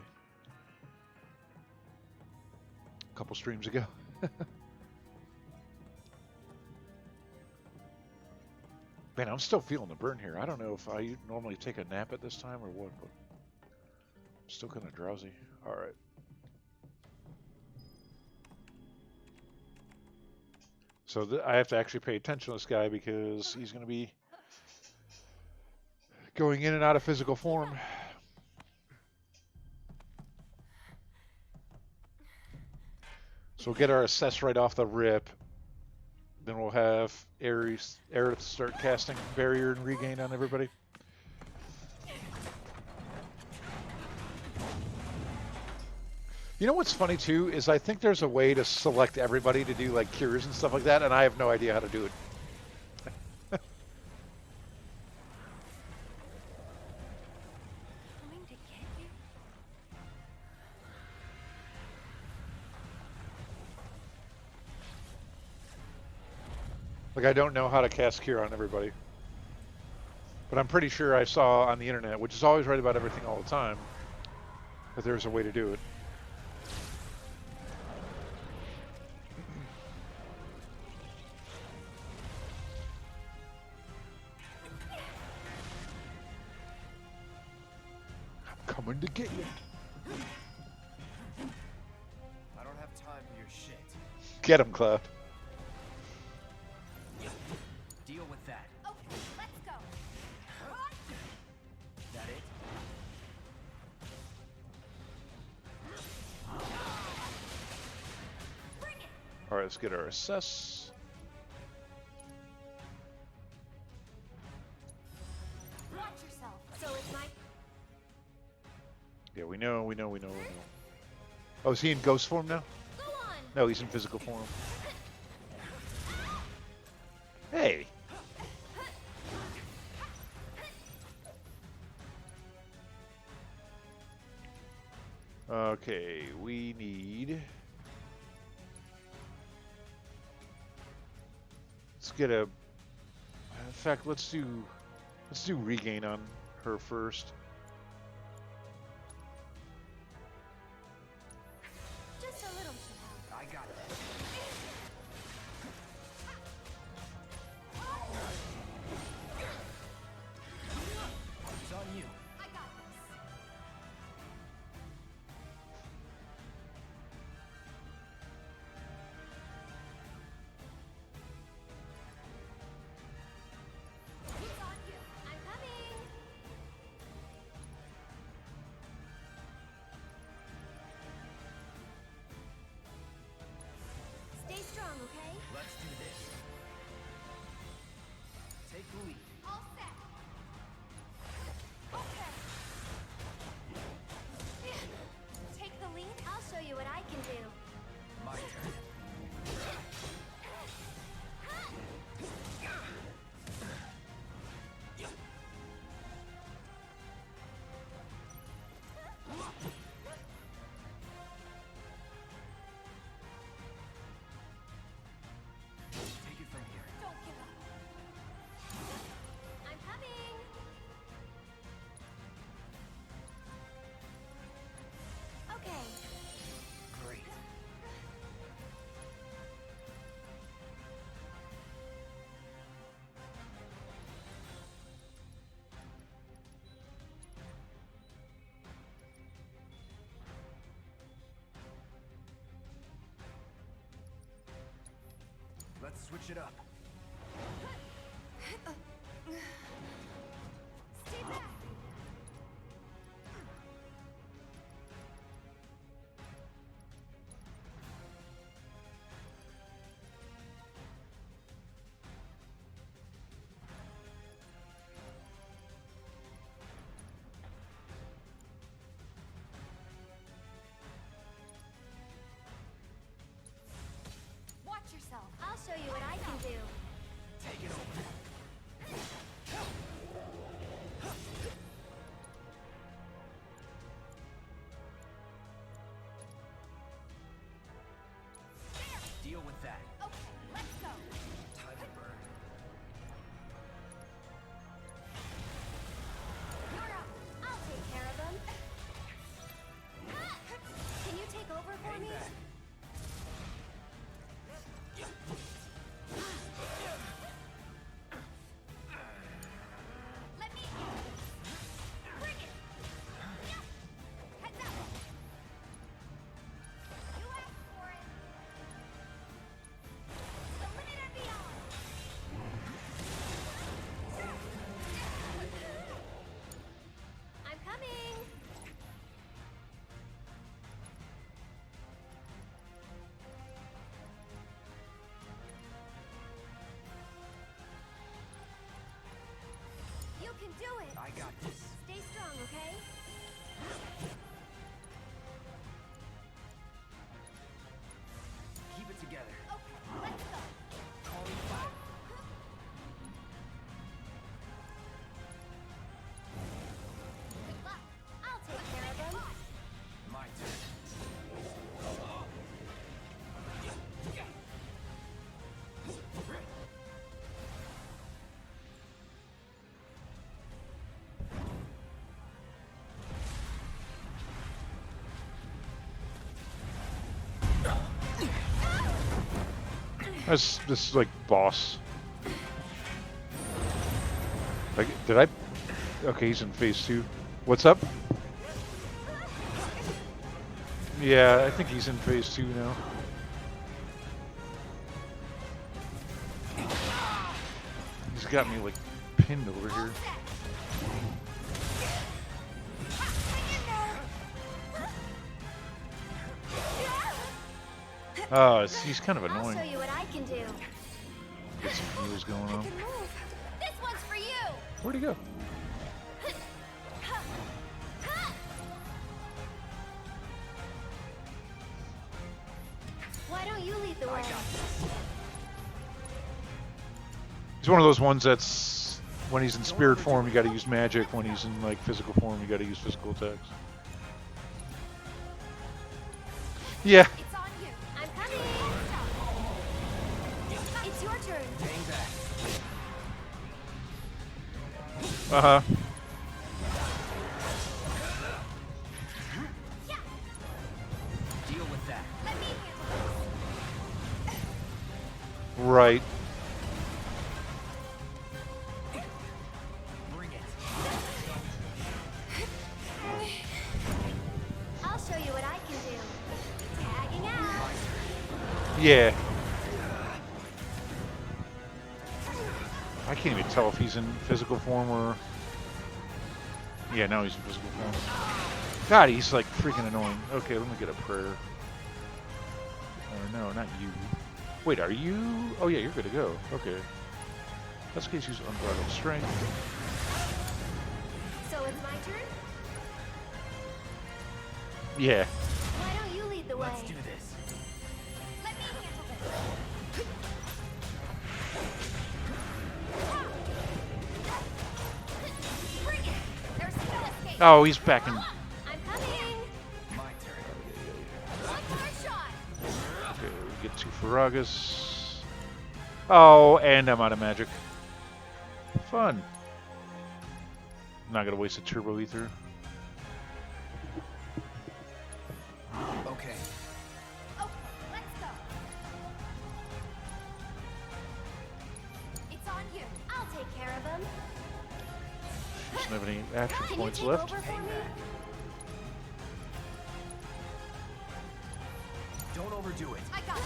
couple streams ago. Man, I'm still feeling the burn here. I don't know if I normally take a nap at this time or what, but I'm still kind of drowsy. All right. So I have to actually pay attention to this guy because he's going to be going in and out of physical form. So we'll get our assess right off the rip. Then we'll have Aerith start casting barrier and regain on everybody. You know what's funny too is I think there's a way to select everybody to do like cures and stuff like that, and I have no idea how to do it. Coming to get you? Like I don't know how to cast cure on everybody. But I'm pretty sure I saw on the internet, which is always right about everything all the time, that there's a way to do it. I'm coming to get you. I don't have time for your shit. Get him, Cloud. Deal with that. Okay, let's go. That it? Bring it. All right, let's get our assess. Watch yourself. So it's my Yeah, we know. Oh, is he in ghost form now? Go on. No, he's in physical form. Hey. Okay, we need. Let's get a. In fact, let's do regain on her first. Just a little should help. I got it. It's on you. I got this. It's on you. I'm coming. okay. Great. Let's switch it up. Stay back. Watch yourself. I'll show you what I can do. Take it over. Deal with that. Okay, let's go. Time to burn. You're up. I'll take care of them. Can you take over for Hang me? back. Let me handle this. Bring it. Yeah. Heads up. You asked for it. The limit and beyond. I'm coming. You can do it. I got this. Stay strong, okay? Keep it together. Okay, let's go. Call me fire. Good luck. I'll take care of them. My turn. That's this like boss. Like, did I? Okay, he's in phase 2. What's up? Yeah, I think he's in phase 2 now. He's got me like pinned over here. Oh, he's kind of I'll annoying. show you what I can do. Get some heals going I on. can move. This one's for you. Where'd he go? Why don't you lead the way? He's one of those ones that's when he's in spirit form, you got to use magic. When he's in like physical form, you got to use physical attacks. Yeah. It's on you. I'm coming. It's your turn. Hang back. Uh huh. Deal with that. Let me handle this. Right. Bring it. I'll show you what I can do. Tagging out. Yeah. I can't even tell if he's in physical form or. Yeah, now he's in physical form. God, he's like freaking annoying. Okay, let me get a prayer. Or no, not you. Wait, are you? Oh yeah, you're good to go. Okay. That's because use unbridled strength. So it's my turn? Yeah. Why don't you lead the way? Let's do this. Let me handle this. Bring it. There's no escape. Oh, he's back in. I'm coming. My turn. One more shot. Okay, we get two Faragas. Oh, and I'm out of magic. Fun. Not gonna waste a turbo ether. doesn't have any action Can points you take left. over for Hang me? back. Don't overdo it. I got it.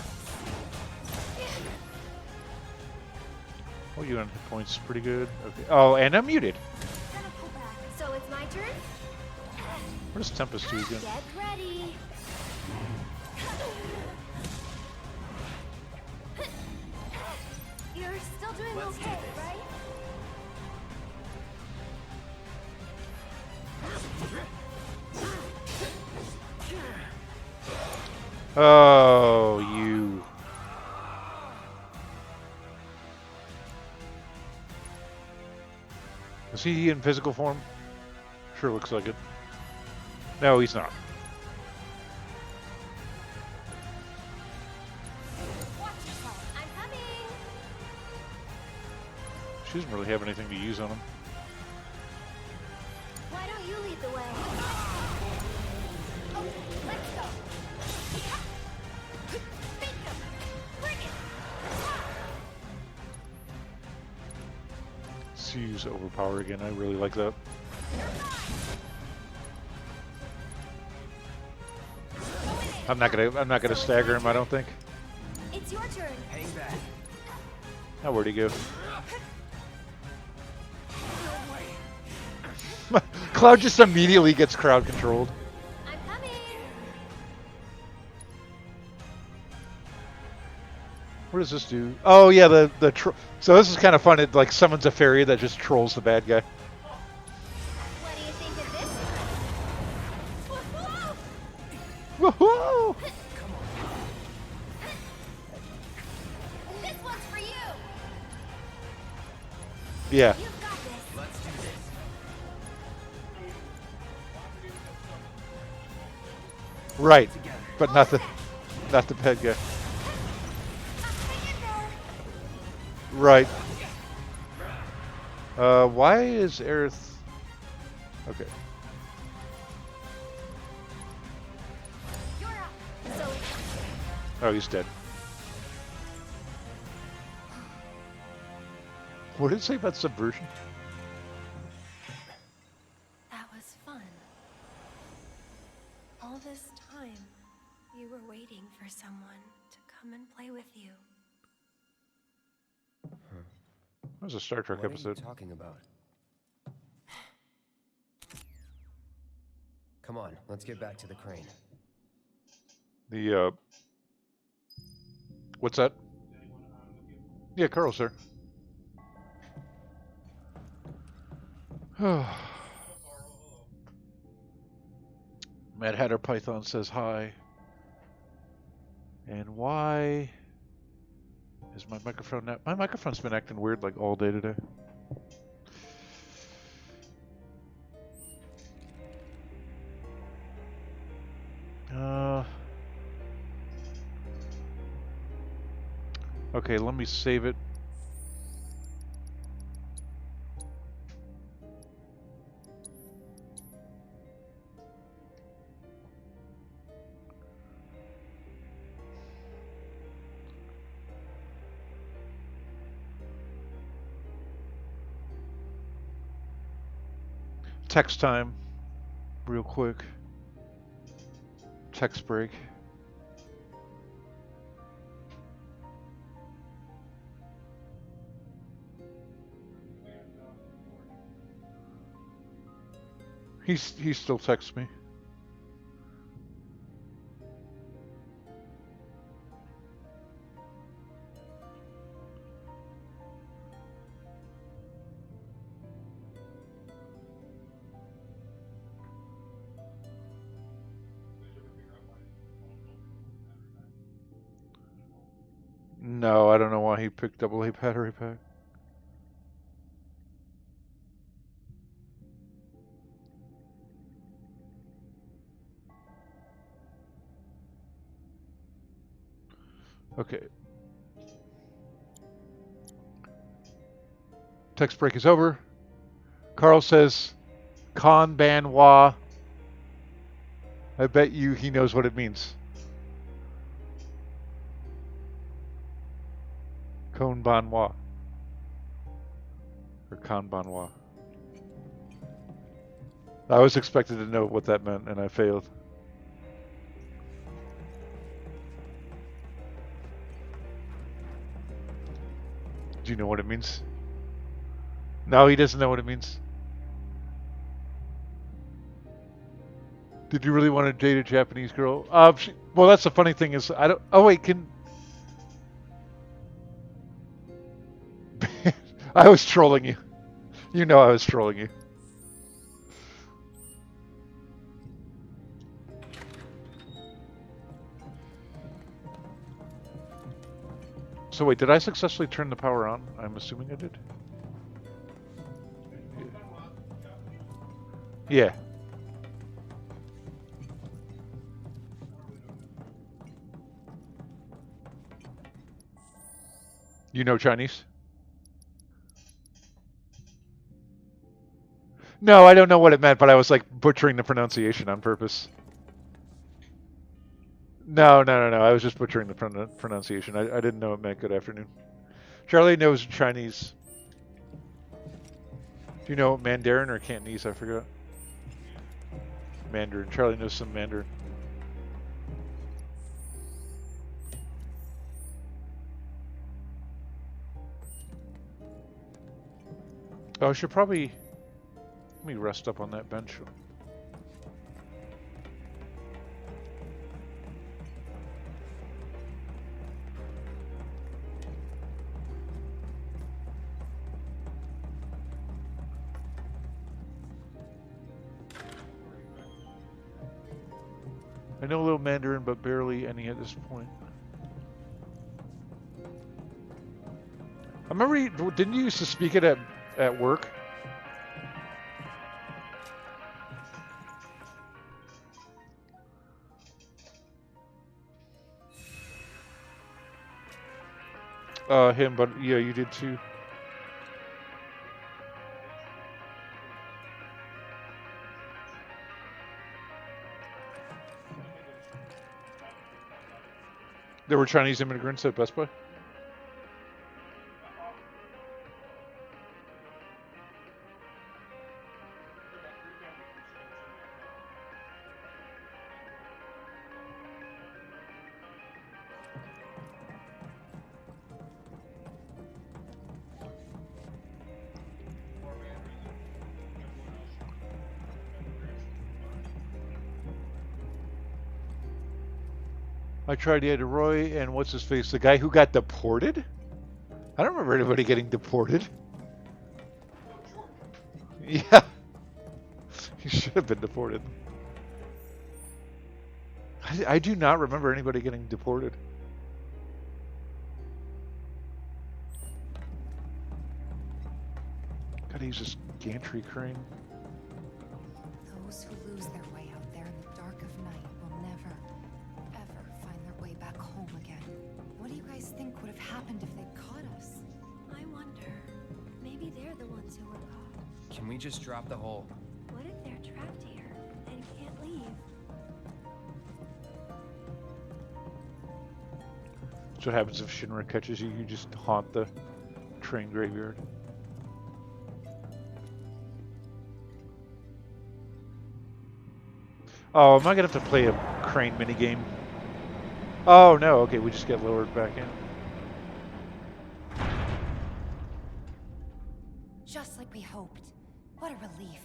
Oh, you on hit points pretty good. Okay. Oh, and I'm muted. Gonna pull back. So it's my turn? What does Tempest do again? Get ready. You're still doing Let's do okay, this. right? Oh, you. Is he in physical form? Sure looks like it. No, he's not. Watch yourself. I'm coming. She doesn't really have anything to use on him. Why don't you lead the way? Oh, let's go. Bingo. Bring it. Use overpower again. I really like that. I'm not gonna stagger him, I don't think. It's your turn. Hang back. Now where'd he go? No way. Cloud just immediately gets crowd controlled. I'm coming. What does this do? Oh yeah, so this is kind of fun. It like summons a fairy that just trolls the bad guy. What do you think of this? Woohoo! Come on. This one's for you. Yeah, You've got this. Let's do this. right. Together. But not the bad guy. Hang in there. Right. Why is Aerith? Okay. You're up. So Oh, he's dead. What did it say about subversion? That was fun. All this time, you were waiting for someone to come and play with you. That was a Star Trek What episode. are you talking about? Come on, let's get back to the crane. The what's that? Yeah, Carl, sir. Mad Hatter Python says hi. And why is my microphone not? My microphone's been acting weird like all day today. Okay, let me save it. Text time, real quick. Text break. He still texts me. No, I don't know why he picked AA battery pack. Okay. Text break is over. Carl says, Kanbanwa. I bet you he knows what it means. Konbanwa. Or Kanbanwa. I was expected to know what that meant, and I failed. Do you know what it means? No, he doesn't know what it means. Did you really want to date a Japanese girl? Well, that's the funny thing is, I don't. Oh wait, can. I was trolling you. You know I was trolling you. So wait, did I successfully turn the power on? I'm assuming I did. Yeah. You know Chinese? No, I don't know what it meant, but I was like butchering the pronunciation on purpose. No, no, no, no. I was just butchering the pronunciation. I didn't know it meant good afternoon. Charlie knows Chinese. Do you know Mandarin or Cantonese? I forgot. Mandarin. Charlie knows some Mandarin. Oh, I should probably... Let me rest up on that bench. I know a little Mandarin, but barely any at this point. I remember, didn't you used to speak it at work? Him, but yeah, you did too. There were Chinese immigrants at Best Buy? I tried to add Roy and what's his face? The guy who got deported? I don't remember anybody getting deported. Yeah. He should have been deported. I do not remember anybody getting deported. Gotta use this gantry crane. Those who lose their way out there in the dark of night will never, ever find their way back home again. What do you guys think would have happened if they caught us? I wonder. Maybe they're the ones who were caught. Can we just drop the hole? What if they're trapped here and can't leave? That's what happens if Shinra catches you. You just haunt the train graveyard. Oh, am I gonna have to play a crane minigame? Oh no, okay, we just get lowered back in. Just like we hoped. What a relief.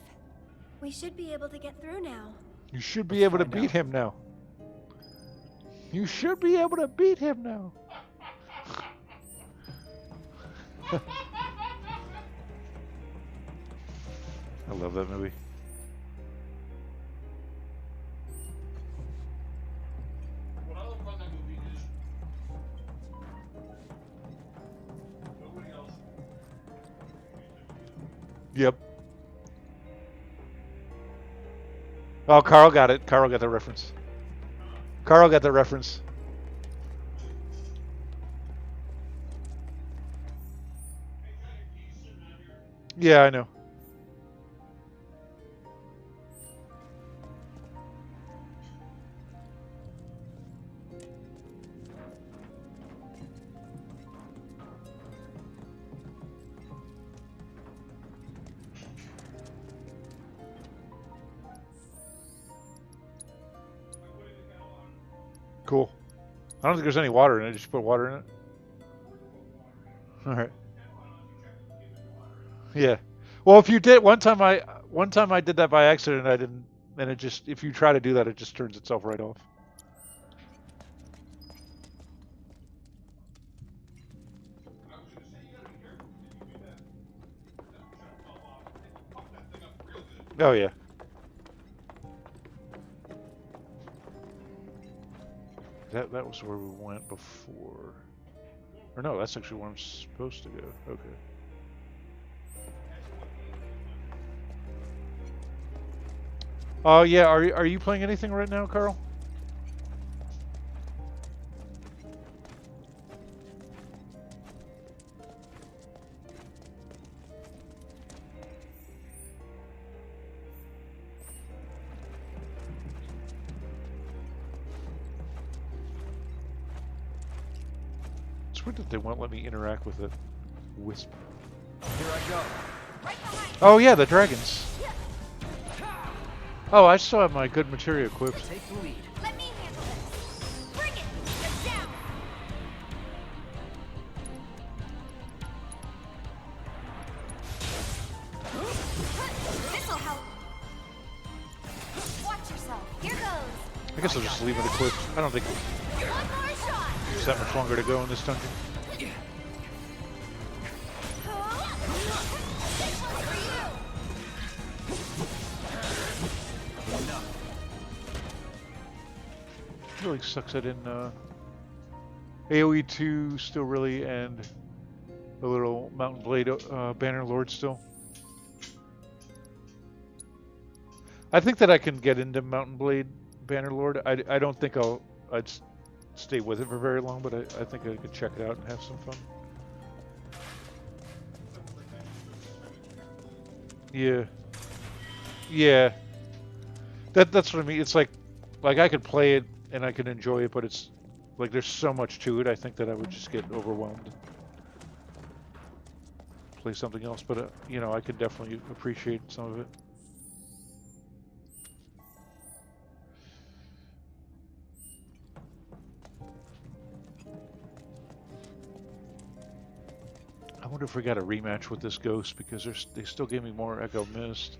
We should be able to get through now. You should be able to beat him now. You should be able to beat him now. I love that movie. What I love about that movie is nobody else. Yep. Oh, Carl got it. Carl got the reference. Carl got the reference. Yeah, I know. Cool. I don't think there's any water in it. Did you put water in it? All right. Yeah. Well, if you did one time, I did that by accident. I didn't, and it just if you try to do that, it just turns itself right off. I was gonna say you gotta be careful because if you do that, that's gonna fall off. It will pump that thing up real good. Oh yeah. That was where we went before. Or no, that's actually where I'm supposed to go. Okay. Oh yeah. Are you playing anything right now, Carl? It's weird that they won't let me interact with it. Wisp. Here I go. Oh yeah, the dragons. Oh, I still have my good materia equipped. Take the lead. Let me handle this. Bring it. Get down. This'll help. Watch yourself. Here goes. I guess I'll just leave it equipped. I don't think One more shot. there's that much longer to go in this dungeon. It really sucks that in AoE 2 still really and the little Mountain Blade Banner Lord still. I think that I can get into Mountain Blade Banner Lord. I don't think I'd stay with it for very long, but I think I could check it out and have some fun. Yeah. Yeah. That's what I mean. It's like I could play it and I could enjoy it, but it's like there's so much to it. I think that I would just get overwhelmed. Play something else, but you know, I could definitely appreciate some of it. I wonder if we got a rematch with this ghost because they still gave me more Echo Mist.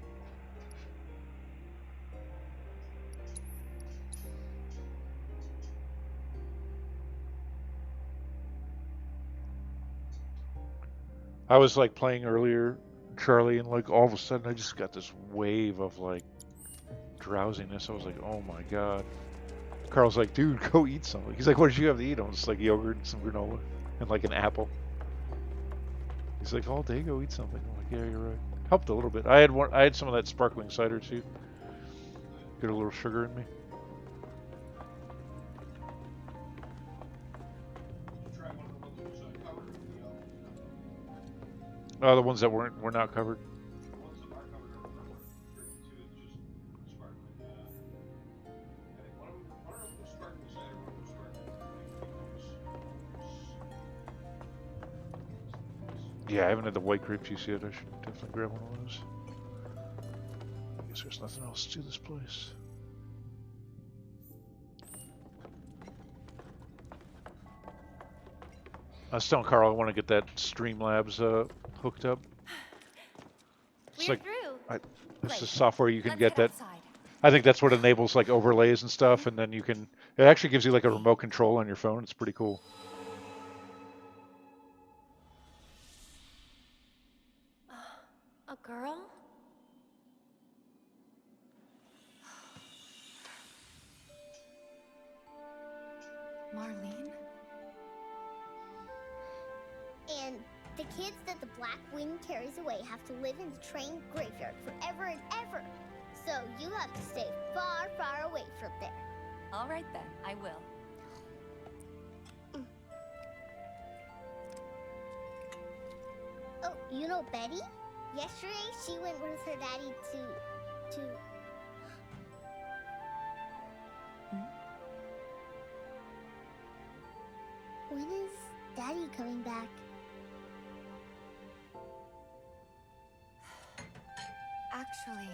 I was like playing earlier, Charlie, and like all of a sudden I just got this wave of like drowsiness. I was like, oh my god. Carl's like, dude, go eat something. He's like, what did you have to eat? I'm just like yogurt and some granola and like an apple. He's like, all day, go eat something. I'm like, yeah, you're right. Helped a little bit. I had some of that sparkling cider too. Get a little sugar in me. Try one of the ones that was covered with Oh, the ones that were not covered. the ones that are covered are restricted to just sparkling. I think one of them was sparkling cider, one was sparkling. Yeah, I haven't had the white grape juice yet. I should definitely grab one of those. I guess there's nothing else to this place. I was telling Carl I want to get that Streamlabs hooked up. It's We're like through. it's the Great. software you can Let's get that. outside. I think that's what enables like overlays and stuff, and then you can. It actually gives you like a remote control on your phone. It's pretty cool. A girl? Marlene? And the kids that the Black Wind carries away have to live in the train graveyard forever and ever. So you have to stay far, far away from there. All right then, I will. Oh, you know Betty? Yesterday she went with her daddy to When is Daddy coming back? Actually,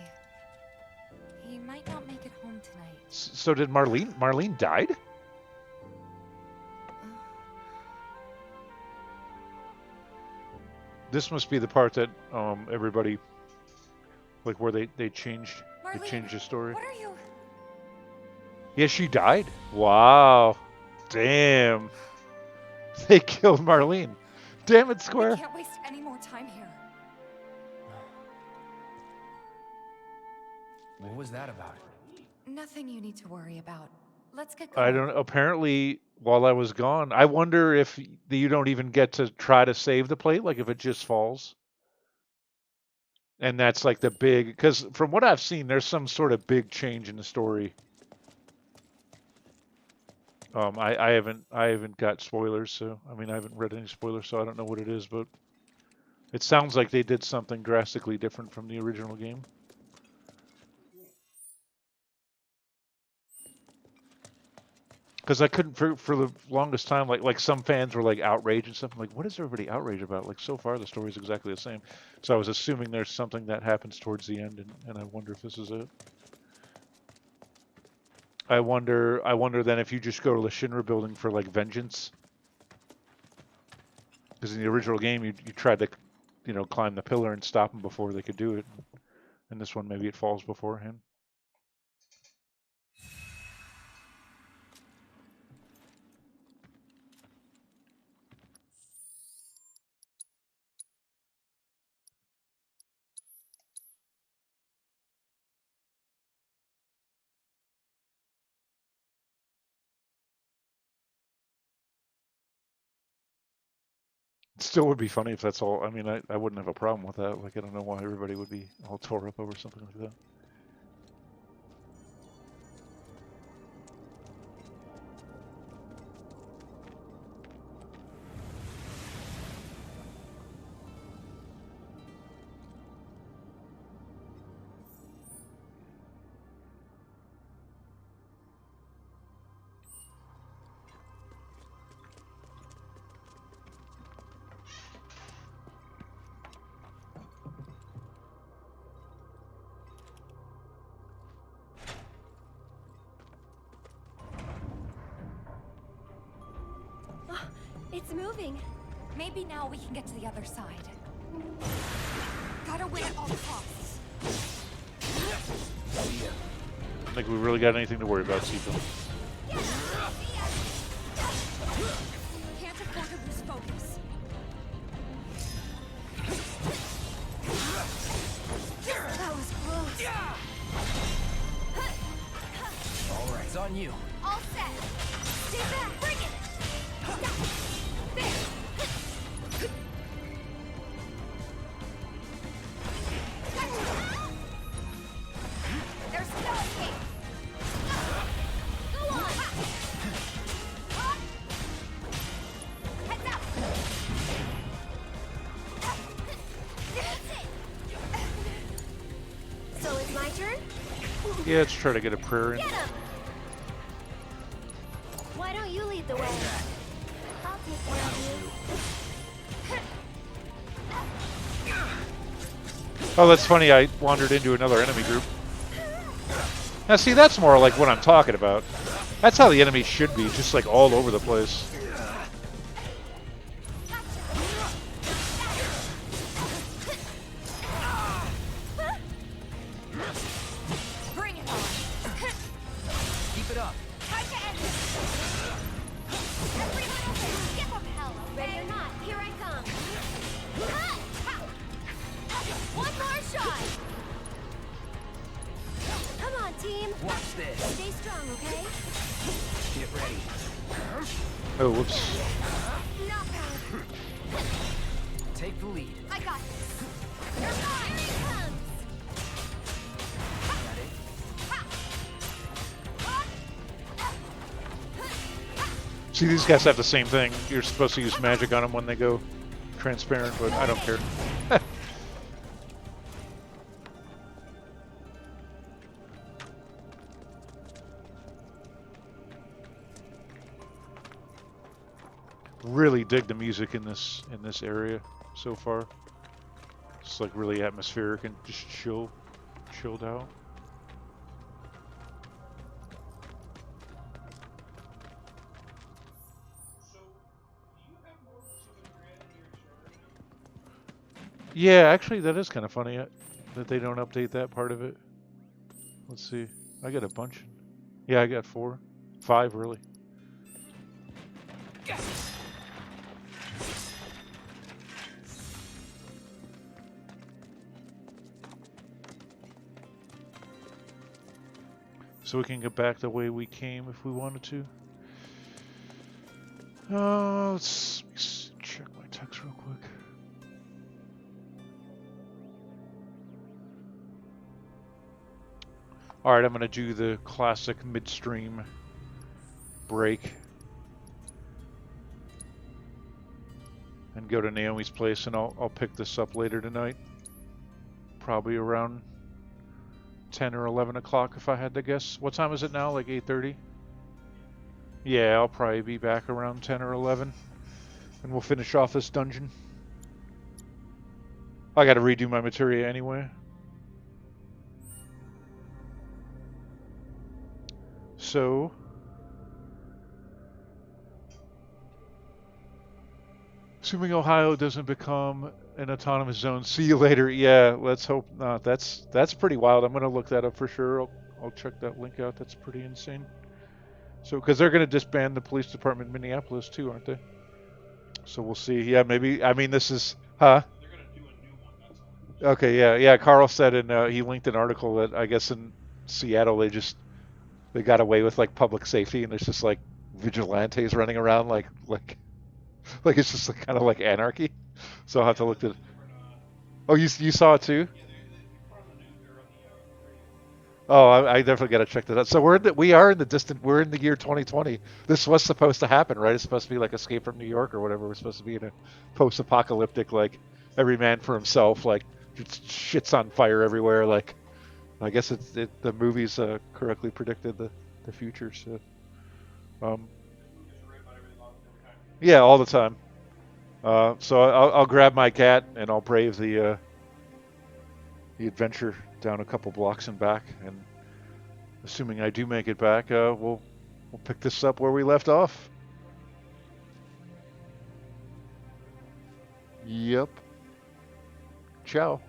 he might not make it home tonight. So did Marlene? Marlene died? This must be the part that everybody, like where they changed Marlene, the story. what are you? Yeah, she died. Wow. Damn. They killed Marlene. Damn it, We Square. can't waste any more time here. What was that about? Nothing you need to worry about. Let's get I going. don't. Apparently, while I was gone, I wonder if you don't even get to try to save the plate, like if it just falls. And that's like the big, because from what I've seen, there's some sort of big change in the story. I haven't got spoilers, so I mean I haven't read any spoilers, so I don't know what it is, but it sounds like they did something drastically different from the original game. Because I couldn't for the longest time, like some fans were like outraged and stuff. I'm like, what is everybody outraged about? Like so far the story is exactly the same. So I was assuming there's something that happens towards the end, and I wonder if this is it. I wonder then if you just go to the Shinra building for like vengeance. Because in the original game you tried to, climb the pillar and stop them before they could do it. In this one maybe it falls beforehand. It still would be funny if that's all. I mean, I wouldn't have a problem with that. Like I don't know why everybody would be all tore up over something like that. It's moving. Maybe now we can get to the other side. Gotta win at all costs. I don't think we really got anything to worry about, Sito. Can't afford to lose focus. That was close. All right, it's on you. All set. Stay back! Bring it! There! There's no escape! Go on! Heads up! So it's my turn? Yeah, let's try to get a prayer in. Get him! Why don't you lead the way? I'll take care of you. Oh, that's funny. I wandered into another enemy group. Now, see, that's more like what I'm talking about. That's how the enemies should be, just like all over the place. Bring it on! Keep it up. Time to end this! Everyone okay? Give them hell, Ready okay? or not, here I come. One more shot. Come on, team. Watch this. Stay strong, okay? Get ready. Oh, whoops. Knockout. Take the lead. I got this. Here he comes. Got it? See, these guys have the same thing. You're supposed to use magic on them when they go transparent, but I don't care. Really dig the music in this area so far. It's like really atmospheric and just chilled out. So, do you have more particular end in your charter now? Yeah, actually, that is kind of funny that they don't update that part of it. Let's see. I got a bunch. Yeah, I got 4. 5, really. So we can get back the way we came if we wanted to. Let's check my text real quick. All right, I'm gonna do the classic midstream break and go to Naomi's place, and I'll pick this up later tonight, probably around 10 or 11 o'clock if I had to guess. What time is it now? Like 8:30? Yeah, I'll probably be back around 10 or 11, and we'll finish off this dungeon. I got to redo my materia anyway. So, assuming Ohio doesn't become an autonomous zone, see you later. Yeah, let's hope not. That's pretty wild. I'm gonna look that up for sure. I'll check that link out. That's pretty insane. So, because they're gonna disband the police department in Minneapolis too, aren't they? So we'll see. Yeah, maybe. I mean, this is, huh? They're gonna do a new one. That's all. Okay, yeah, yeah. Carl said, and he linked an article that I guess in Seattle they got away with like public safety, and there's just like vigilantes running around like it's just like, kind of like anarchy. So I'll have to look at. Oh, you saw it too? Yeah, they put on the news. They're on the radio. Oh, I definitely got to check that out. So we're in the year 2020. This was supposed to happen, right? It's supposed to be like Escape from New York or whatever. We're supposed to be in a post-apocalyptic, like every man for himself, like shit's on fire everywhere. Like I guess the movies correctly predicted the future. So Movies are right about everything all the time. yeah, all the time. So I'll grab my cat and I'll brave the adventure down a couple blocks and back, and assuming I do make it back, we'll pick this up where we left off. Yep. Ciao.